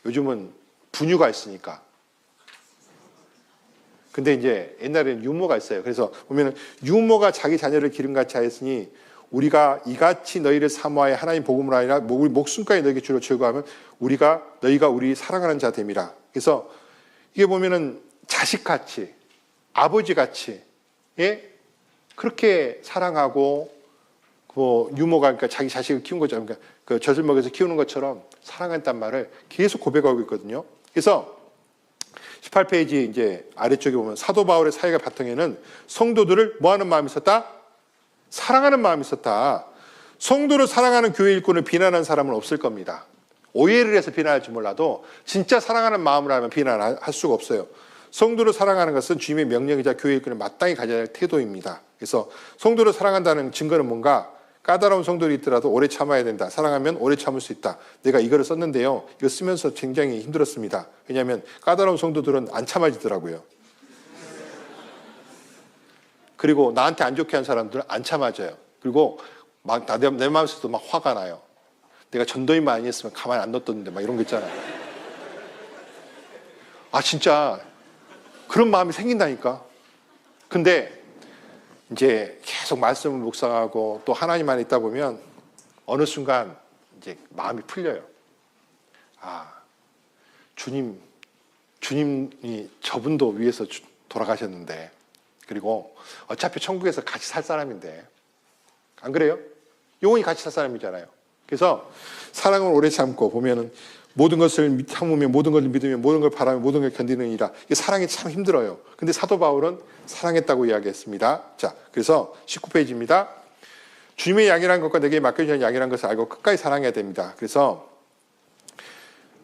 요즘은 분유가 있으니까. 근데 이제 옛날에는 유모가 있어요. 그래서 보면은 유모가 자기 자녀를 기름같이 하였으니 우리가 이같이 너희를 사모하여 하나님 복음을 아니라 우리 목숨까지 너희에게 주려 즐거워하면 너희가 우리 사랑하는 자 됨이라. 그래서 이게 보면은 자식같이, 아버지같이, 예? 그렇게 사랑하고, 유모가, 그러니까 자기 자식을 키운 거죠. 그러니까 그 젖을 먹여서 키우는 것처럼 사랑한다는 말을 계속 고백하고 있거든요. 그래서 18페이지 이제 아래쪽에 보면 사도 바울의 사역의 바탕에는 성도들을 뭐 하는 마음이 있었다? 사랑하는 마음이 있었다. 성도를 사랑하는 교회 일꾼을 비난하는 사람은 없을 겁니다. 오해를 해서 비난할지 몰라도 진짜 사랑하는 마음으로 하면 비난할 수가 없어요. 성도를 사랑하는 것은 주님의 명령이자 교회 일꾼을 마땅히 가져야 할 태도입니다. 그래서 성도를 사랑한다는 증거는 뭔가? 까다로운 성도들이 있더라도 오래 참아야 된다. 사랑하면 오래 참을 수 있다. 내가 이거를 썼는데요. 이거 쓰면서 굉장히 힘들었습니다. 왜냐하면 까다로운 성도들은 안 참아지더라고요. 그리고 나한테 안 좋게 한 사람들은 안 참아져요. 그리고 막 내 마음에서도 막 화가 나요. 내가 전도인만 아니었으면 가만히 안 뒀던데 막 이런 거 있잖아요. 아 진짜 그런 마음이 생긴다니까. 근데 이제 계속 말씀을 묵상하고 또 하나님 안에 있다 보면 어느 순간 이제 마음이 풀려요. 아, 주님이 저분도 위해서 돌아가셨는데, 그리고 어차피 천국에서 같이 살 사람인데, 안 그래요? 영원히 같이 살 사람이잖아요. 그래서 사랑을 오래 참고 보면은 모든 것을 참으며 모든 것을 믿으며 모든 걸 바라며 모든 걸 견디느니라. 사랑이 참 힘들어요. 근데 사도 바울은 사랑했다고 이야기했습니다. 자, 그래서 19페이지입니다. 주님의 양이라는 것과 내게 맡겨주는 양이라는 것을 알고 끝까지 사랑해야 됩니다. 그래서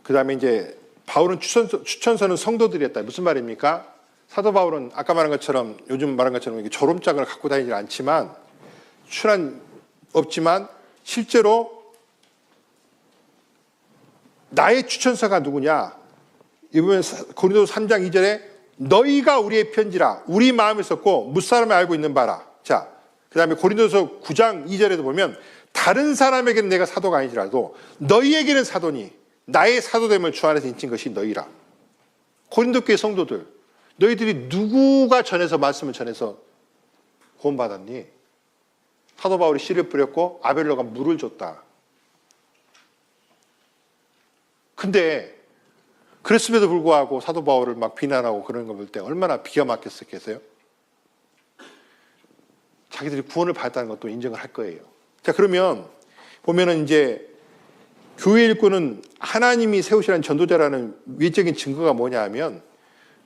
그 다음에 이제 바울은 추천서는 성도들이었다. 무슨 말입니까? 사도 바울은 아까 말한 것처럼 요즘 말한 것처럼 졸업장을 갖고 다니지 않지만 출한 없지만 실제로 나의 추천서가 누구냐? 이번에 고린도서 3장 2절에 너희가 우리의 편지라 우리 마음을 썼고 무사람을 알고 있는 바라. 자, 그 다음에 고린도서 9장 2절에도 보면 다른 사람에게는 내가 사도가 아니지라도 너희에게는 사도니 나의 사도됨을 주 안에서 인친 것이 너희라. 고린도 교회 성도들, 너희들이 누구가 전해서 말씀을 전해서 구원받았니? 사도 바울이 씨를 뿌렸고 아벨로가 물을 줬다. 근데 그랬음에도 불구하고 사도 바울을 막 비난하고 그런 거 볼 때 얼마나 기가 막혔겠어요? 자기들이 구원을 받았다는 것도 인정을 할 거예요. 자, 그러면 보면은 이제 교회 일꾼은 하나님이 세우시라는 전도자라는 외적인 증거가 뭐냐 하면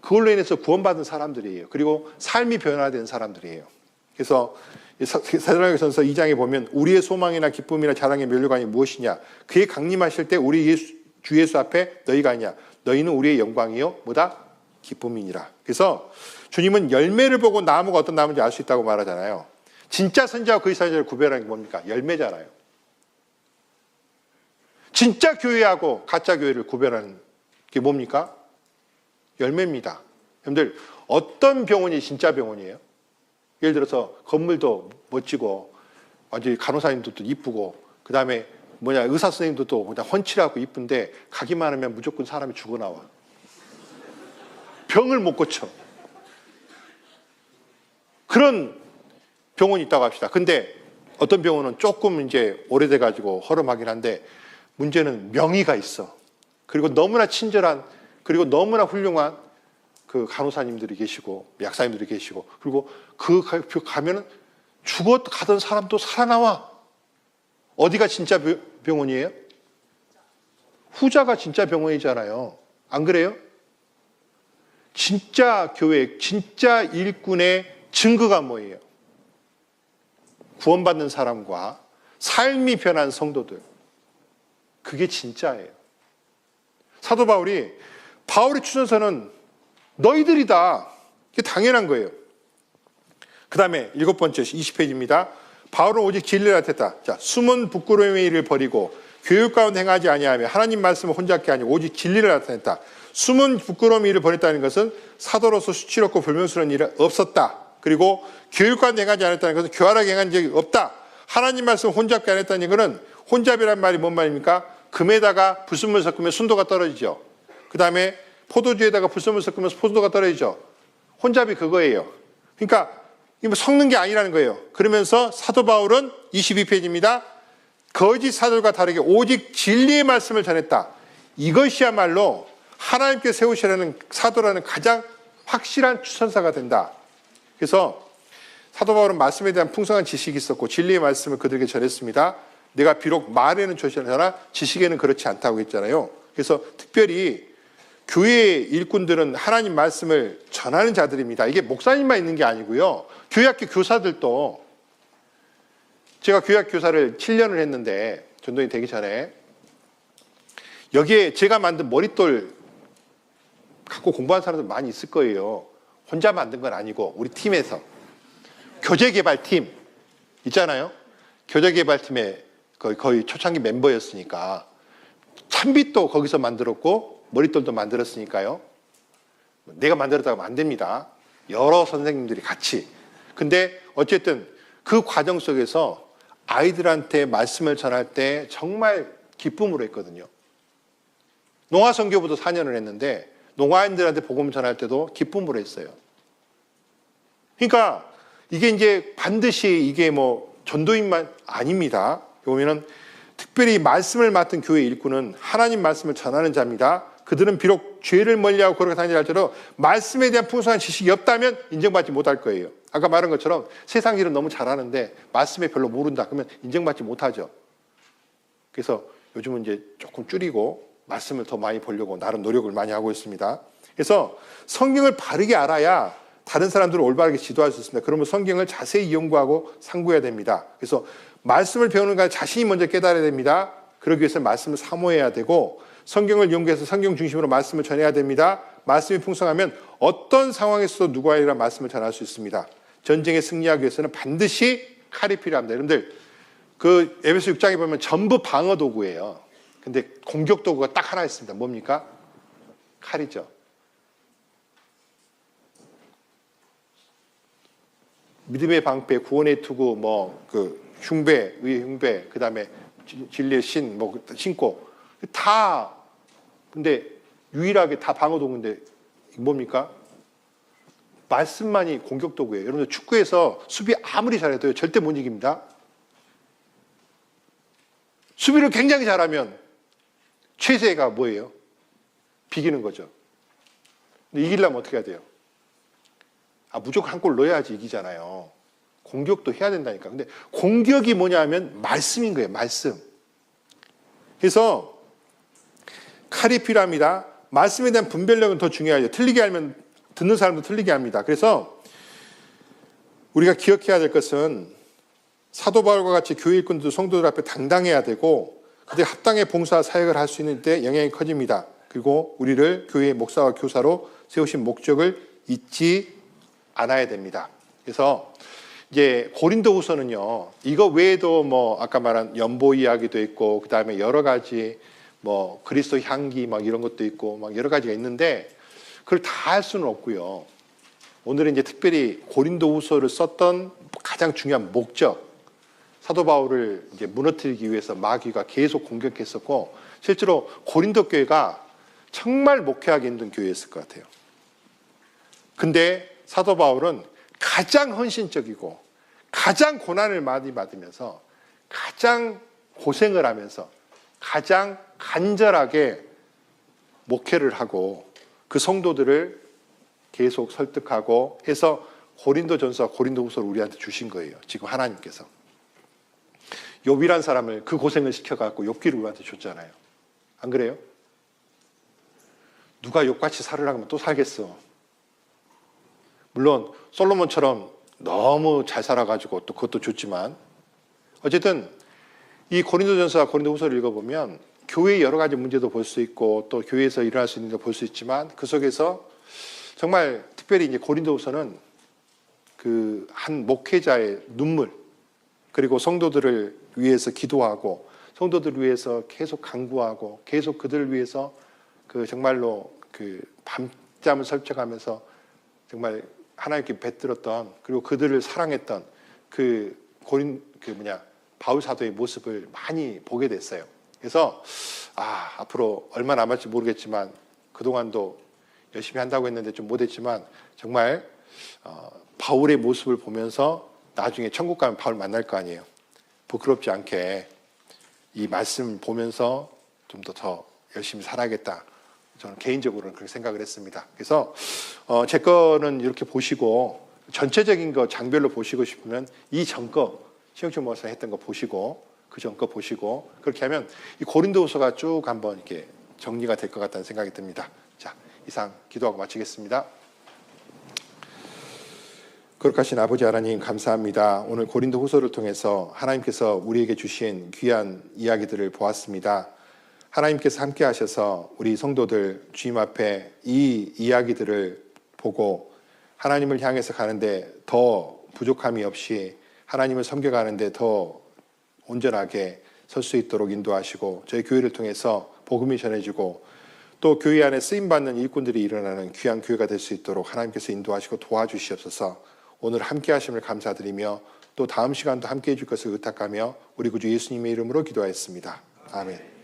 그걸로 인해서 구원받은 사람들이에요. 그리고 삶이 변화된 사람들이에요. 그래서 사도행전서 2장에 보면 우리의 소망이나 기쁨이나 자랑의 면류관이 무엇이냐? 그의 강림하실 때 우리 주 예수 앞에 너희가 아니냐? 너희는 우리의 영광이요 뭐다? 기쁨이니라. 그래서 주님은 열매를 보고 나무가 어떤 나무인지 알 수 있다고 말하잖아요. 진짜 선지자와 거짓 선지자를 구별하는 게 뭡니까? 열매잖아요. 진짜 교회하고 가짜 교회를 구별하는 게 뭡니까? 열매입니다. 여러분들 어떤 병원이 진짜 병원이에요? 예를 들어서 건물도 멋지고 완전히 간호사님들도 이쁘고 그 다음에 의사 선생님도 또 그냥 훤칠하고 이쁜데 가기만 하면 무조건 사람이 죽어 나와. 병을 못 고쳐. 그런 병원이 있다고 합시다. 근데 어떤 병원은 조금 이제 오래돼 가지고 허름하긴 한데 문제는 명의가 있어. 그리고 너무나 친절한, 그리고 너무나 훌륭한 그 간호사님들이 계시고 약사님들이 계시고, 그리고 그 가면은 죽어 가던 사람도 살아나와. 어디가 진짜 병원이에요? 후자가 진짜 병원이잖아요. 안 그래요? 진짜 교회, 진짜 일꾼의 증거가 뭐예요? 구원받는 사람과 삶이 변한 성도들. 그게 진짜예요. 사도 바울이 추천서는 너희들이다. 이게 당연한 거예요. 그 다음에 7번째 20페이지입니다. 바울은 오직 진리를 나타냈다. 자, 숨은 부끄러움의 일을 버리고 교육 가운데 행하지 아니하며 하나님 말씀을 혼잡게 하니 오직 진리를 나타냈다. 숨은 부끄러움의 일을 버렸다는 것은 사도로서 수치롭고 불명스러운 일은 없었다. 그리고 교육 가운데 행하지 않았다는 것은 교활하게 행한 적이 없다. 하나님 말씀을 혼잡게 안 했다는 것은, 혼잡이란 말이 뭔 말입니까? 금에다가 불순물 섞으면 순도가 떨어지죠. 그 다음에 포도주에다가 불순물 섞으면 포도가 떨어지죠. 혼잡이 그거예요. 그러니까 섞는 게 아니라는 거예요. 그러면서 사도 바울은 22페이지입니다. 거짓 사도들과 다르게 오직 진리의 말씀을 전했다. 이것이야말로 하나님께 세우시라는 사도라는 가장 확실한 추천사가 된다. 그래서 사도 바울은 말씀에 대한 풍성한 지식이 있었고 진리의 말씀을 그들에게 전했습니다. 내가 비록 말에는 좋으나 지식에는 그렇지 않다고 했잖아요. 그래서 특별히 교회의 일꾼들은 하나님 말씀을 전하는 자들입니다. 이게 목사님만 있는 게 아니고요. 교회학교 교사들도, 제가 교회학교 교사를 7년을 했는데 전도인이 되기 전에 여기에 제가 만든 머릿돌 갖고 공부한 사람들 많이 있을 거예요. 혼자 만든 건 아니고 우리 팀에서 교재개발팀 있잖아요. 교재개발팀에 거의 초창기 멤버였으니까 참빗도 거기서 만들었고 머릿돌도 만들었으니까요. 내가 만들었다고 하면 안 됩니다. 여러 선생님들이 같이. 근데 어쨌든 그 과정 속에서 아이들한테 말씀을 전할 때 정말 기쁨으로 했거든요. 농화선교부도 4년을 했는데 농화인들한테 복음 전할 때도 기쁨으로 했어요. 그러니까 이게 이제 반드시 이게 전도인만 아닙니다. 보면은 특별히 말씀을 맡은 교회 일꾼은 하나님 말씀을 전하는 자입니다. 그들은 비록 죄를 멀리하고 걸어가 다니라 할지라도 말씀에 대한 풍성한 지식이 없다면 인정받지 못할 거예요. 아까 말한 것처럼 세상 일은 너무 잘하는데 말씀에 별로 모른다 그러면 인정받지 못하죠. 그래서 요즘은 이제 조금 줄이고 말씀을 더 많이 보려고 나름 노력을 많이 하고 있습니다. 그래서 성경을 바르게 알아야 다른 사람들을 올바르게 지도할 수 있습니다. 그러면 성경을 자세히 연구하고 상고해야 됩니다. 그래서 말씀을 배우는 건 자신이 먼저 깨달아야 됩니다. 그러기 위해서 말씀을 사모해야 되고 성경을 연구해서 성경 중심으로 말씀을 전해야 됩니다. 말씀이 풍성하면 어떤 상황에서도 누구에게나 말씀을 전할 수 있습니다. 전쟁에 승리하기 위해서는 반드시 칼이 필요합니다. 여러분들 그 에베소 6장에 보면 전부 방어 도구예요. 근데 공격 도구가 딱 하나 있습니다. 뭡니까? 칼이죠. 믿음의 방패, 구원의 투구, 흉배, 의의 흉배, 그 다음에 진리의 신고 다. 근데 유일하게 다 방어 도구인데 뭡니까? 말씀만이 공격 도구예요. 여러분들 축구에서 수비 아무리 잘해도 절대 못 이깁니다. 수비를 굉장히 잘하면 최세가 뭐예요? 비기는 거죠. 근데 이기려면 어떻게 해야 돼요? 무조건 한 골 넣어야지 이기잖아요. 공격도 해야 된다니까. 근데 공격이 뭐냐 하면 말씀인 거예요. 말씀. 그래서 칼이 필요합니다. 말씀에 대한 분별력은 더 중요하죠. 틀리게 알면 듣는 사람도 틀리게 합니다. 그래서 우리가 기억해야 될 것은 사도 바울과 같이 교회 일꾼도 성도들 앞에 당당해야 되고 그들 합당의 봉사 사역을 할 수 있는 데 영향이 커집니다. 그리고 우리를 교회의 목사와 교사로 세우신 목적을 잊지 않아야 됩니다. 그래서 이제 고린도후서는요, 이거 외에도 아까 말한 연보 이야기도 있고, 그 다음에 여러 가지 그리스도 향기 이런 것도 있고 여러 가지가 있는데 그걸 다 할 수는 없고요. 오늘은 이제 특별히 고린도후서를 썼던 가장 중요한 목적, 사도 바울을 이제 무너뜨리기 위해서 마귀가 계속 공격했었고, 실제로 고린도 교회가 정말 목회하기 힘든 교회였을 것 같아요. 근데 사도 바울은 가장 헌신적이고 가장 고난을 많이 받으면서 가장 고생을 하면서 가장 간절하게 목회를 하고 그 성도들을 계속 설득하고 해서 고린도전서와 고린도후서를 우리한테 주신 거예요. 지금 하나님께서. 욥이란 사람을 그 고생을 시켜갖고 욥기를 우리한테 줬잖아요. 안 그래요? 누가 욥같이 살으라고 하면 또 살겠어. 물론 솔로몬처럼 너무 잘 살아가지고 또 그것도 좋지만, 어쨌든 이 고린도전서와 고린도후서를 읽어보면 교회의 여러 가지 문제도 볼 수 있고 또 교회에서 일어날 수 있는 걸 볼 수 있지만, 그 속에서 정말 특별히 이제 고린도후서는 그 한 목회자의 눈물, 그리고 성도들을 위해서 기도하고 성도들을 위해서 계속 간구하고 계속 그들을 위해서 그 정말로 그 밤잠을 설쳐가면서 정말 하나님께 뱉들었던, 그리고 그들을 사랑했던 그 바울 사도의 모습을 많이 보게 됐어요. 그래서 앞으로 얼마 남을지 모르겠지만 그동안도 열심히 한다고 했는데 좀 못했지만 정말 바울의 모습을 보면서 나중에 천국 가면 바울 만날 거 아니에요. 부끄럽지 않게 이 말씀 보면서 좀 더 열심히 살아야겠다. 저는 개인적으로는 그렇게 생각을 했습니다. 그래서 제 거는 이렇게 보시고 전체적인 거 장별로 보시고 싶으면 이 전 거 신영철 목사 했던 거 보시고 그 전 거 보시고 그렇게 하면 이 고린도후서가 쭉 한번 이렇게 정리가 될 것 같다는 생각이 듭니다. 자, 이상 기도하고 마치겠습니다. 거룩하신 아버지 하나님 감사합니다. 오늘 고린도후서를 통해서 하나님께서 우리에게 주신 귀한 이야기들을 보았습니다. 하나님께서 함께 하셔서 우리 성도들 주님 앞에 이 이야기들을 보고 하나님을 향해서 가는데 더 부족함이 없이 하나님을 섬겨가는데 더 온전하게 설 수 있도록 인도하시고 저희 교회를 통해서 복음이 전해지고 또 교회 안에 쓰임받는 일꾼들이 일어나는 귀한 교회가 될 수 있도록 하나님께서 인도하시고 도와주시옵소서. 오늘 함께 하심을 감사드리며 또 다음 시간도 함께 해줄 것을 의탁하며 우리 구주 예수님의 이름으로 기도하였습니다. 아멘.